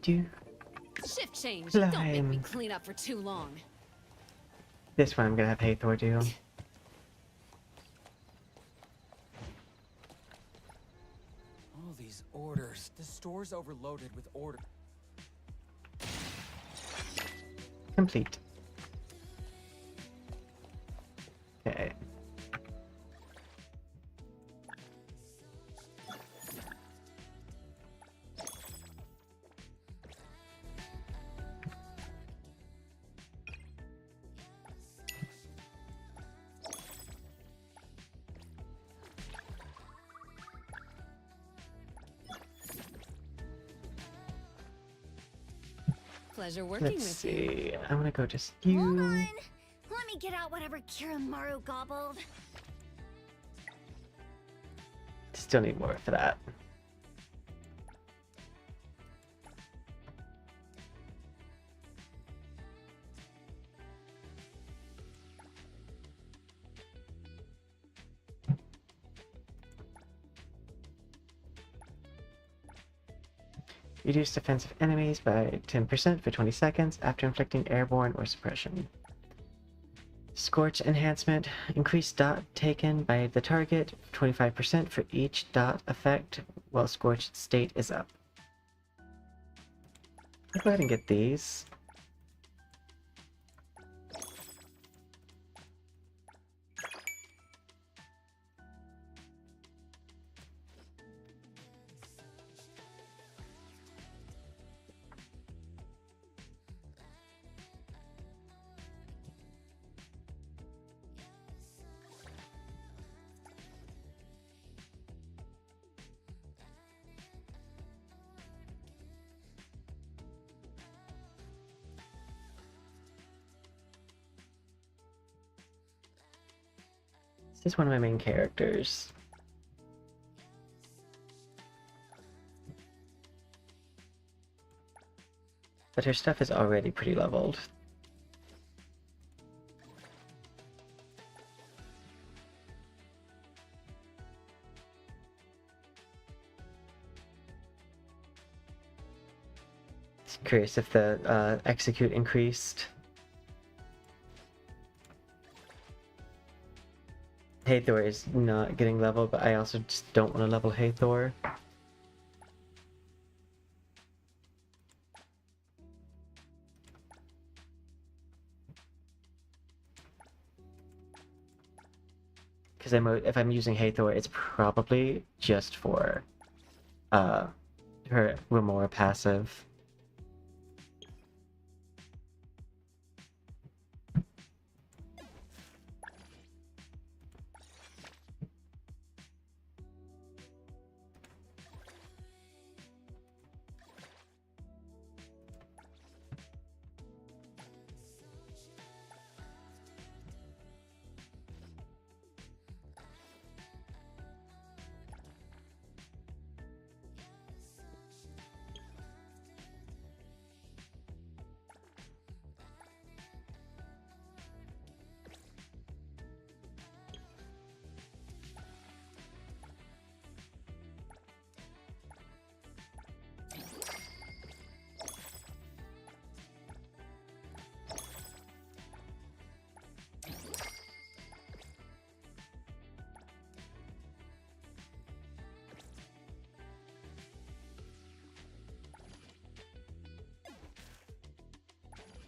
Do. Shift change. Don't make me Lime. clean up for too long. This one I'm gonna have Hathor do. All these orders. The store's overloaded with orders. Complete. Okay. Pleasure working Let's with you. see. I'm gonna go just Hold you. on. Let me get out whatever Kiramaru gobbled. Still need more for that. Reduce defensive enemies by 10% for 20 seconds after inflicting airborne or suppression. Scorch enhancement. Increase dot taken by the target 25% for each dot effect while scorched state is up. I'll go ahead and get these. This is one of my main characters. But her stuff is already pretty leveled. Just curious if the execute increased. Hathor is not getting leveled, but I also just don't want to level Hathor. Because if I'm using Hathor, it's probably just for her Remora passive.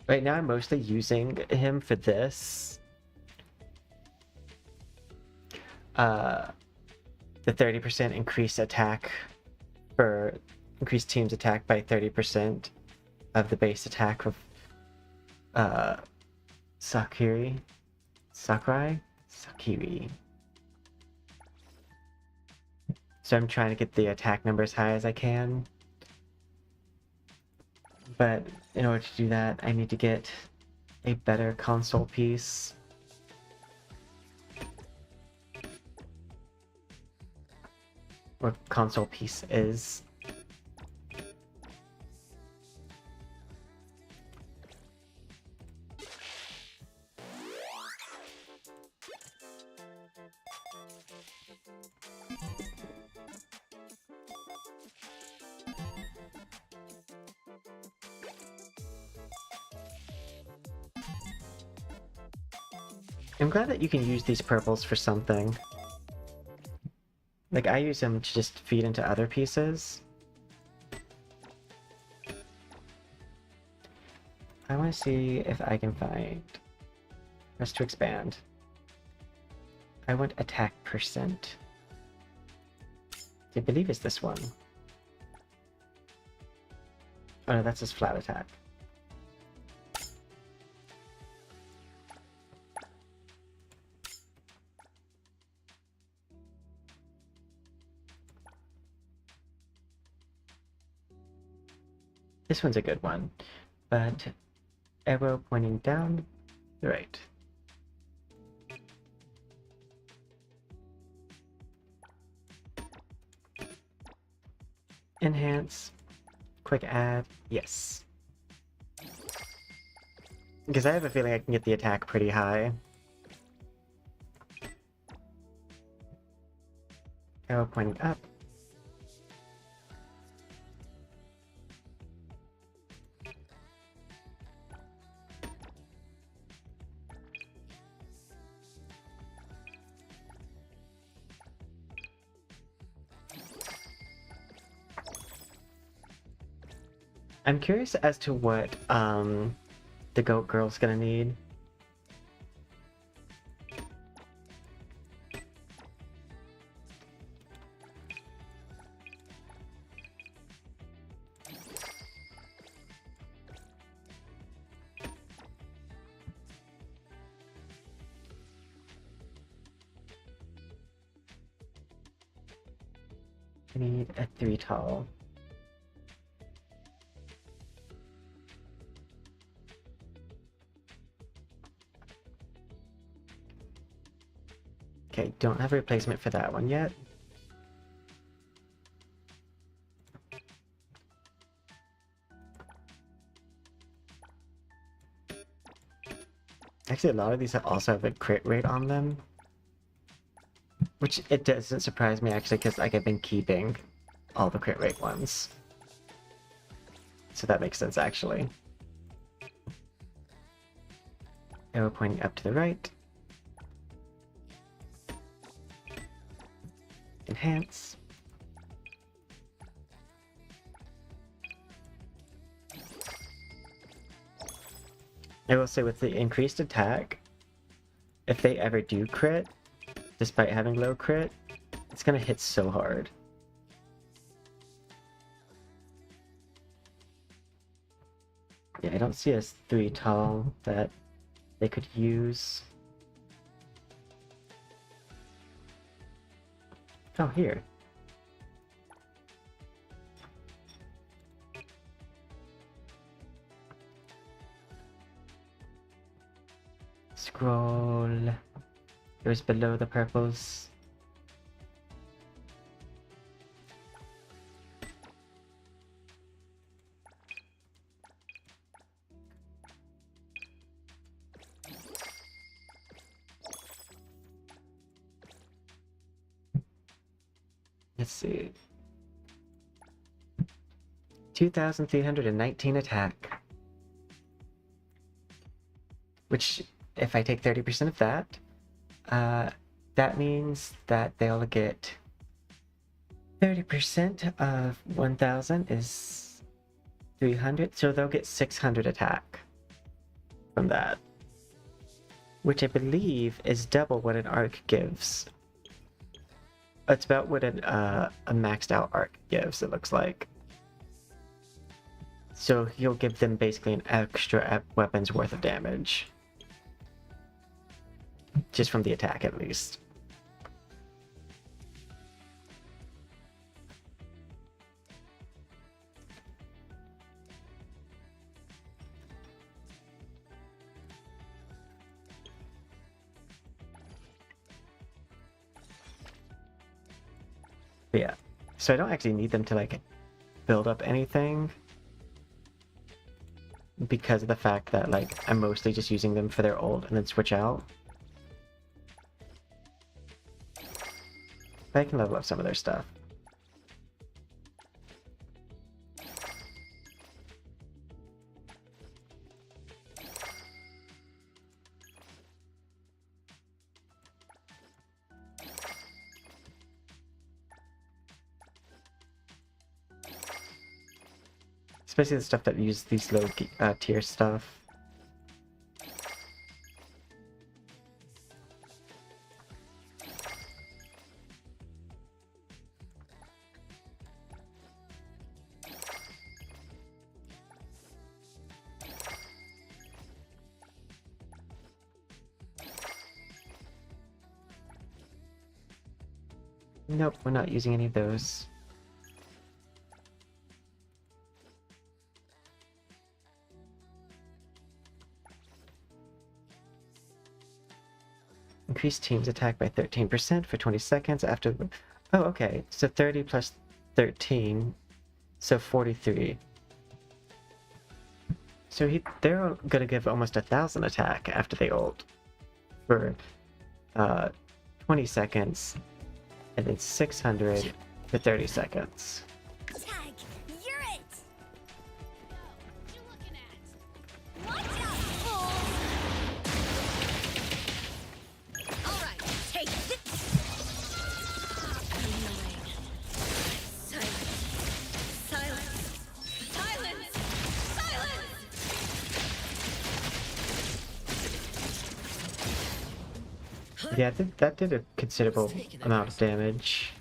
Right now I'm mostly using him for this. The 30% increased attack for increased team's attack by 30% of the base attack of Sakurai. So I'm trying to get the attack number as high as I can. But in order to do that, I need to get a better console piece. Or console piece is. I'm glad that you can use these purples for something. Like, I use them to just feed into other pieces. I want to see if I can find... Press to expand. I want attack percent. I believe it's this one. Oh no, that's his flat attack. This one's a good one, but arrow pointing down, right. Enhance, quick add, yes. Because I have a feeling I can get the attack pretty high. Arrow pointing up. I'm curious as to what the goat girl's gonna need. I need a 3 tall. Okay, don't have a replacement for that one yet. Actually, a lot of these also have a crit rate on them. Which it doesn't surprise me actually, because like I've been keeping all the crit rate ones. So that makes sense actually. Arrow pointing up to the right. Enhance. I will say with the increased attack, if they ever do crit, despite having low crit, it's gonna hit so hard. Yeah, I don't see a 3 tall that they could use. Oh, here. Scroll. It was below the purples. Let's see. 2,319 attack. Which, if I take 30% of that, that means that they'll get 30% of 1,000 is 300, so they'll get 600 attack. from that, which I believe is double what an arc gives. It's about what a maxed out arc gives, it looks like. So he'll give them basically an extra weapon's worth of damage. Just from the attack, at least. But yeah, so I don't actually need them to like build up anything because of the fact that like I'm mostly just using them for their ult and then switch out. But I can level up some of their stuff. Especially the stuff that use these low tier stuff. Nope, we're not using any of those. Increase team's attack by 13% for 20 seconds after the... Oh, okay. So 30 plus 13, so 43. So they're gonna give almost 1,000 attack after they ult for 20 seconds, and then 600 for 30 seconds. Tag, you're it. What you looking at? Watch out, fool! All right, take this. Silence. Silence. Silence. Silence. Yeah, I think that did a considerable amount of damage.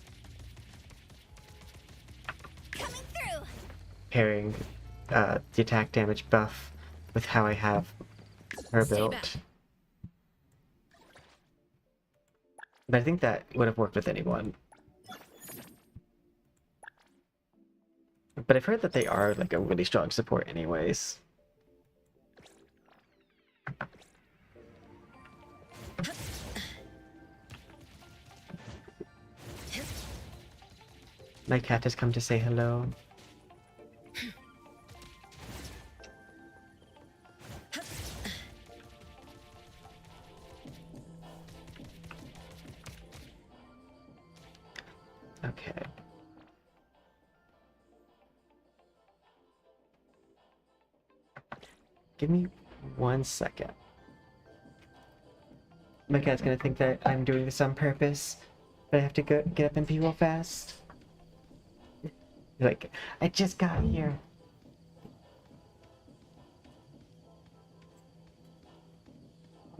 Coming through. Pairing the attack damage buff with how I have her built. But I think that would have worked with anyone. But I've heard that they are like a really strong support anyways. My cat has come to say hello. Okay. Give me 1 second. My cat's gonna think that I'm doing this on purpose, but I have to get up and pee real fast. Like, I just got here.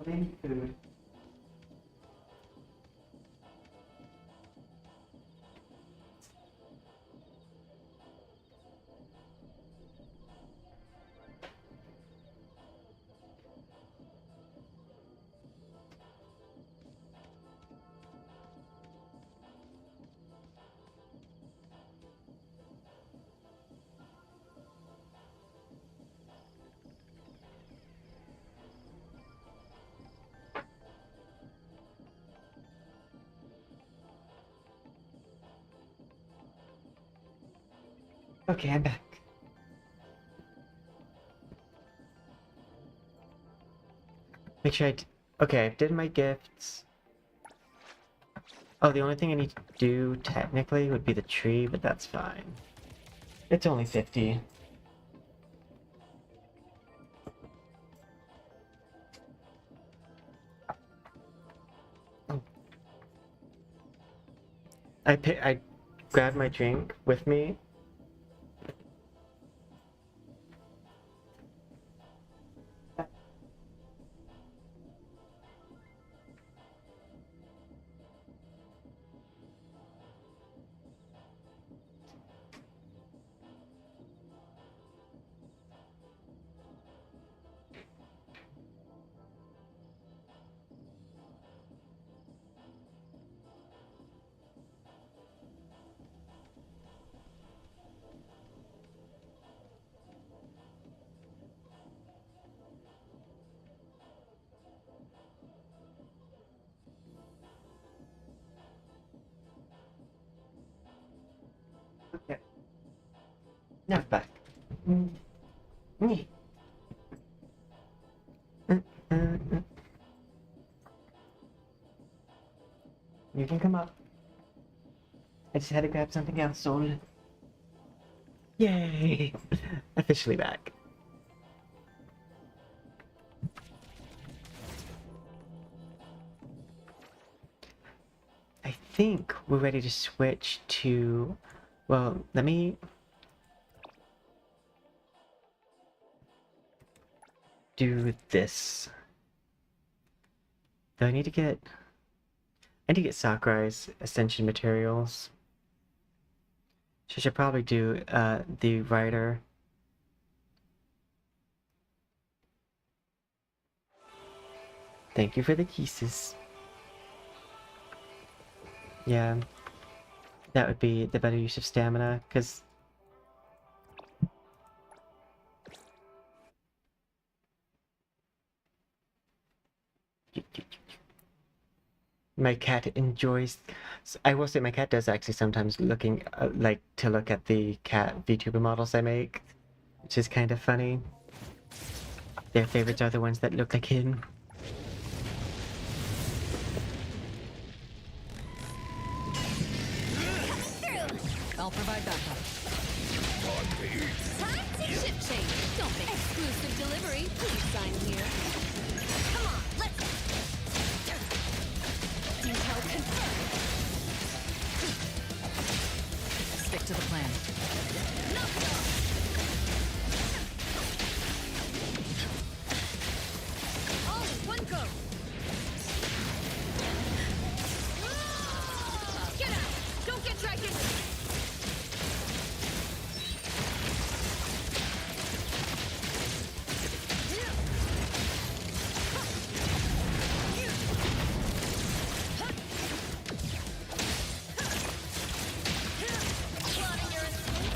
I need food. Okay, I'm back. Make sure okay, I did my gifts. Oh, the only thing I need to do technically would be the tree, but that's fine. It's only 50. Oh. I grabbed my drink with me. Okay. Now back. Mm. Mm. Mm. You can come up. I just had to grab something else, soul. Yay! Officially back. I think we're ready to switch to... Well, let me... do this. Though I need to get... I need to get Sakurai's Ascension materials. She should probably do the writer. Thank you for the kisses. Yeah, that would be the better use of stamina, because my cat enjoys... I will say my cat does actually sometimes looking like to look at the cat VTuber models I make, which is kind of funny. Their favorites are the ones that look like him. I'll provide backup. Time to Ship change. Don't make exclusive delivery. Please sign here. Come on, let's Intel confirmed. Stick to the plan. knock it off. All in one go. Get out! Don't get dragged into it. Plotting your escape?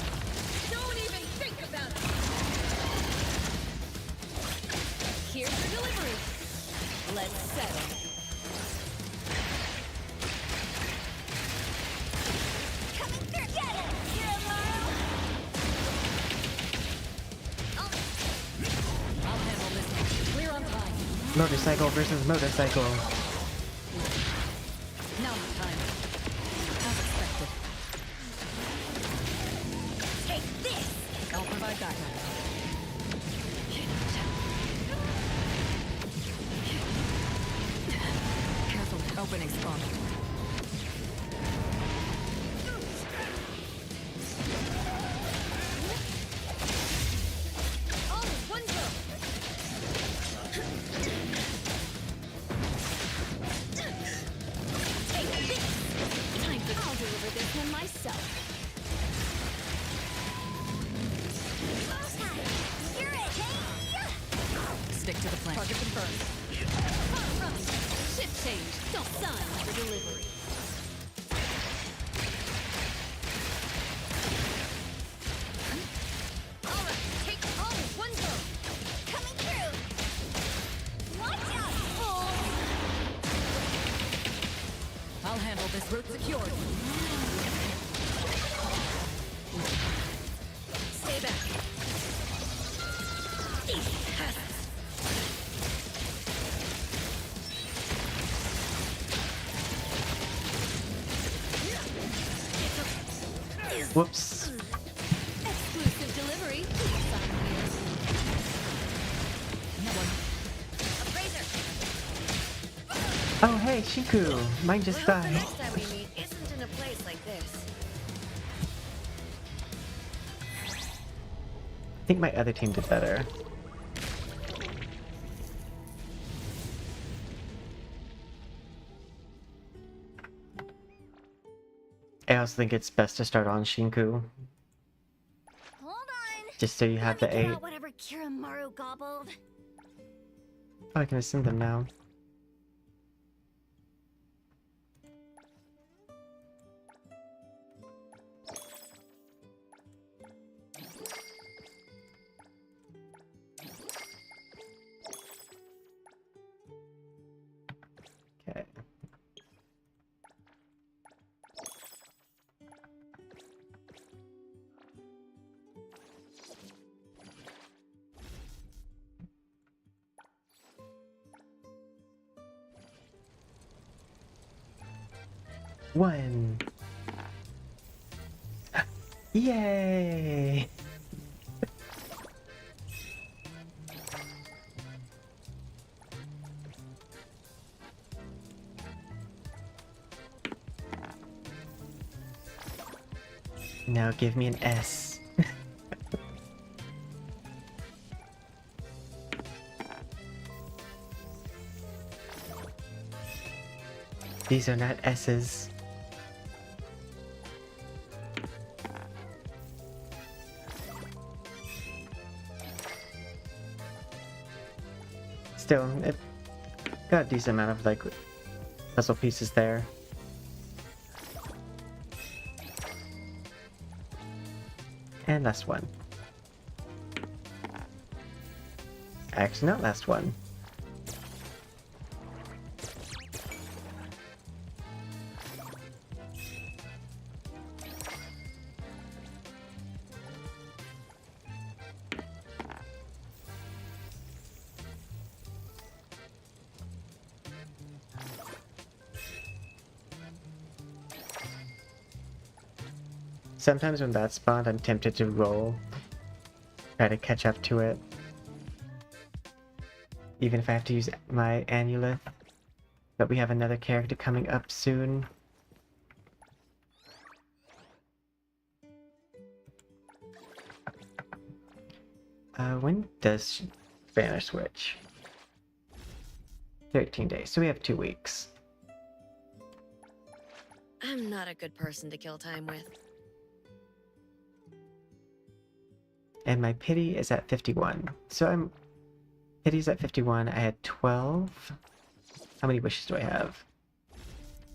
Don't even think about it. Here's your delivery. Let's settle. Coming through. Get it! You're alone. I'll handle this one. Clear on time. Motorcycle versus motorcycle. Now time. As expected. Take this. I'll provide backup. Careful. Opening spawn. All in one go. Take this. Time to I'll deliver this one myself. You're it. Hey! stick to the plan. Target confirmed. Run. Ship change. Don't sign the delivery. All right, take all in one go. Coming through. Watch out! Oh. I'll handle this route secured. Stay back. Whoops. Exclusive delivery. Please sign here. No one. Appraiser. Oh hey, Shinku! Mine just Well, the died. next time we meet isn't in a place like this. I think my other team did better. I also think it's best to start on Shinku, Hold on. just so you have the Let me get 8. out whatever Kiramaru gobbled. Oh, I can assume them now. Okay. 1. Yay! Now give me an S. These are not S's. Still, it got a decent amount of like puzzle pieces there. And last one. Actually, not last one. Sometimes when that's spawned, I'm tempted to roll, try to catch up to it. Even if I have to use my Annulith. But we have another character coming up soon. When does Spanish switch? 13 days, so we have 2 weeks. I'm not a good person to kill time with. And my pity is at 51. So pity's at 51. I had 12. How many wishes do I have?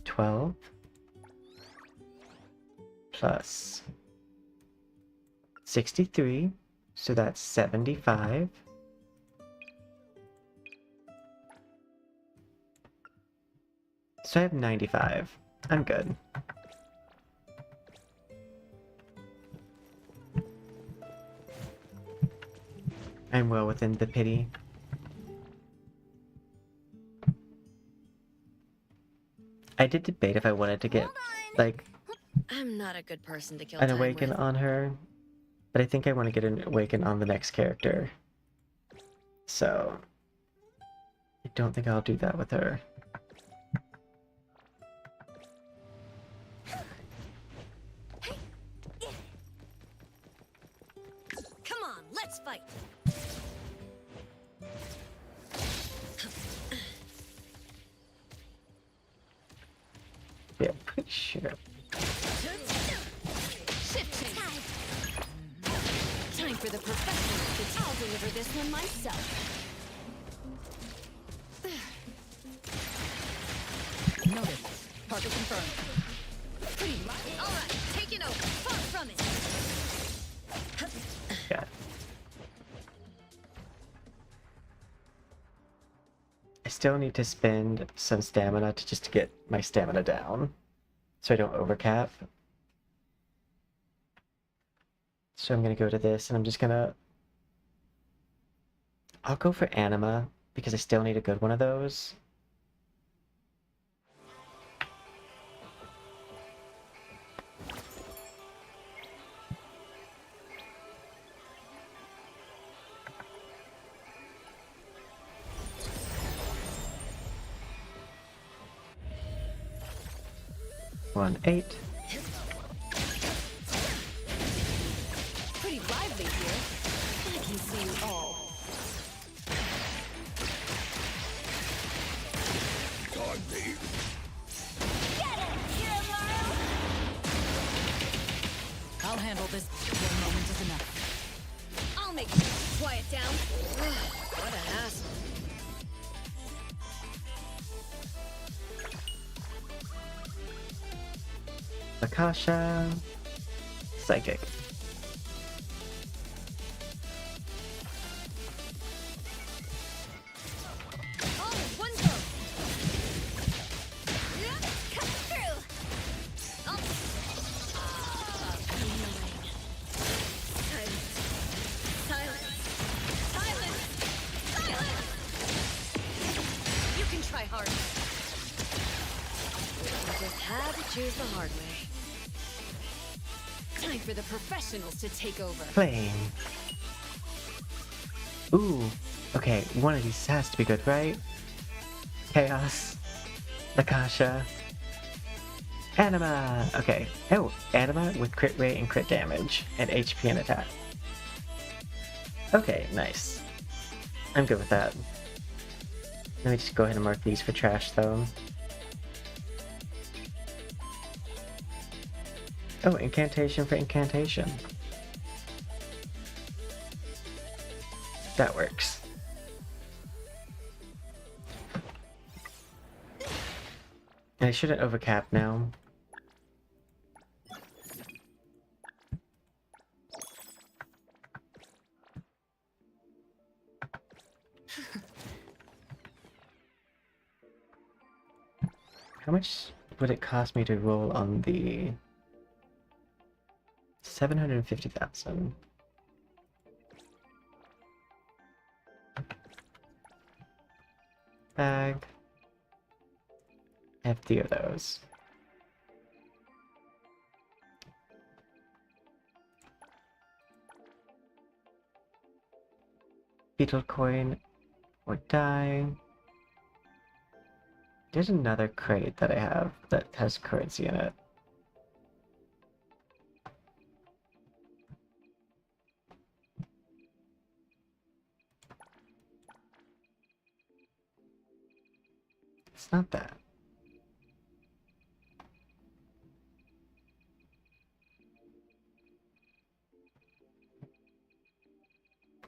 12 plus 63. So that's 75. So I have 95. I'm good. I'm well within the pity. I did debate if I wanted to get, like, I'm not a good person to kill an time awaken with. on her, but I think I want to get an awaken on the next character. So, I don't think I'll do that with her. Come on, let's fight. Yeah, pretty sure. Shift time. Time for the professional. I'll deliver this one myself. Noted. Target confirmed. Pretty much. All right, taking over. Far from it. Yeah. I still need to spend some stamina to get my stamina down, so I don't overcap. So I'm gonna go to this, and I'm just gonna... I'll go for Anima, because I still need a good one of those. One 8. Pretty lively here. I can see you all. Get it, Hero! I'll handle this. One moment is enough. I'll make you quiet down. What a hassle. Akasha. Psychic. All in one go. Cut through. Silence. You can try harder. I just had to choose the hard way. Time for the professionals to take over. Flame. Ooh. Okay, one of these has to be good, right? Chaos. Lakasha. Anima! Okay. Oh, Anima with crit rate and crit damage, and HP and attack. Okay, nice. I'm good with that. Let me just go ahead and mark these for trash, though. Oh, incantation for incantation. That works. And I shouldn't overcap now. How much would it cost me to roll on the 750,000? Bag. I have 3 of those. Beetle coin or die. There's another crate that I have that has currency in it. It's not that.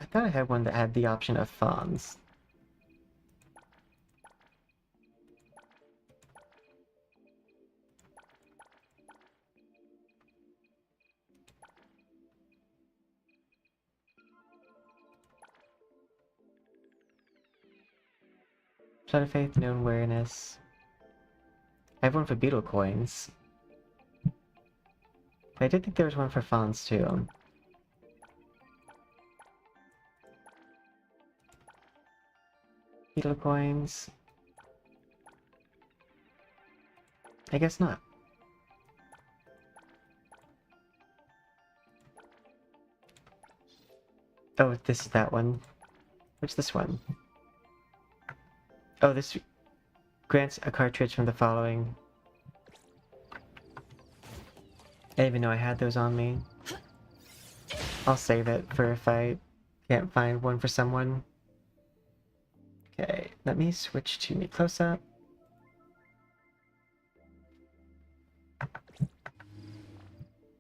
I thought I had one that had the option of fawns. Shot of Faith, Known Awareness. I have one for beetle coins. But I did think there was one for fawns too. Beetle coins. I guess not. Oh, this is that one. What's this one? Oh, this grants a cartridge from the following. I didn't even know I had those on me. I'll save it for if I can't find one for someone. Okay, let me switch to me close-up.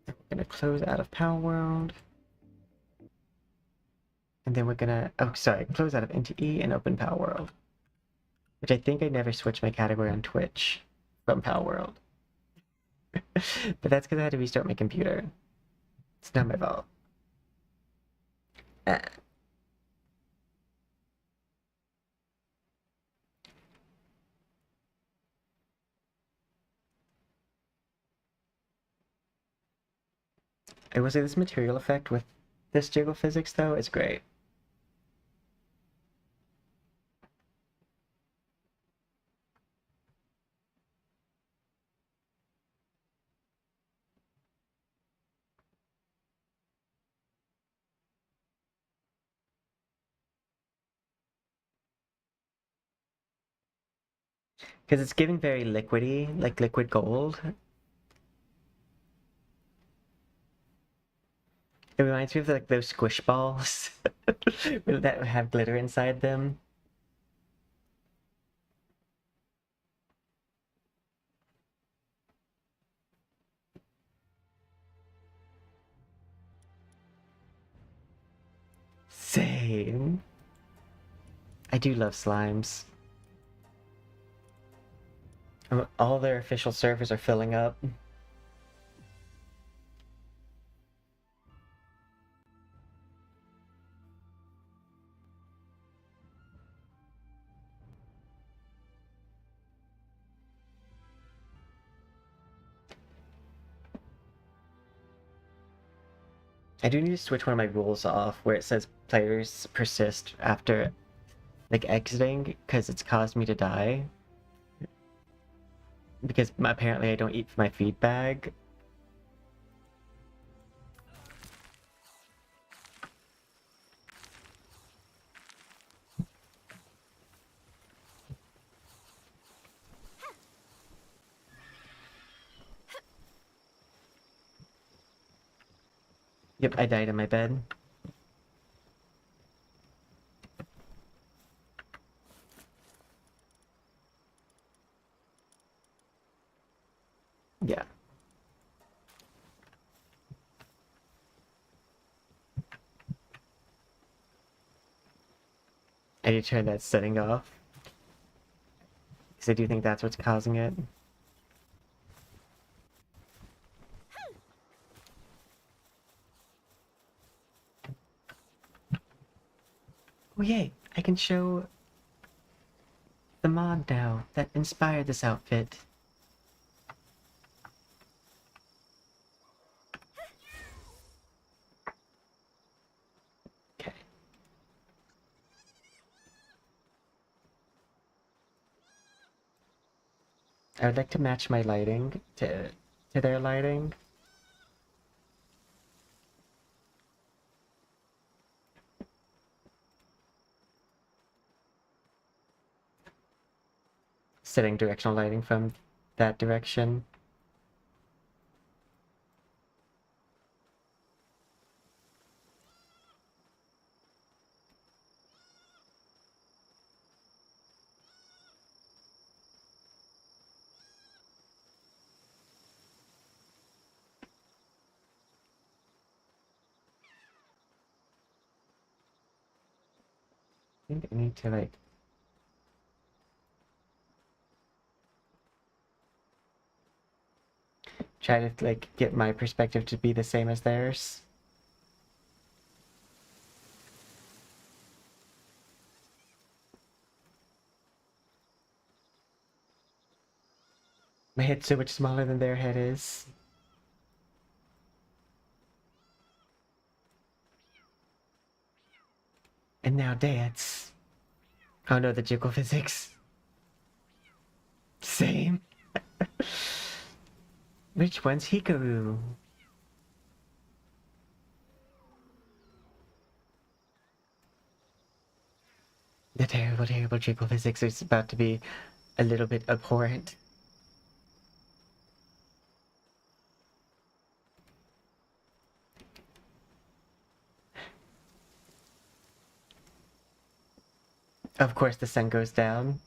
We're gonna close out of Palworld. And then we're gonna, oh sorry, close out of NTE and open Palworld. Which I think I never switched my category on Twitch from Palworld. But that's because I had to restart my computer. It's not my fault. I will say this material effect with this jiggle physics though is great. Because it's giving very liquidy, like liquid gold. It reminds me of like those squish balls that have glitter inside them. Same. I do love slimes. All their official servers are filling up. I do need to switch one of my rules off where it says players persist after like exiting because it's caused me to die. because apparently I don't eat from my feed bag. Yep, I died in my bed. Yeah. I need to turn that setting off. Because I do think that's what's causing it. Oh yay! I can show the mod now that inspired this outfit. Okay. I would like to match my lighting to their lighting. Setting directional lighting from that direction. I think I need to like try to like get my perspective to be the same as theirs. My head's so much smaller than their head is. And now dance. Oh no, the jiggle physics. Same. Which one's Hikaru? The terrible, terrible jiggle physics is about to be a little bit abhorrent. Of course the sun goes down.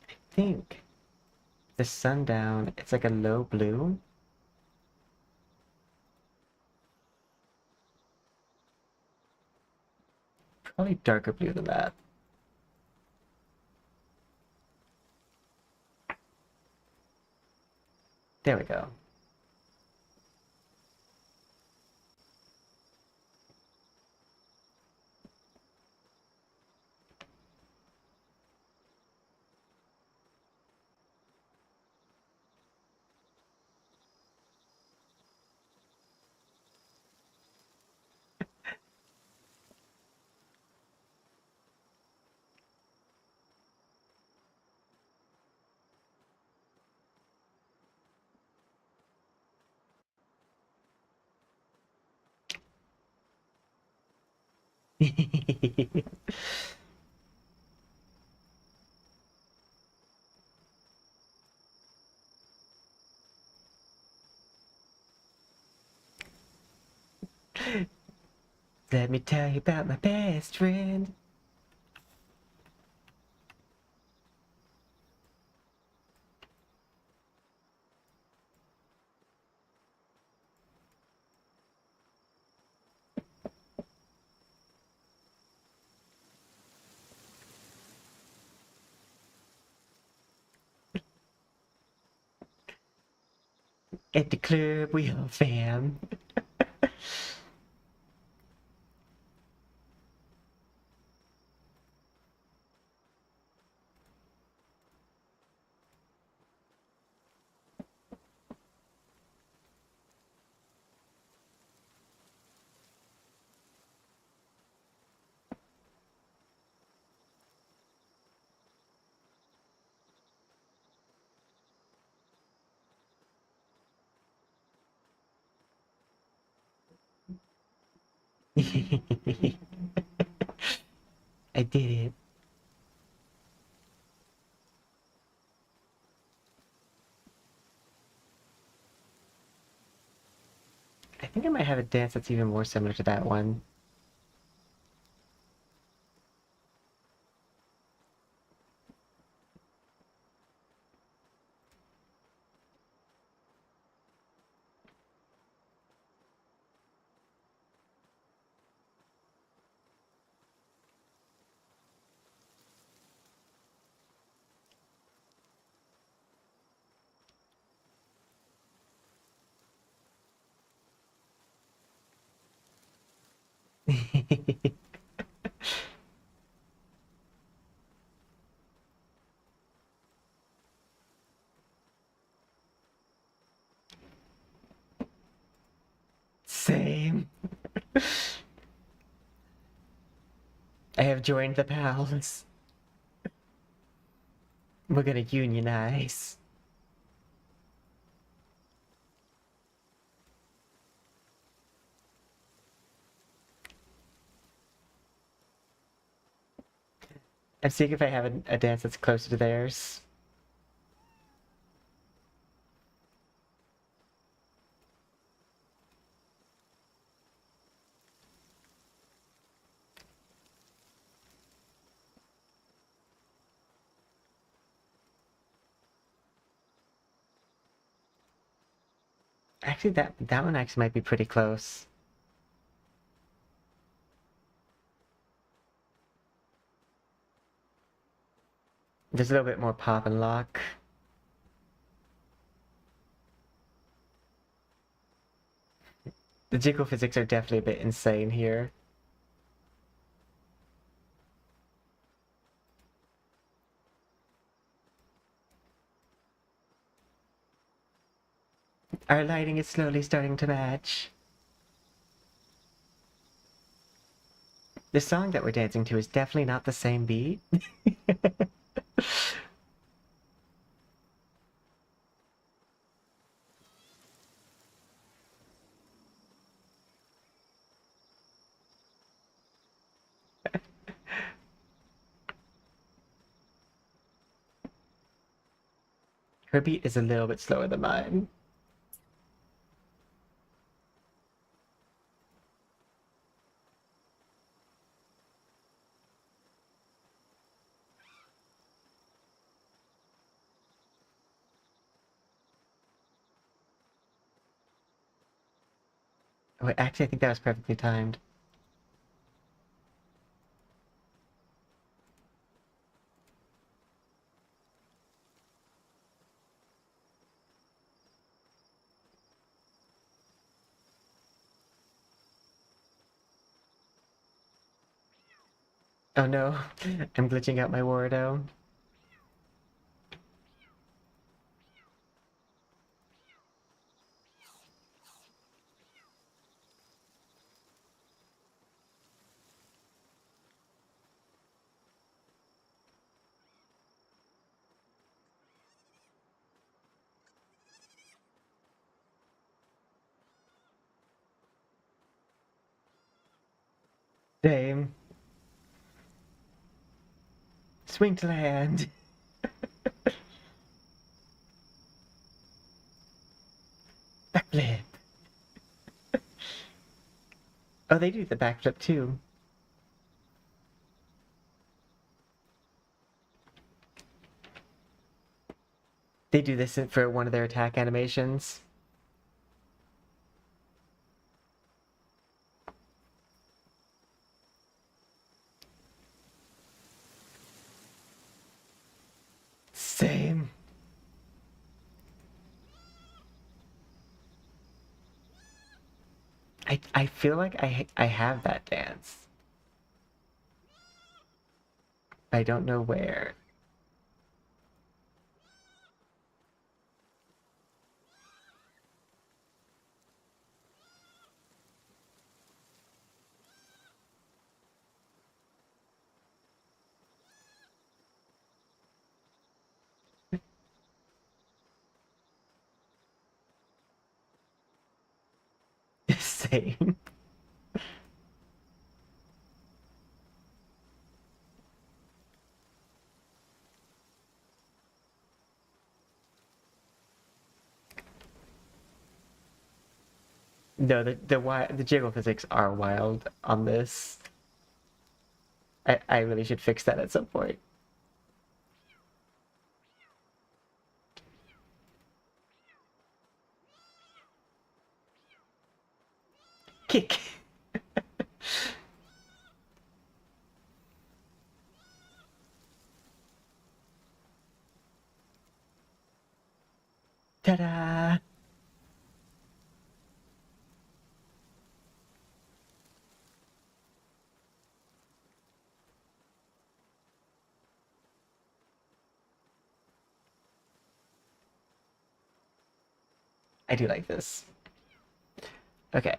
I think the sundown, it's like a low blue. Probably darker blue than that. There we go. Let me tell you about my best friend. At the club, we all fam. I did it. I think I might have a dance that's even more similar to that one. Same. I have joined the pals. We're gonna unionize. I'm seeing if I have a dance that's closer to theirs. Actually, that one actually might be pretty close. There's a little bit more pop and lock. The jiggle physics are definitely a bit insane here. Our lighting is slowly starting to match. The song that we're dancing to is definitely not the same beat. Her beat is a little bit slower than mine. Oh, wait, actually, I think that was perfectly timed. Oh no, I'm glitching out my Wardo. Same. Swing to land. Backflip. Oh, they do the backflip too. They do this for one of their attack animations. Same. I feel like I have that dance. I don't know where. Same. No, the jiggle physics are wild on this. I really should fix that at some point. Kick. Ta-da! I do like this. Okay,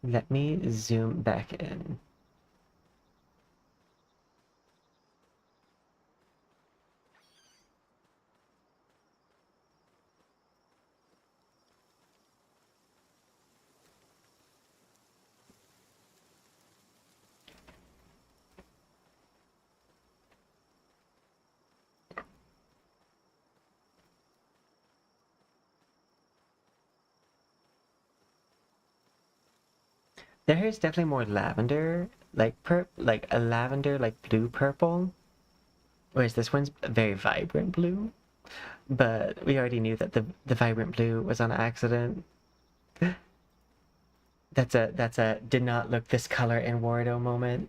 let me zoom back in. Their hair is definitely more lavender, like a lavender, like blue purple. Whereas this one's very vibrant blue. But we already knew that the vibrant blue was on accident. That's a did not look this color in Wardo moment.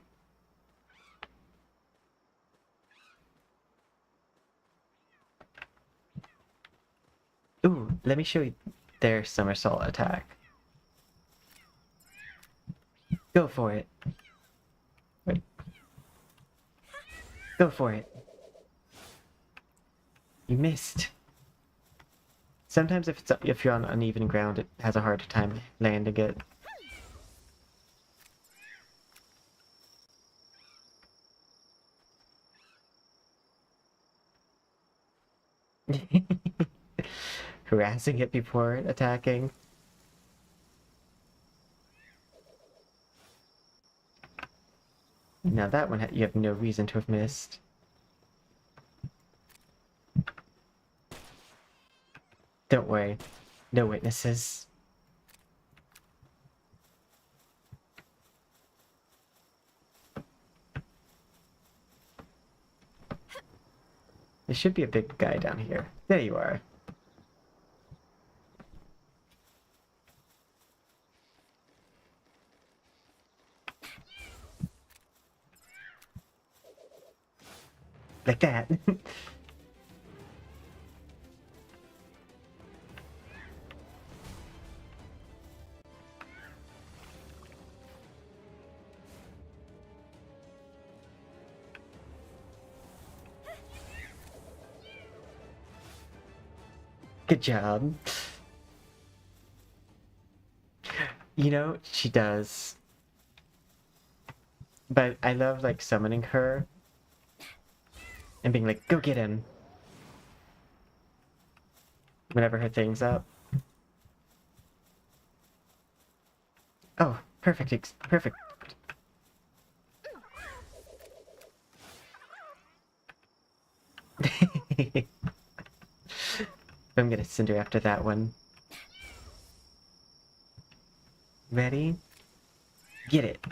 Ooh, let me show you their somersault attack. Go for it. Wait. Go for it. You missed. Sometimes if you're on uneven ground, it has a harder time landing it. Harassing it before attacking. Now that one you have no reason to have missed. Don't worry, no witnesses. There should be a big guy down here. There you are. Like that. Good job. You know, she does. But I love, like, summoning her and being like, go get him. Whenever her thing's up. Oh, perfect, perfect. I'm gonna cinder after that one. Ready? Get it.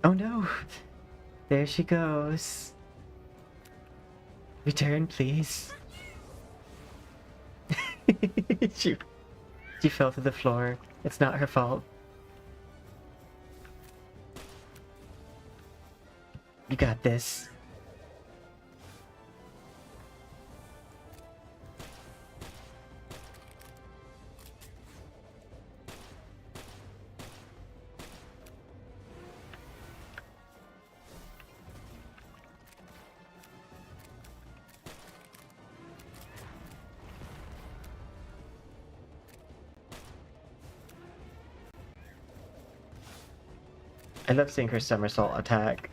Oh no! There she goes. Return, please. she, she fell to the floor. It's not her fault. You got this. I love seeing her somersault attack.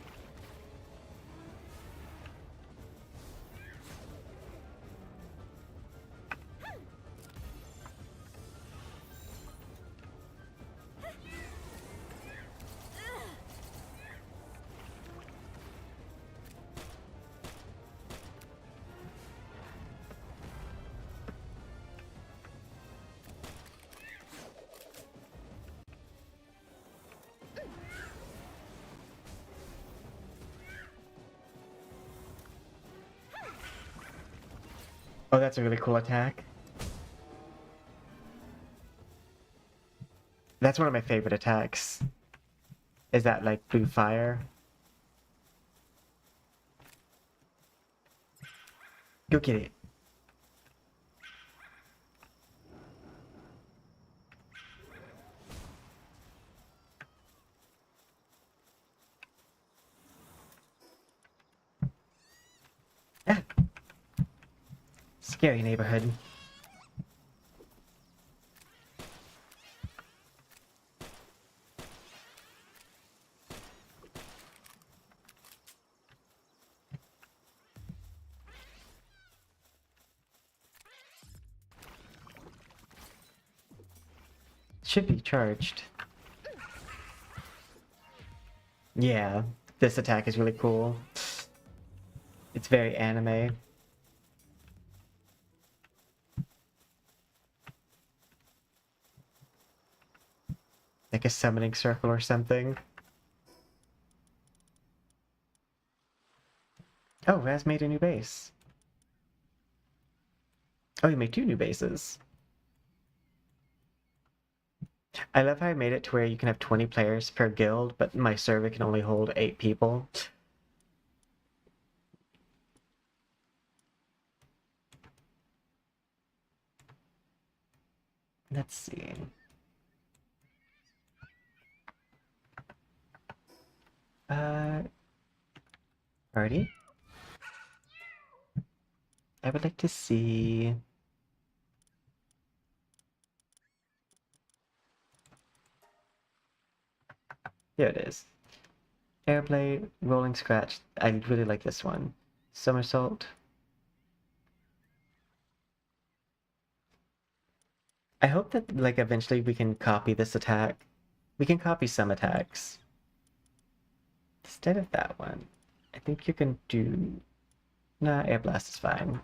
Oh, that's a really cool attack. That's one of my favorite attacks. Is that like blue fire? Go get it. Ah. Scary neighborhood. Should be charged. Yeah, this attack is really cool. It's very anime. Like a summoning circle or something. Oh, Raz made a new base. Oh, you made 2 new bases. I love how I made it to where you can have 20 players per guild, but my server can only hold 8 people. Let's see. Party? I would like to see... There it is. Airblade, Rolling Scratch. I really like this one. Somersault. I hope that, like, eventually we can copy this attack. We can copy some attacks. Instead of that one, I think you can do... Nah, Air Blast is fine.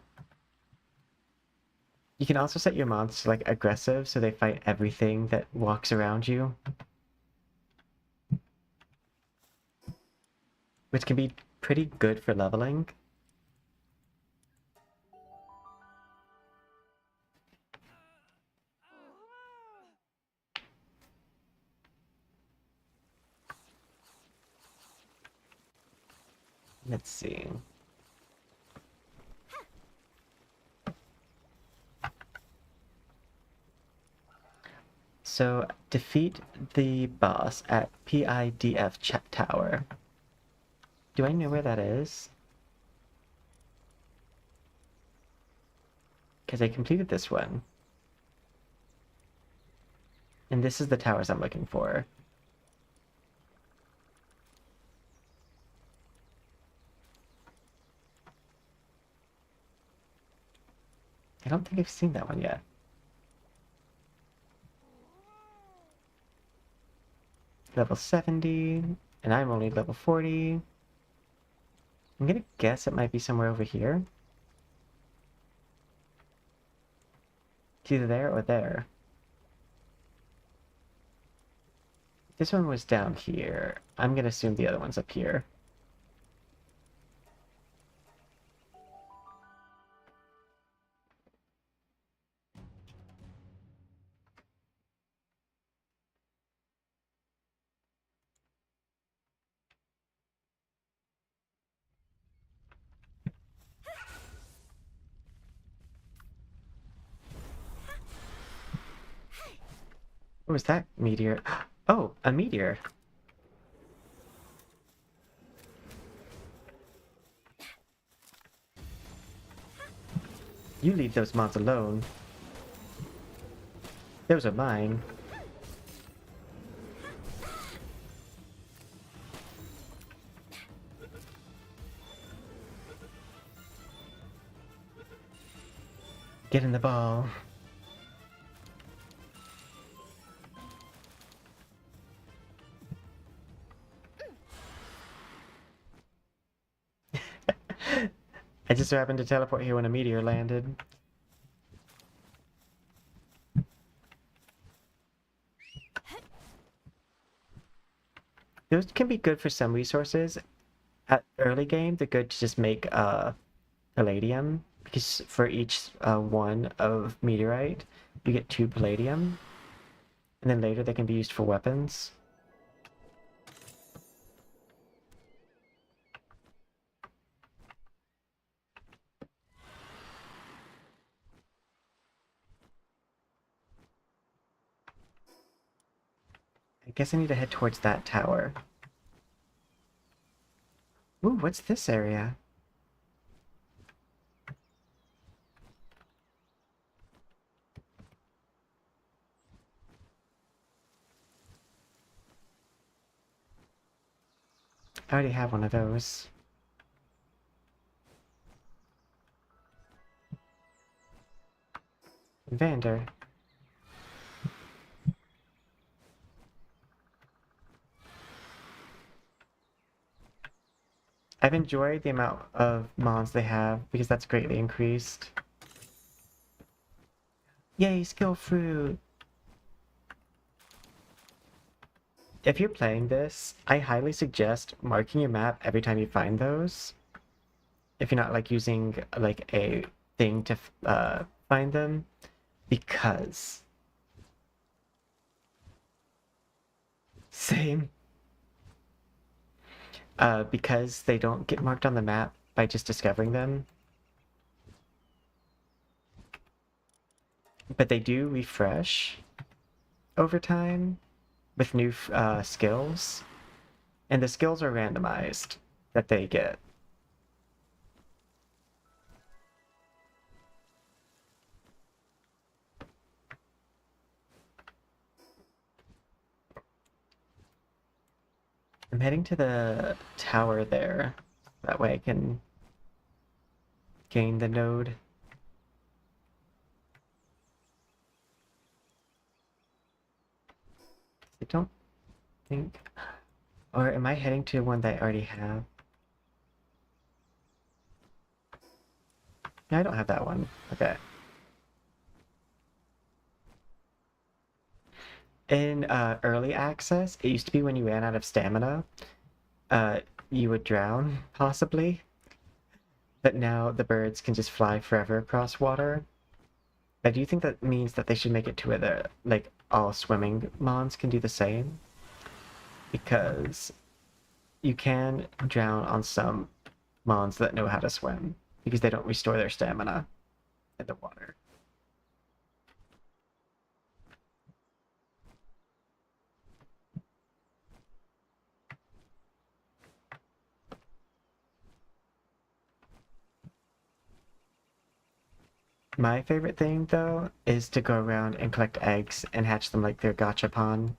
You can also set your mons to, like, aggressive, so they fight everything that walks around you. Which can be pretty good for leveling. Let's see. So, defeat the boss at PIDF Chat Tower. Do I know where that is? Because I completed this one. And this is the towers I'm looking for. I don't think I've seen that one yet. Level 70, and I'm only level 40. I'm gonna guess it might be somewhere over here. It's either there or there. This one was down here. I'm gonna assume the other one's up here. What was that meteor? Oh, a meteor. You leave those mods alone. Those are mine. Get in the ball. I just so happened to teleport here when a meteor landed. Those can be good for some resources. At early game, they're good to just make palladium because for each one of meteorite, you get 2 palladium, and then later they can be used for weapons. I guess I need to head towards that tower. Ooh, what's this area? I already have one of those. Vander. I've enjoyed the amount of mons they have because that's greatly increased. Yay, skill fruit! If you're playing this, I highly suggest marking your map every time you find those. If you're not like using like a thing to find them, because same. Because they don't get marked on the map by just discovering them. But they do refresh over time with new skills. And the skills are randomized that they get. I'm heading to the tower there. That way I can gain the node. I don't think... Or am I heading to one that I already have? No, I don't have that one. Okay. In early access, it used to be when you ran out of stamina, you would drown, possibly. But now the birds can just fly forever across water. I do think that means that they should make it to where the, like, all swimming mons can do the same. Because you can drown on some mons that know how to swim, because they don't restore their stamina in the water. My favorite thing, though, is to go around and collect eggs and hatch them like they're gachapon.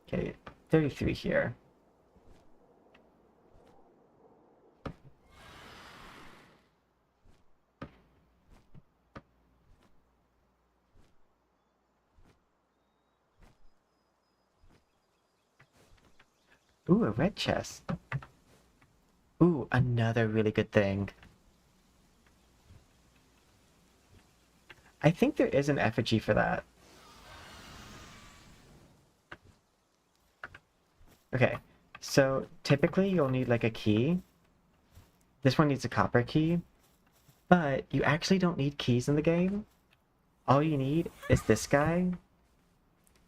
Okay, 33 here. Ooh, a red chest. Ooh, another really good thing. I think there is an effigy for that. Okay, so typically you'll need like a key. This one needs a copper key, but you actually don't need keys in the game. All you need is this guy.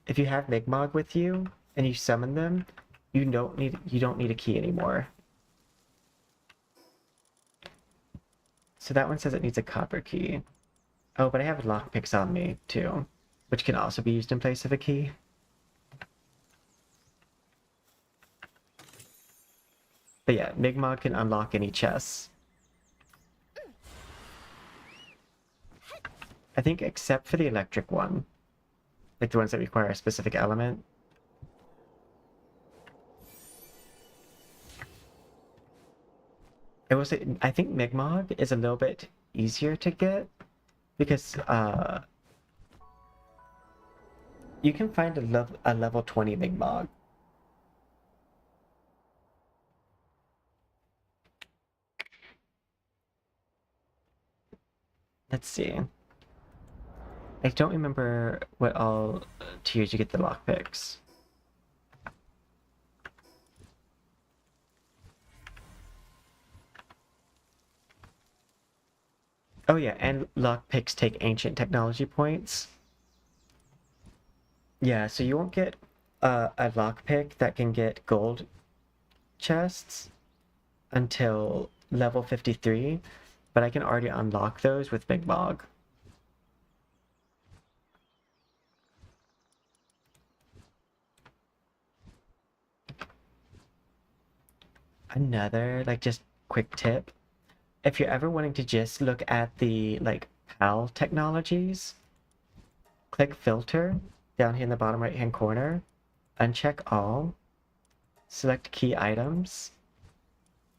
If you have Migmog with you and you summon them, you don't need a key anymore. So that one says it needs a copper key. Oh, but I have lockpicks on me too, which can also be used in place of a key. But yeah, Migmog can unlock any chests. I think except for the electric one. Like the ones that require a specific element. I will say, I think Migmog is a little bit easier to get because you can find a level 20 Migmog. Let's see. I don't remember what all tiers you get the lockpicks. Oh yeah, and lockpicks take ancient technology points. Yeah, so you won't get a lockpick that can get gold chests until level 53, but I can already unlock those with Big Mog. Another, like, just quick tip. If you're ever wanting to just look at the, like, PAL technologies, click Filter down here in the bottom right-hand corner, uncheck All, select Key Items.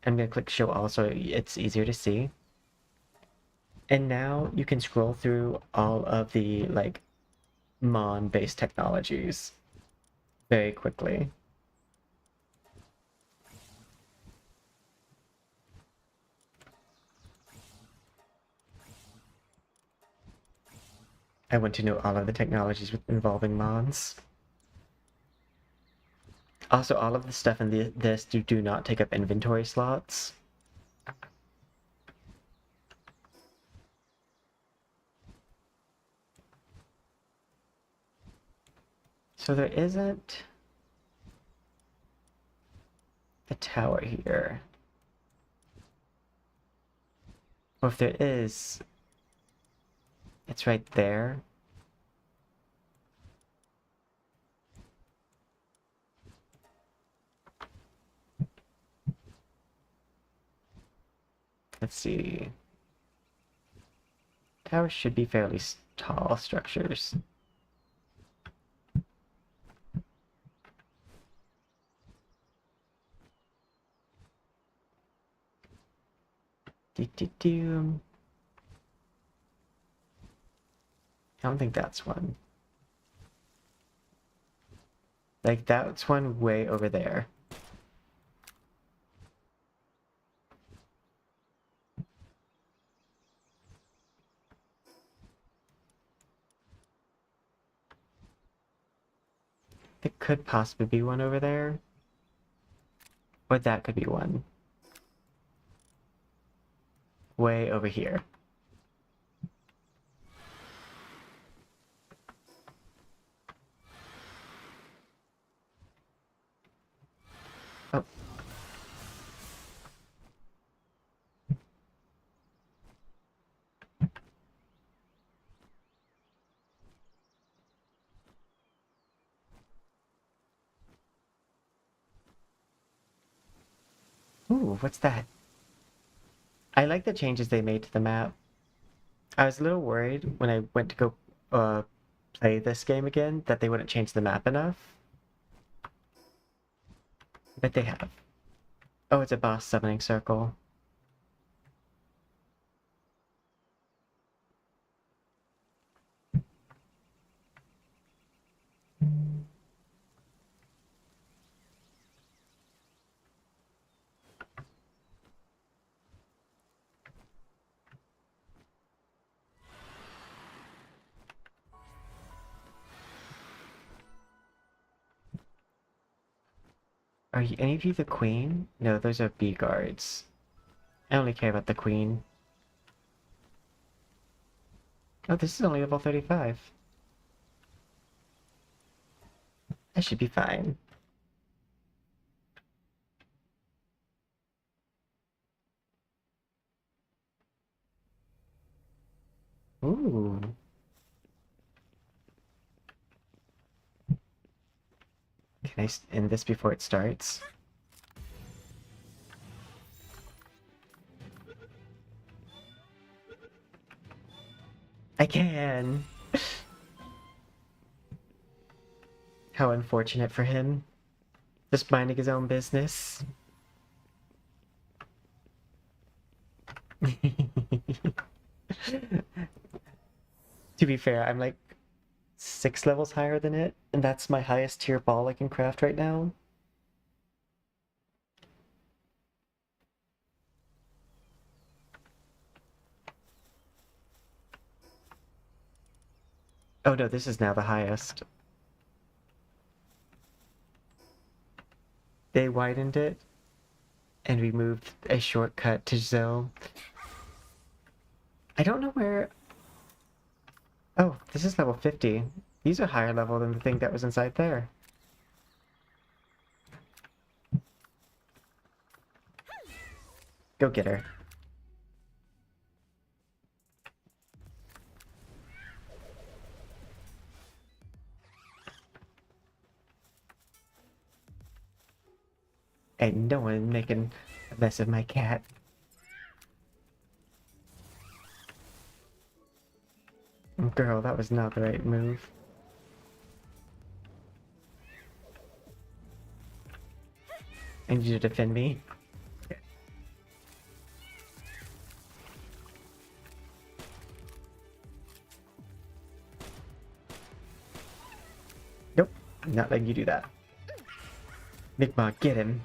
I'm going to click Show All so it's easier to see. And now you can scroll through all of the, like, Mon-based technologies very quickly. I want to know all of the technologies involving Mons. Also, all of the stuff in this do not take up inventory slots. So there isn't a tower here. Or if there is, it's right there. Let's see. Towers should be fairly tall structures. Do. I don't think that's one. Like, that's one way over there. There could possibly be one over there. Or that could be one. Way over here. Oh. Ooh, what's that? I like the changes they made to the map. I was a little worried when I went to go play this game again that they wouldn't change the map enough. But they have. Oh, it's a boss summoning circle. Are any of you the queen? No, those are bee guards. I only care about the queen. Oh, this is only level 35. I should be fine. Ooh. Can I end this before it starts? I can! How unfortunate for him. Just minding his own business. To be fair, I'm like 6 levels higher than it, and that's my highest tier ball I can craft right now. Oh no, this is now the highest. They widened it and removed a shortcut to Zoe. I don't know where... Oh, this is level 50. These are higher level than the thing that was inside there. Go get her. Ain't no one making a mess of my cat. Girl, that was not the right move. I need you to defend me. Nope, I'm not letting you do that. Migma, get him.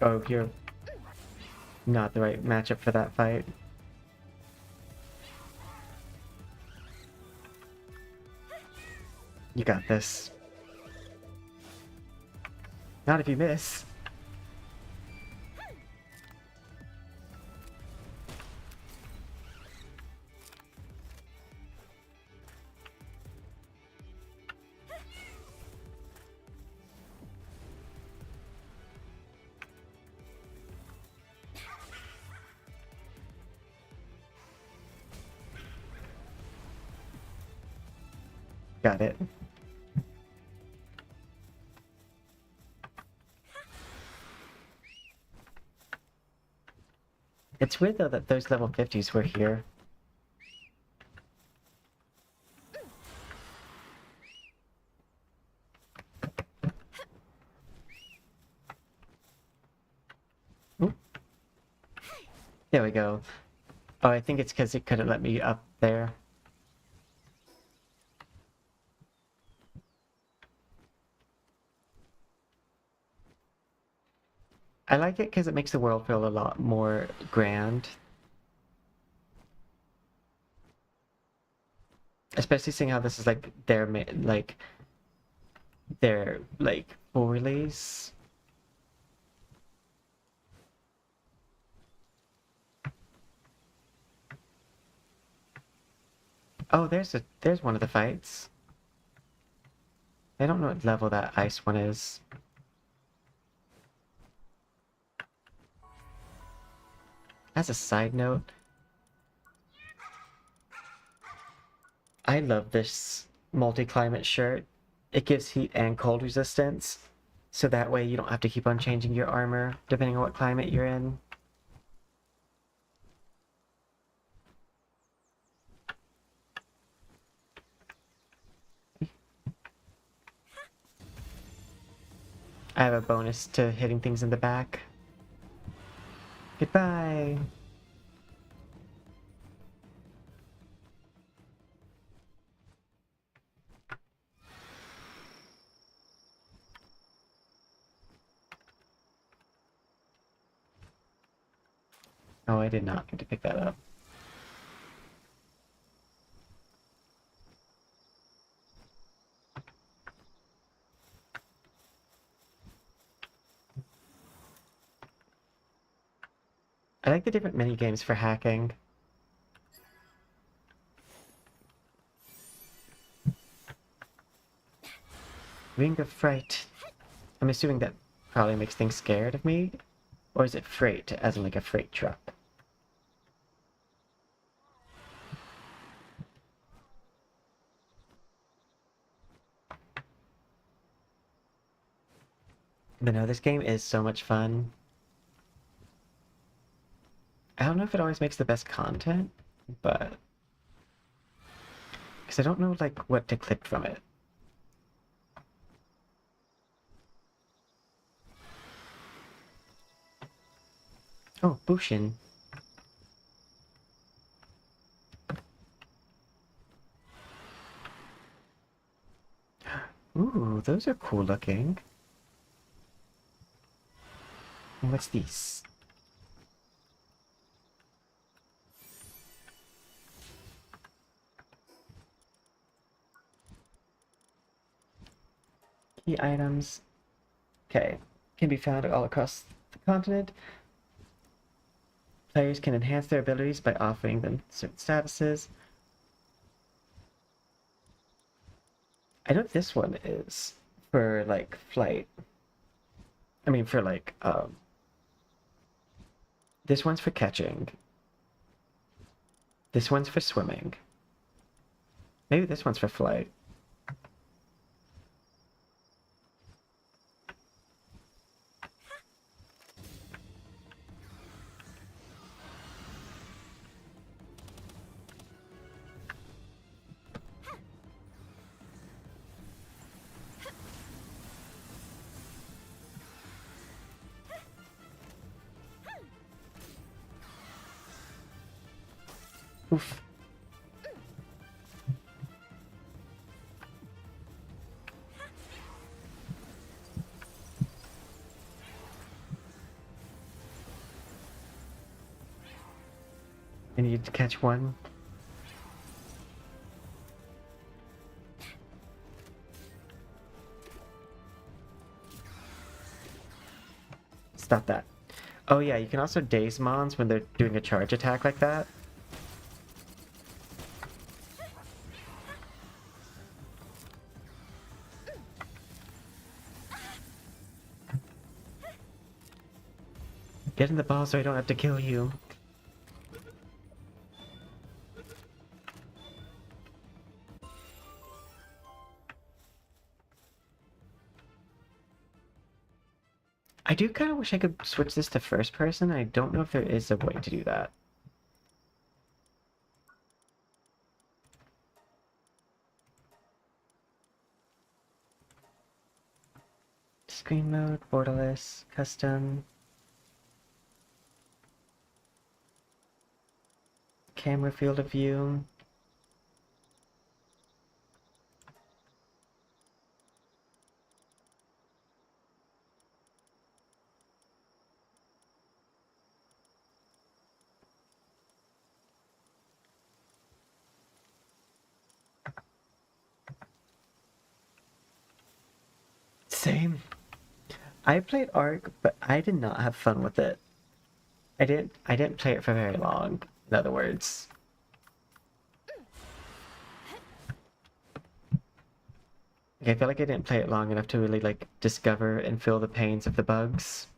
Oh, you're not the right matchup for that fight. You got this. Not if you miss. Got it. It's weird though that those level 50s were here. Oop. There we go. Oh, I think it's because it couldn't let me up there. I like it because it makes the world feel a lot more grand. Especially seeing how this is like their full release. Oh, there's one of the fights. I don't know what level that ice one is. As a side note, I love this multi-climate shirt. It gives heat and cold resistance, so that way you don't have to keep on changing your armor depending on what climate you're in. I have a bonus to hitting things in the back. Goodbye! Oh, I did not get to pick that up. I like the different mini games for hacking. Ring of Fright. I'm assuming that probably makes things scared of me. Or is it freight, as in like a freight truck? But no, this game is so much fun. I don't know if it always makes the best content, but... because I don't know, like, what to clip from it. Oh, Bushin. Ooh, those are cool looking. And what's these? Key items. Okay. Can be found all across the continent. Players can enhance their abilities by offering them certain statuses. I know this one is for like flight. I mean for like this one's for catching. This one's for swimming. Maybe this one's for flight. Oof. I need to catch one. Stop that. Oh yeah, you can also daze mons when they're doing a charge attack like that. Get in the ball so I don't have to kill you. I do kind of wish I could switch this to first person. I don't know if there is a way to do that. Screen mode, borderless, custom. Camera field of view. Same. I played Ark, but I did not have fun with it. I didn't play it for very long, in other words. I feel like I didn't play it long enough to really like discover and feel the pains of the bugs.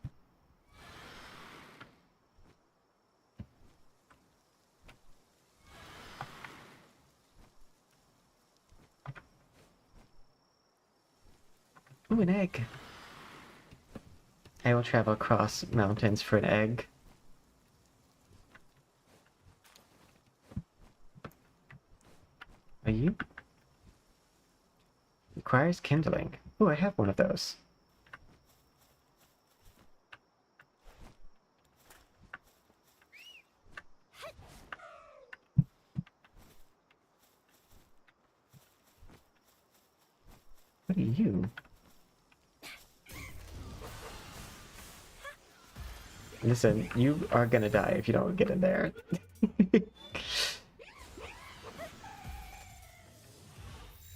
Ooh, an egg. I will travel across mountains for an egg. Are you? Requires kindling. Ooh, I have one of those. What are you? Listen, you are gonna die if you don't get in there.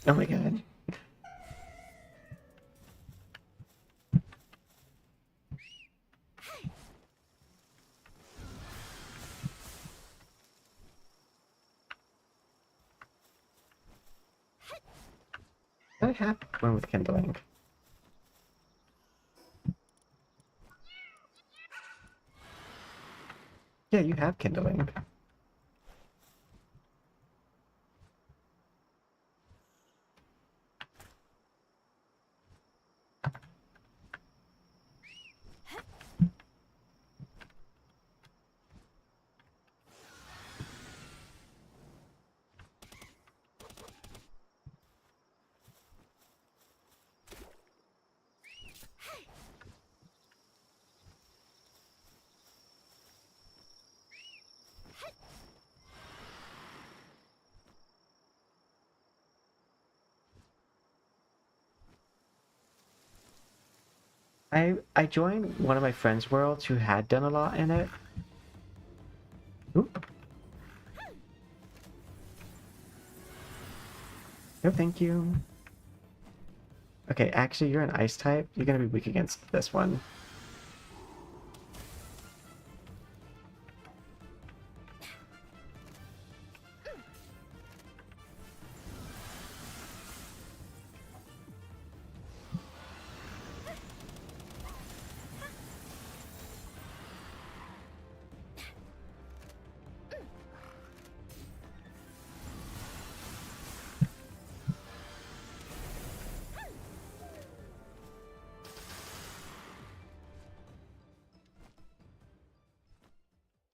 Oh my god. I have one with kindling. Yeah, you have kindling. I joined one of my friends' worlds who had done a lot in it. Oop. No, thank you. Okay, actually, you're an ice type. You're gonna be weak against this one.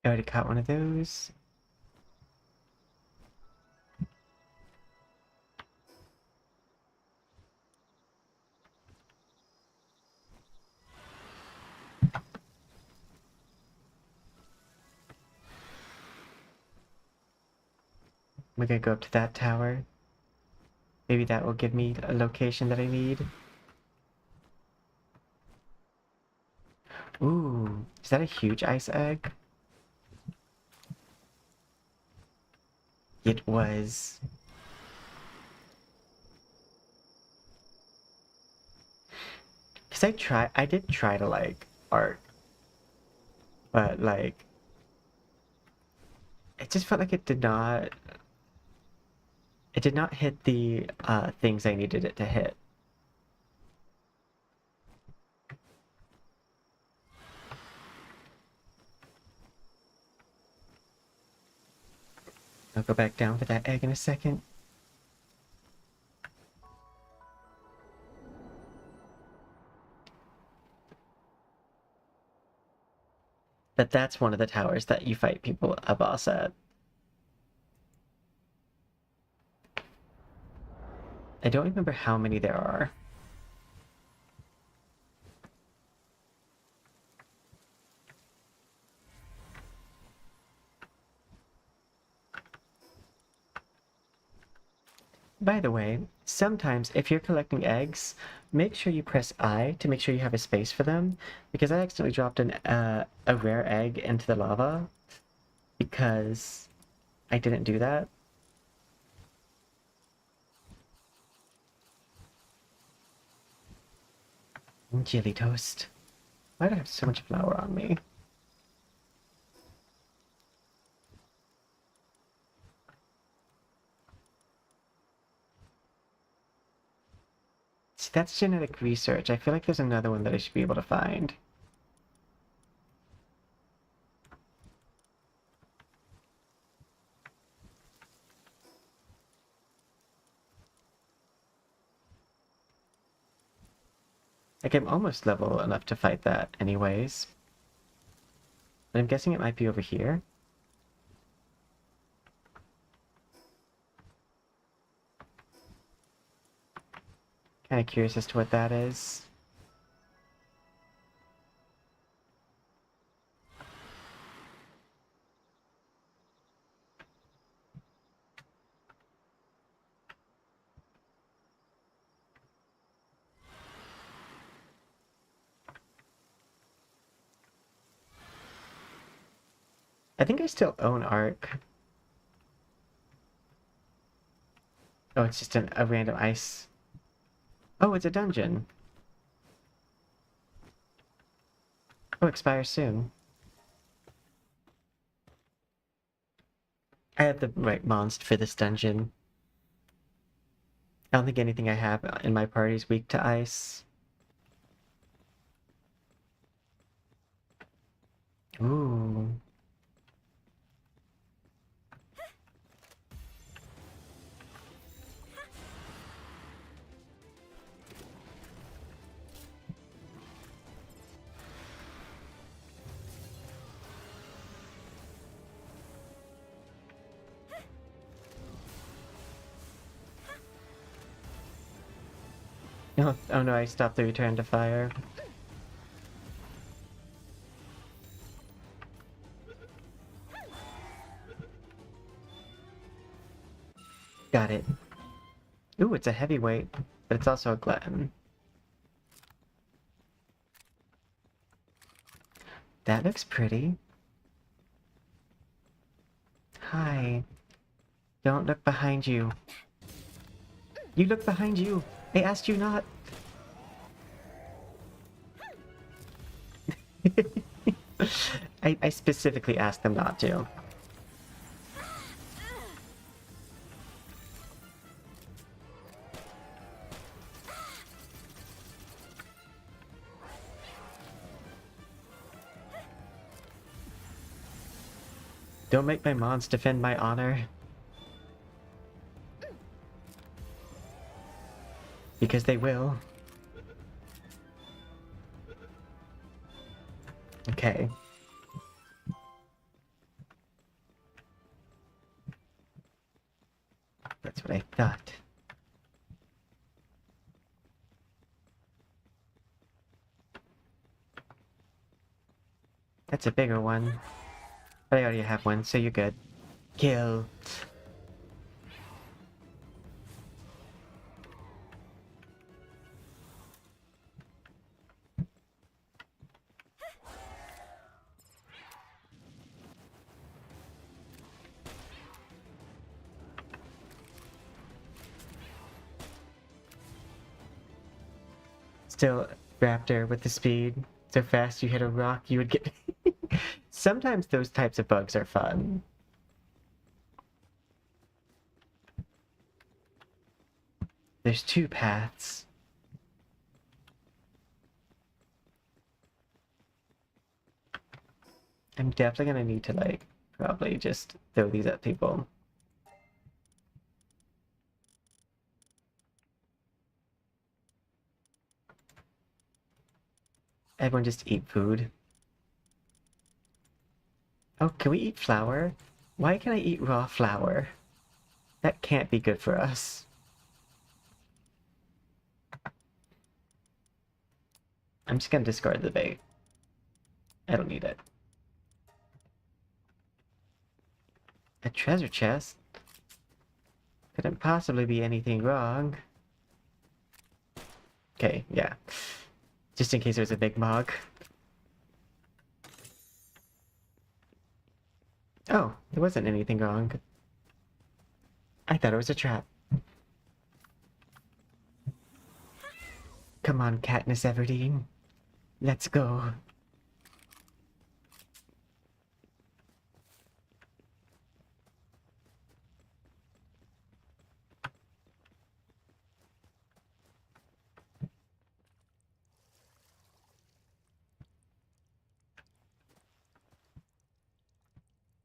I already caught one of those. We're gonna go up to that tower. Maybe that will give me a location that I need. Ooh, is that a huge ice egg? It was. Cause I did try to like art, but like, it just felt like it did not hit the things I needed it to hit. I'll go back down for that egg in a second. But that's one of the towers that you fight people a boss at. I don't remember how many there are. By the way, sometimes if you're collecting eggs, make sure you press I to make sure you have a space for them, because I accidentally dropped a rare egg into the lava because I didn't do that. Jelly toast. Why do I have so much flour on me? See, that's genetic research. I feel like there's another one that I should be able to find. Like, I'm almost level enough to fight that anyways. But I'm guessing it might be over here. Kind of curious as to what that is. I think I still own Arc. Oh, it's just a random ice. Oh, it's a dungeon. Oh, expires soon. I have the right monster for this dungeon. I don't think anything I have in my party is weak to ice. Ooh. Oh no, I stopped the return to fire. Got it. Ooh, it's a heavyweight, but it's also a glutton. That looks pretty. Hi. Don't look behind you. You look behind you. I asked you not. I specifically asked them not to. Don't make my mons defend my honor. Because they will. Okay. That's what I thought. That's a bigger one. But I already have one, so you're good. Kill. Still, Raptor with the speed. So fast you hit a rock, you would get... Sometimes those types of bugs are fun. There's two paths. I'm definitely gonna need to, like, probably just throw these at people. Everyone just eat food. Oh, can we eat flour? Why can I eat raw flour? That can't be good for us. I'm just gonna discard the bait. I don't need it. A treasure chest? Couldn't possibly be anything wrong. Okay, yeah. Just in case there's a big mog. Oh, there wasn't anything wrong. I thought it was a trap. Come on, Katniss Everdeen. Let's go.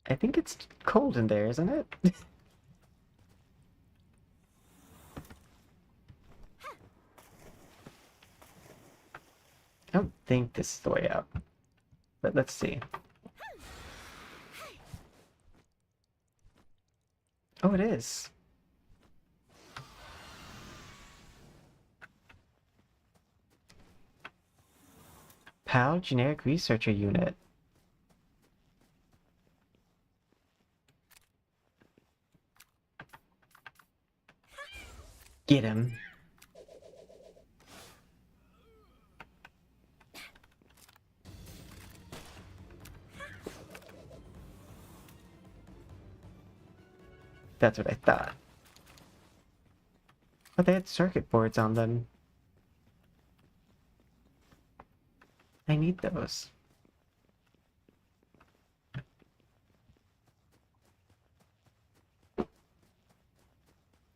I think it's cold in there, isn't it? I don't think this is the way out. But let's see. Oh, it is. PAL Generic Researcher Unit. Get him. That's what I thought. But they had circuit boards on them. I need those.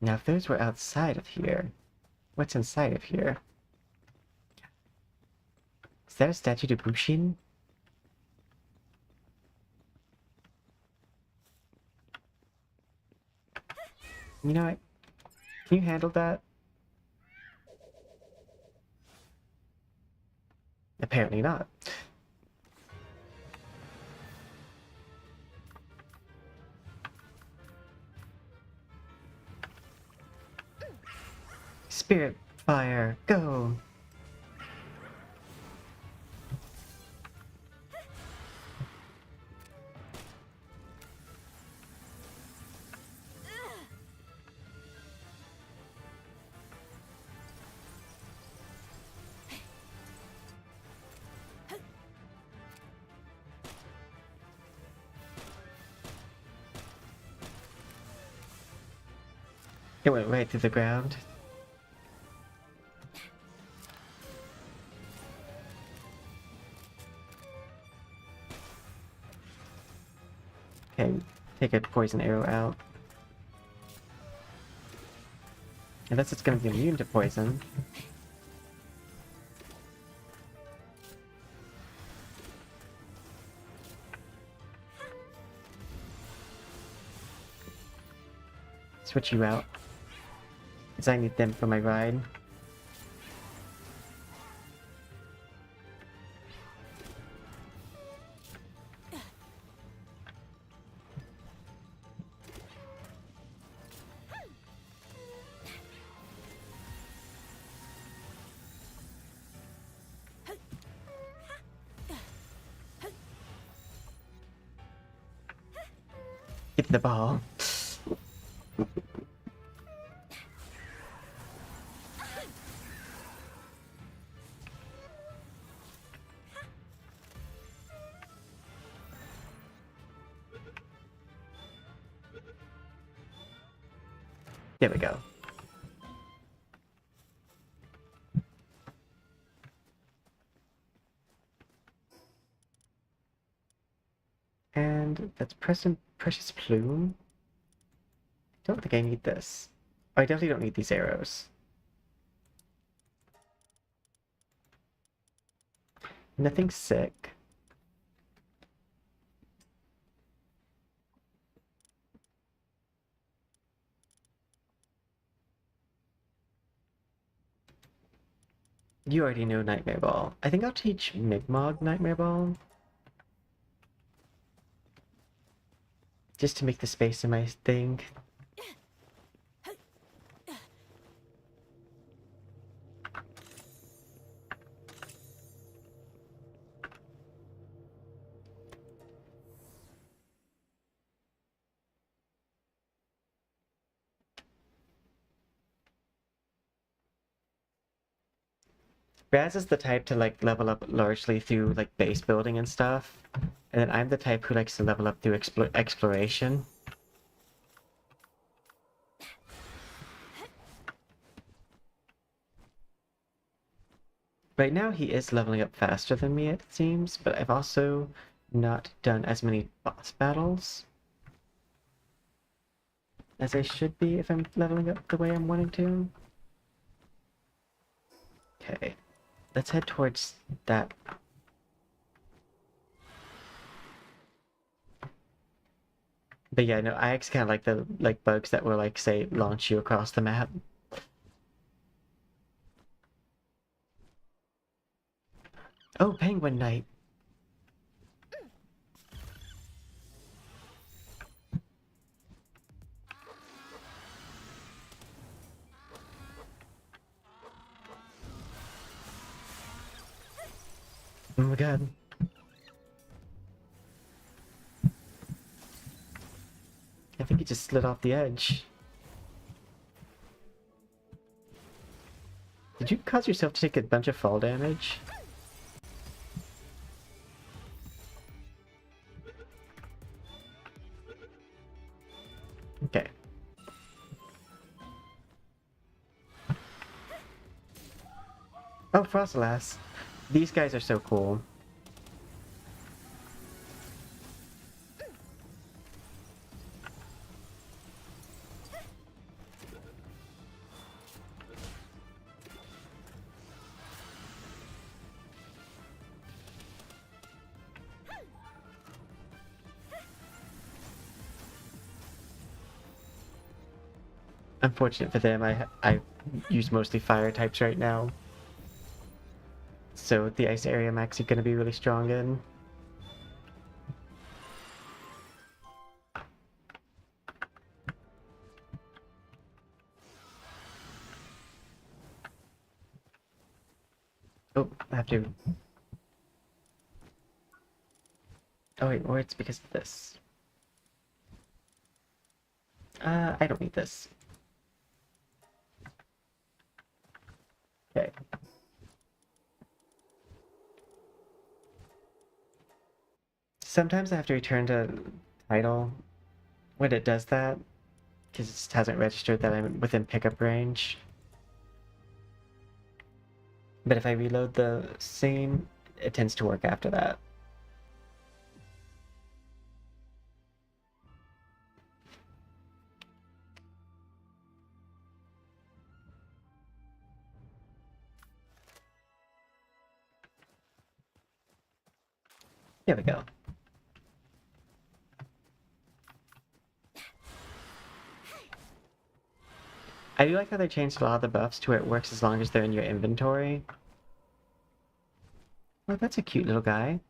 Now, if those were outside of here, what's inside of here? Is that a statue to Bushin? You know what? Can you handle that? Apparently not. Spirit fire, go! It went right through the ground. Okay, take a poison arrow out. Unless it's gonna be immune to poison. Switch you out. Because I need them for my ride. Get the ball. There we go. And that's Precious Plume. Don't think I need this. Oh, I definitely don't need these arrows. Nothing sick. You already know Nightmare Ball. I think I'll teach Migmog Nightmare Ball. Just to make the space in my thing. Raz is the type to like level up largely through like base building and stuff. And then I'm the type who likes to level up through exploration. Right now he is leveling up faster than me, it seems, but I've also not done as many boss battles as I should be if I'm leveling up the way I'm wanting to. Okay, let's head towards that. But yeah, no, I actually kind of like the bugs that will like say launch you across the map. Oh, Penguin Knight. Oh my god. I think he just slid off the edge. Did you cause yourself to take a bunch of fall damage? Okay. Oh, Froslass. These guys are so cool. Unfortunate for them, I use mostly fire types right now. So the ice area I'm actually going to be really strong in. Oh, I have to... Oh wait, or it's because of this. I don't need this. Okay. Sometimes I have to return to title when it does that. because it just hasn't registered that I'm within pickup range. But if I reload the scene, it tends to work after that. There we go. I do like how they changed a lot of the buffs to where it works as long as they're in your inventory. Oh, that's a cute little guy.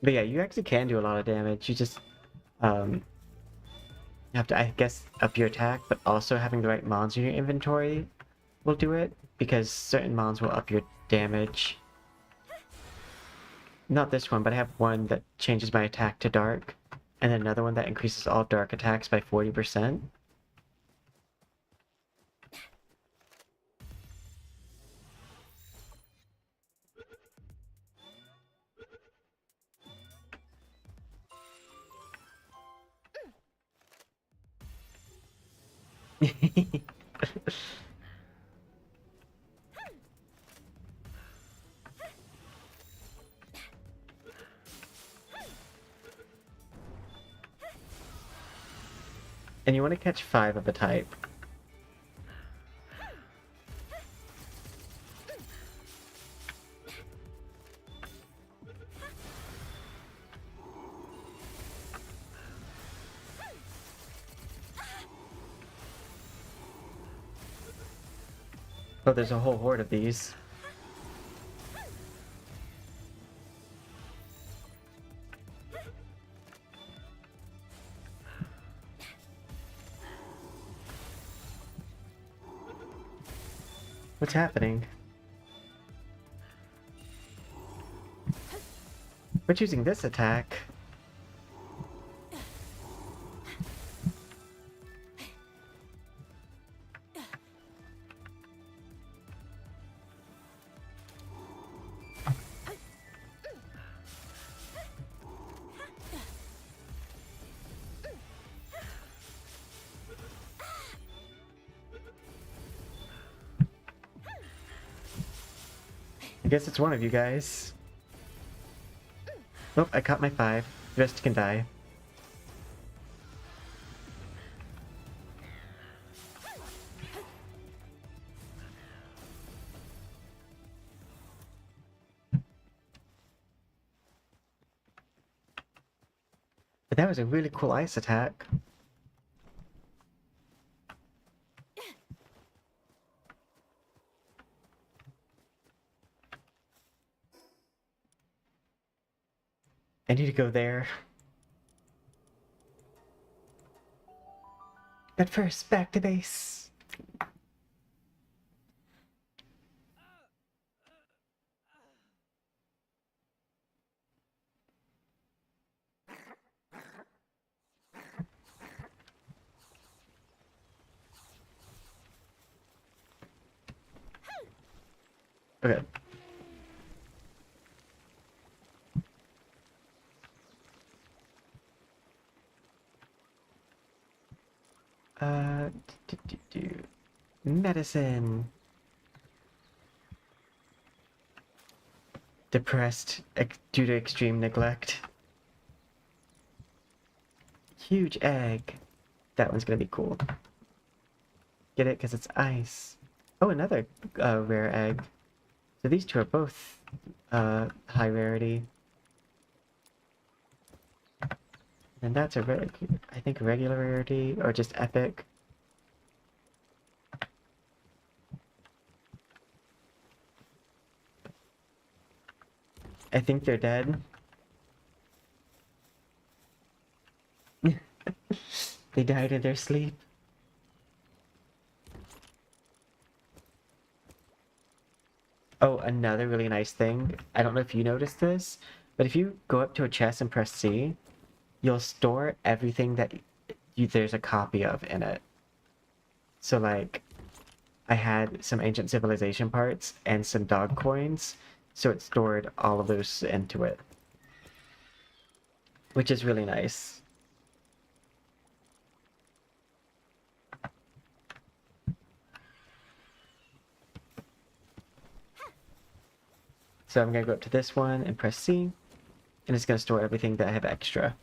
But yeah, you actually can do a lot of damage. You just um, have to, I guess, up your attack, but also having the right mons in your inventory will do it, because certain mons will up your damage. Not this one, but I have one that changes my attack to dark, and then another one that increases all dark attacks by 40%. And you want to catch 5 of a type. Oh, there's a whole horde of these. What's happening? We're choosing this attack. I guess it's one of you guys. Oh, I caught my 5. The rest can die. But that was a really cool ice attack. I need to go there. But first, back to base. Okay. Uh, Medicine. Depressed due to extreme neglect. Huge egg. That one's gonna be cool. Get it? Because it's ice. Oh, another rare egg. So these two are both high rarity. And that's a I think regular rarity or just epic. I think they're dead. They died in their sleep. Oh, another really nice thing. I don't know if you noticed this, but if you go up to a chest and press C, you'll store everything that there's a copy of in it. So like, I had some ancient civilization parts and some dog coins, so it stored all of those into it, which is really nice. So I'm gonna go up to this one and press C, and it's gonna store everything that I have extra.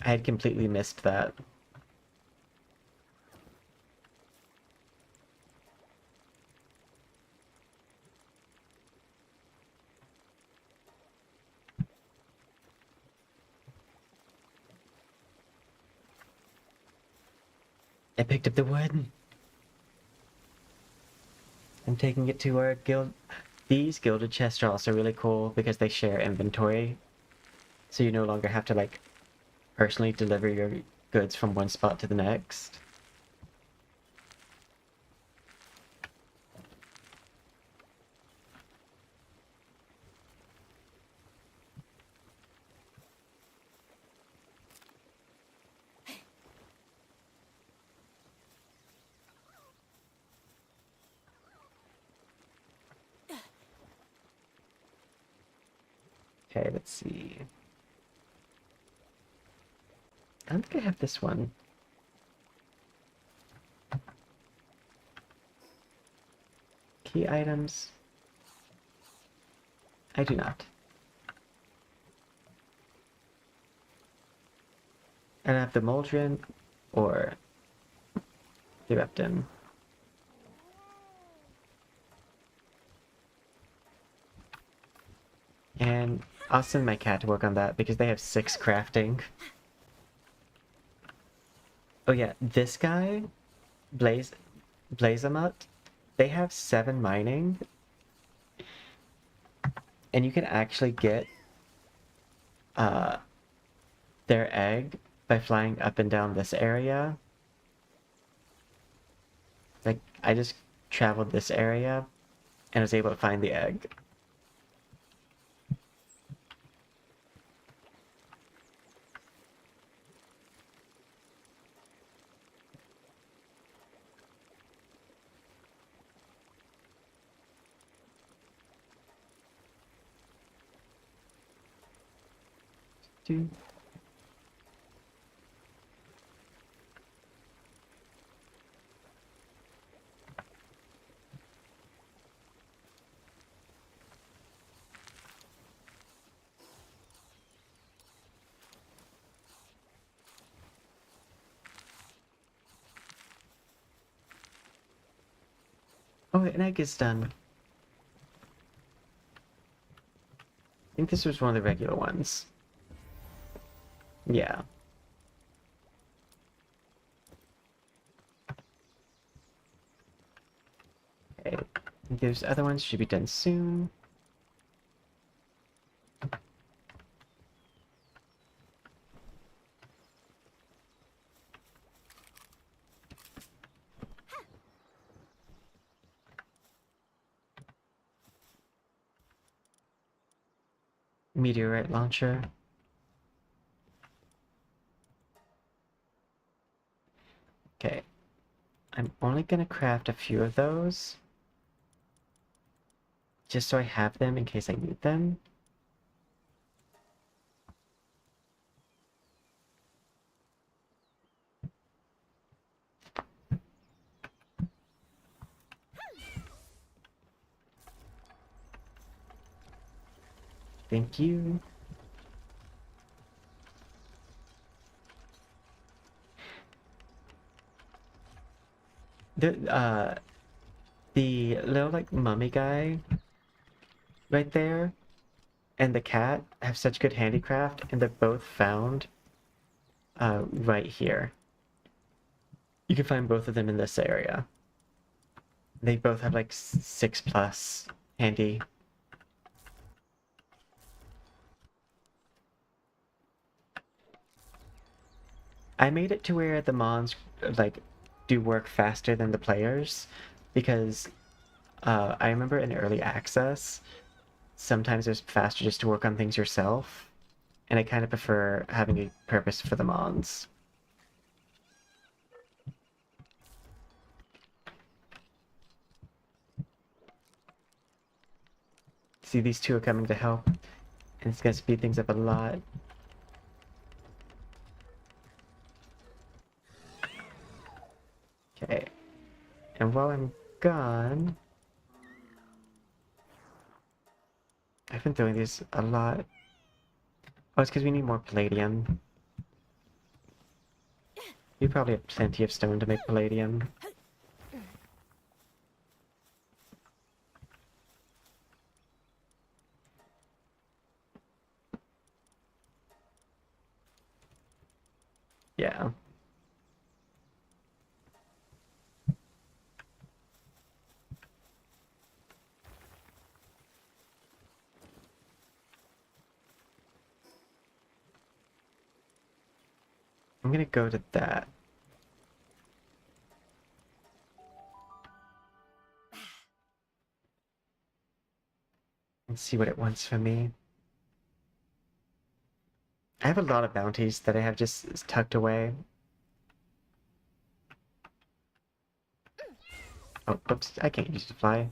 I had completely missed that. I picked up the wood. I'm taking it to our guild. These gilded chests are also really cool because they share inventory. So you no longer have to like personally deliver your goods from one spot to the next. Okay, let's see. I don't think I have this one. Key items. I do not. I don't have the Moldrin or the Repton. And I'll send my cat to work on that because they have 6 crafting. Oh yeah, this guy, Blazamut, they have 7 mining. And you can actually get their egg by flying up and down this area. Like, I just traveled this area and was able to find the egg. Dude. Oh, an egg is done. I think this was one of the regular ones. Yeah. Okay. Those other ones should be done soon. Meteorite launcher. Okay. I'm only gonna craft a few of those. Just so I have them in case I need them. Thank you. The little like mummy guy right there and the cat have such good handicraft, and they're both found right here. You can find both of them in this area. They both have like 6+ handy. I made it to where the mons like do work faster than the players, because I remember in early access, sometimes it was faster just to work on things yourself, and I kind of prefer having a purpose for the mons. See, these two are coming to help, and it's gonna speed things up a lot. Okay, and while I'm gone, I've been throwing these a lot. Oh, it's because we need more palladium. You probably have plenty of stone to make palladium. Yeah. I'm gonna go to that. And see what it wants from me. I have a lot of bounties that I have just tucked away. Oh, oops, I can't use the fly.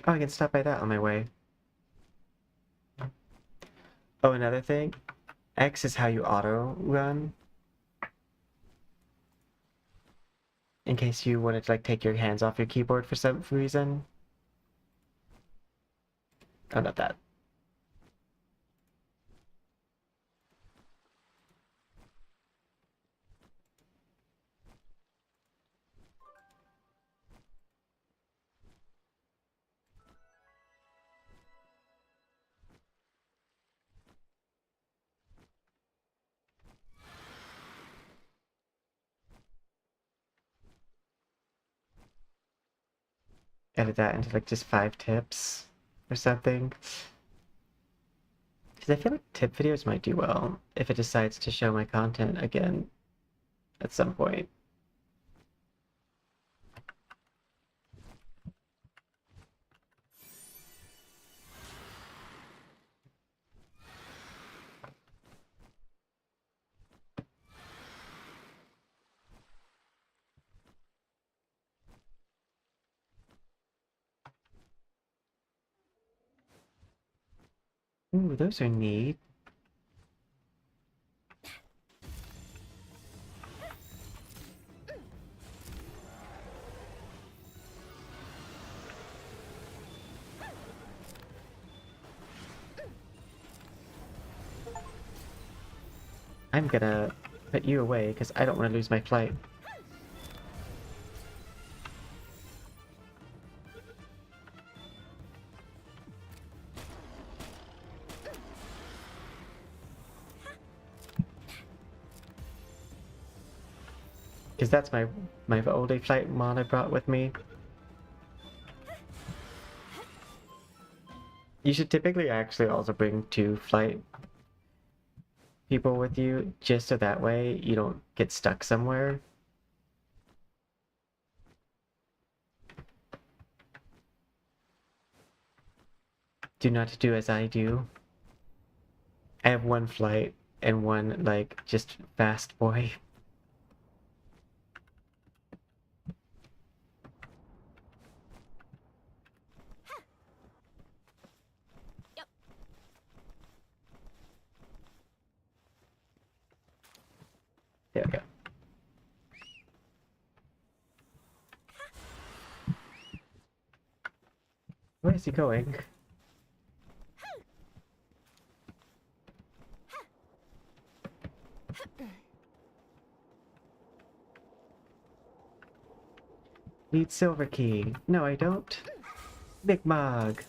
Oh, I can stop by that on my way. Oh, another thing. X is how you auto run. In case you wanted to like take your hands off your keyboard for some reason. Oh, not that. Edit that into like just 5 tips or something. Because I feel like tip videos might do well if it decides to show my content again at some point. Ooh, those are neat. I'm gonna put you away because I don't want to lose my flight. Because that's my old flight mod I brought with me. You should typically actually also bring 2 flight people with you, just so that way you don't get stuck somewhere. Do not do as I do. I have 1 flight and 1, like, just fast boy. Yep. There we go. Where is he going? Need silver key. No, I don't. Big Mog.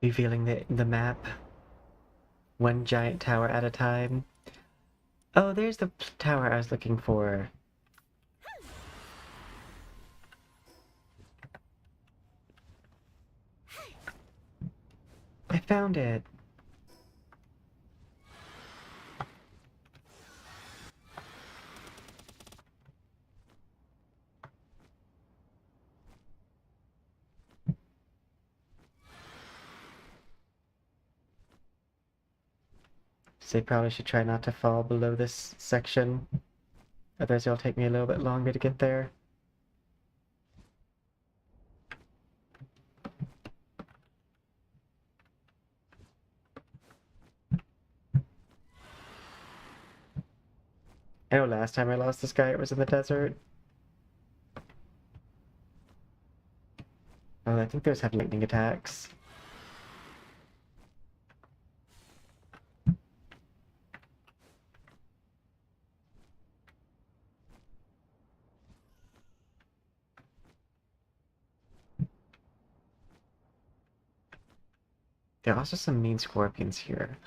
revealing the map. One giant tower at a time. Oh, there's the tower I was looking for. I found it. So I probably should try not to fall below this section. Otherwise it'll take me a little bit longer to get there. I know last time I lost this guy, it was in the desert. Oh, I think there's heavy lightning attacks. There are also some mean scorpions here.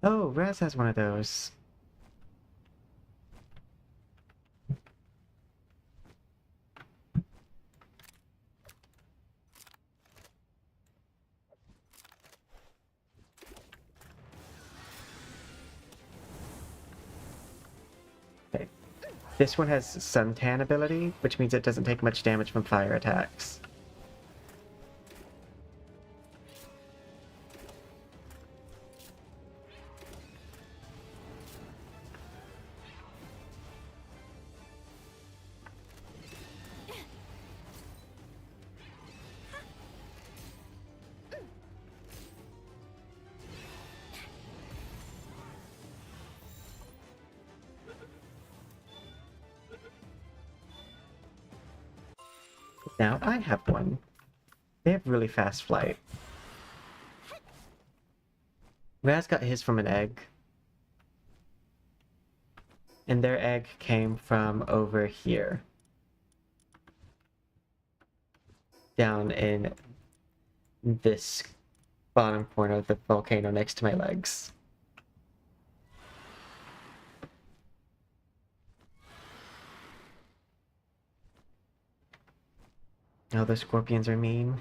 Oh, Raz has one of those. Okay. This one has suntan ability, which means it doesn't take much damage from fire attacks. Now I have one. They have really fast flight. Raz got his from an egg. And their egg came from over here. Down in this bottom corner of the volcano next to my legs. Oh, those scorpions are mean.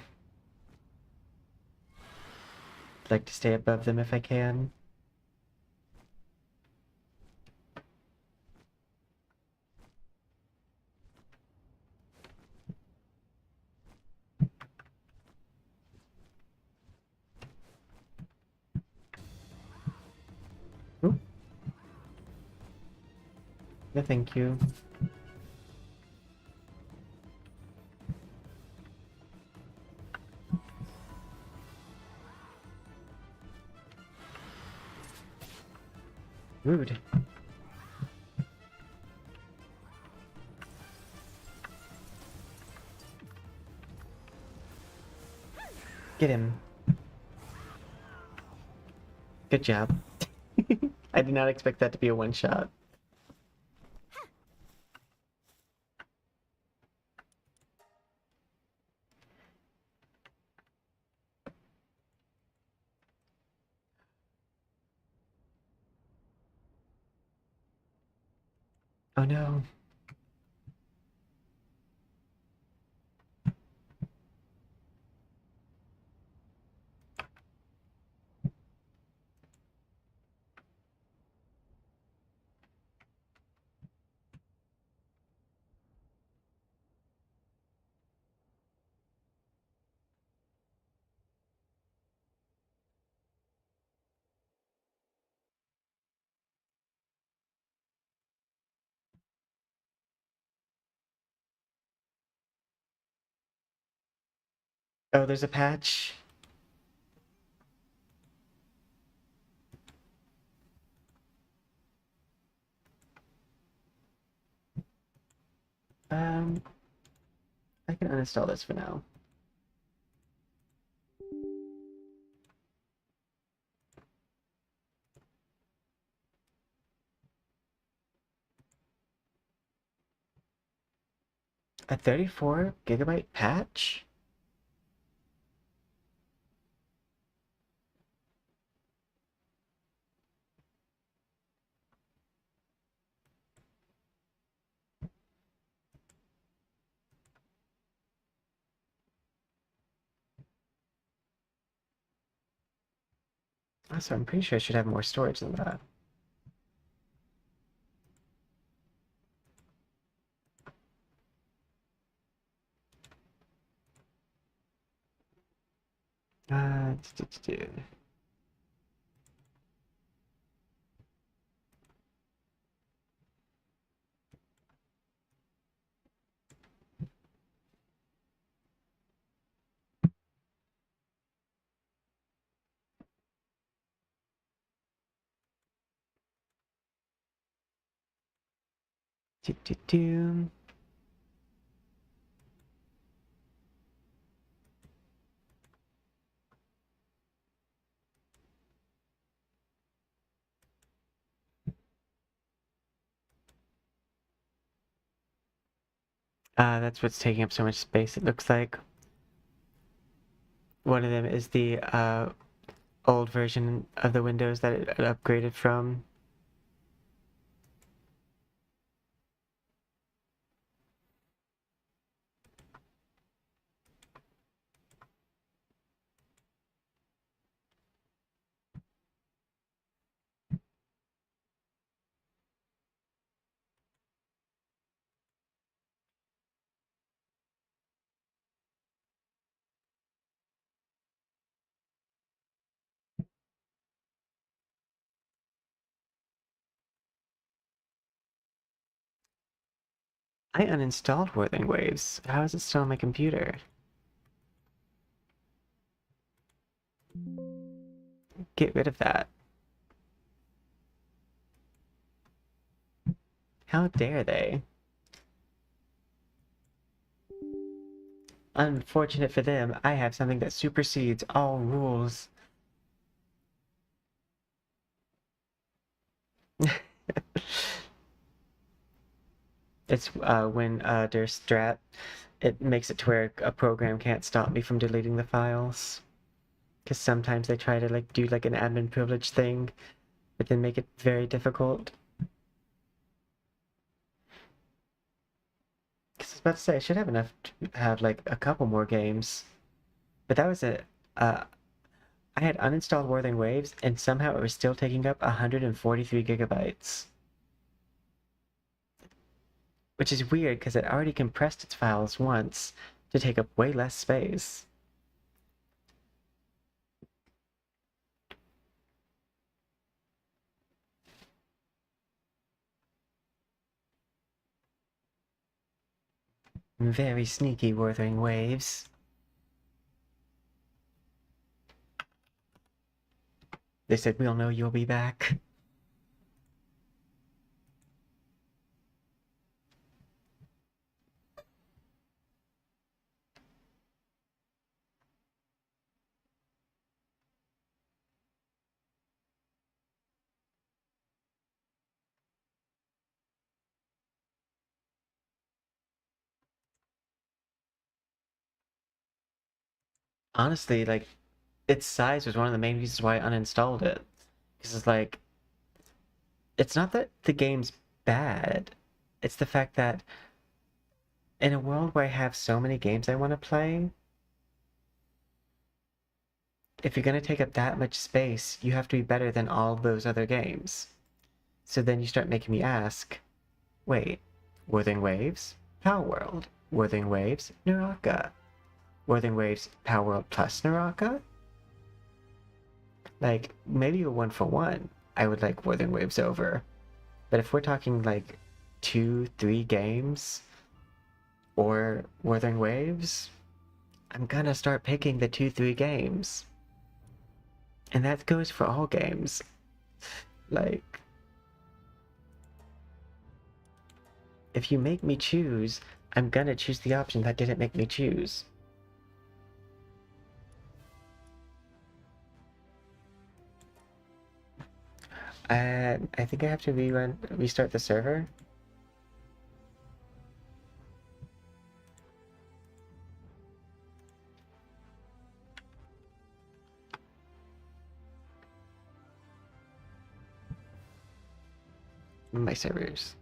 I'd like to stay above them if I can. Ooh. No, thank you. Rude. Get him. Good job. I did not expect that to be a one-shot. Oh no. Oh, there's a patch. Um, I can uninstall this for now. A 34 gigabyte patch? Also, I'm pretty sure I should have more storage than that. Uh, do, do, do. Do, do, do. That's what's taking up so much space, it looks like. One of them is the old version of the Windows that it upgraded from. I uninstalled Whirling Waves. How is it still on my computer? Get rid of that. How dare they? Unfortunate for them, I have something that supersedes all rules. It's when there's strat, it makes it to where a program can't stop me from deleting the files. Because sometimes they try to like do like an admin privilege thing, but then make it very difficult. Because I was about to say I should have enough to have like a couple more games, but that was it. I had uninstalled Whirling Waves, and somehow it was still taking up 143 gigabytes. Which is weird because it already compressed its files once to take up way less space. Very sneaky Whirling Waves. They said we'll know you'll be back. Honestly, like, its size was one of the main reasons why I uninstalled it. Because it's like, it's not that the game's bad, it's the fact that in a world where I have so many games I want to play, if you're going to take up that much space, you have to be better than all those other games. So then you start making me ask, wait, Whirling Waves, Palworld, Whirling Waves, Naraka, Whirling Waves, Palworld plus Naraka? Like, maybe a 1-for-1, I would like Whirling Waves over. But if we're talking like 2-3 games or Wuthering Waves, I'm gonna start picking the 2-3 games. And that goes for all games. Like, if you make me choose, I'm gonna choose the option that didn't make me choose. I think I have to restart the server. My servers.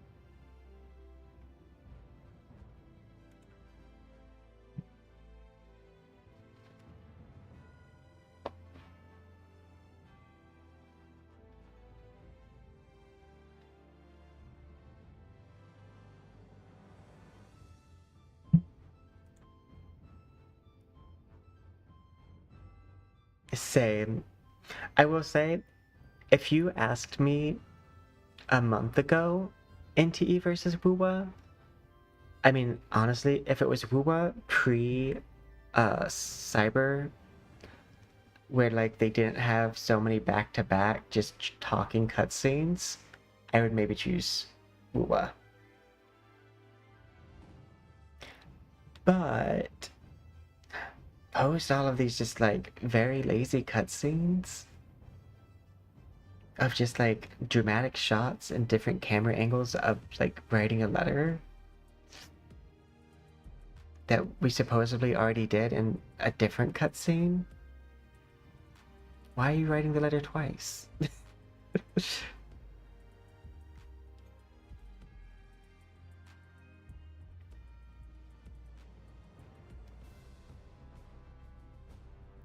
Same. I will say, if you asked me a month ago, NTE versus Wuwa, I mean, honestly, if it was Wuwa pre Cyber, where like they didn't have so many back to back just talking cutscenes, I would maybe choose Wuwa. But post all of these just like very lazy cutscenes of just like dramatic shots and different camera angles of like writing a letter that we supposedly already did in a different cutscene. Why are you writing the letter twice?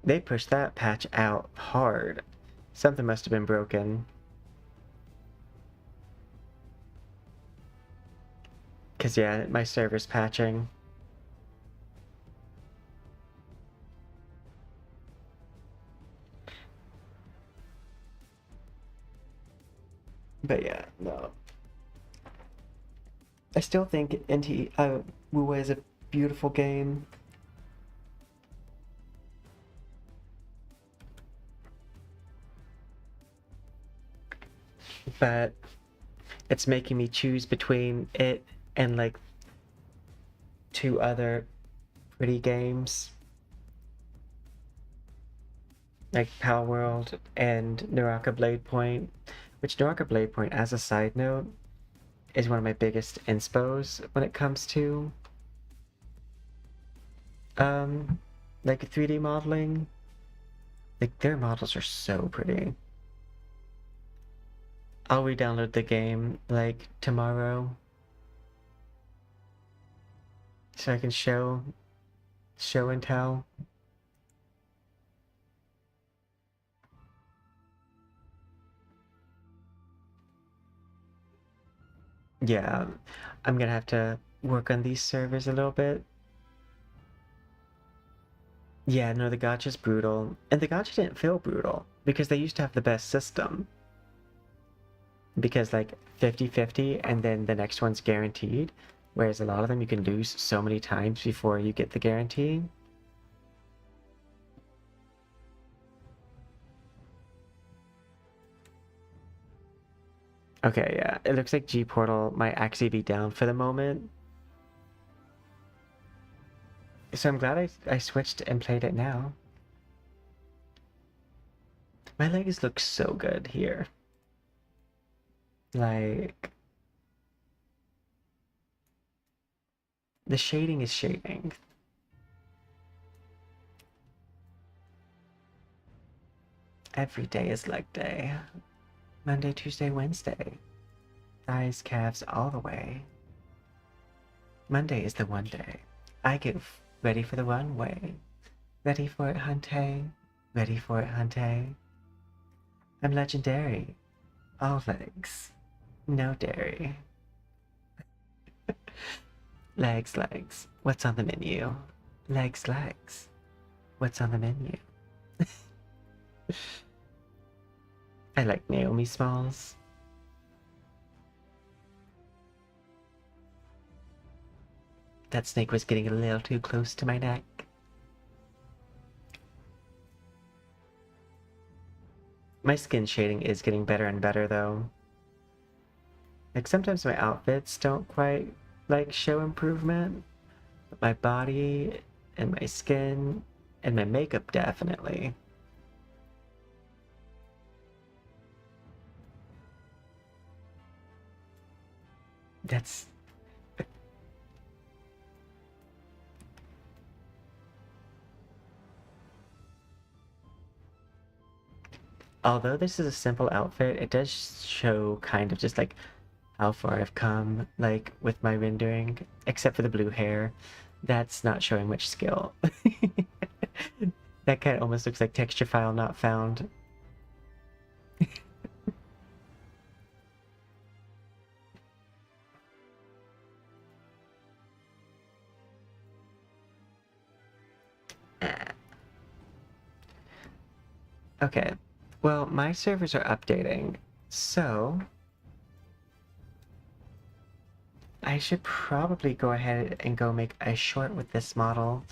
They pushed that patch out hard. Something must have been broken. Cause yeah, my server's patching. But yeah, no. I still think NT Wuwa is a beautiful game. But it's making me choose between it and like two other pretty games. Like Palworld and Naraka Blade Point. Which Naraka Blade Point, as a side note, is one of my biggest inspos when it comes to like 3D modeling. Like their models are so pretty. I'll re-download the game like tomorrow so I can show and tell. Yeah, I'm gonna have to work on these servers a little bit. Yeah, no, the gacha's brutal. And the gacha didn't feel brutal because they used to have the best system. Because like 50-50 and then the next one's guaranteed. Whereas a lot of them you can lose so many times before you get the guarantee. Okay, yeah, it looks like G Portal might actually be down for the moment. So I'm glad I switched and played it now. My legs look so good here. Like, the shading is shading. Every day is leg day. Monday, Tuesday, Wednesday. Thighs, calves, all the way. Monday is the one day. I get ready for the runway. Ready for it, hunty. Ready for it, hunty. I'm legendary. All legs. No dairy. Legs, legs. What's on the menu? Legs, legs. What's on the menu? I like Naomi Smalls. That snake was getting a little too close to my neck. My skin shading is getting better and better though. Like sometimes my outfits don't quite like show improvement, but my body and my skin and my makeup definitely. That's although this is a simple outfit, it does show kind of just like how far I've come, like with my rendering, except for the blue hair. That's not showing much skill. That kind of almost looks like texture file not found. Okay. Well, my servers are updating, so I should probably go ahead and go make a short with this model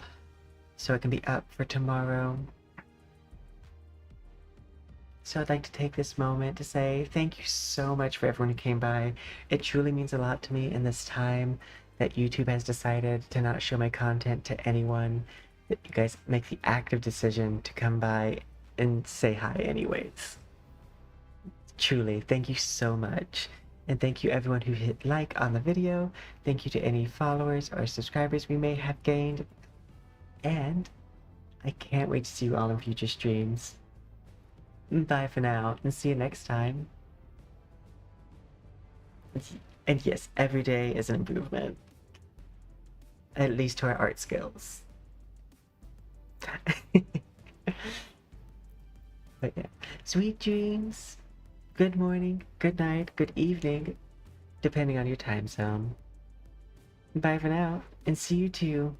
so it can be up for tomorrow. So I'd like to take this moment to say thank you so much for everyone who came by. It truly means a lot to me in this time that YouTube has decided to not show my content to anyone, that you guys make the active decision to come by and say hi anyways. Truly, thank you so much. And thank you everyone who hit like on the video. Thank you to any followers or subscribers we may have gained. And I can't wait to see you all in future streams. Bye for now, and see you next time. And yes, every day is an improvement. At least to our art skills. But yeah, sweet dreams. Good morning, good night, good evening, depending on your time zone. Bye for now, and see you too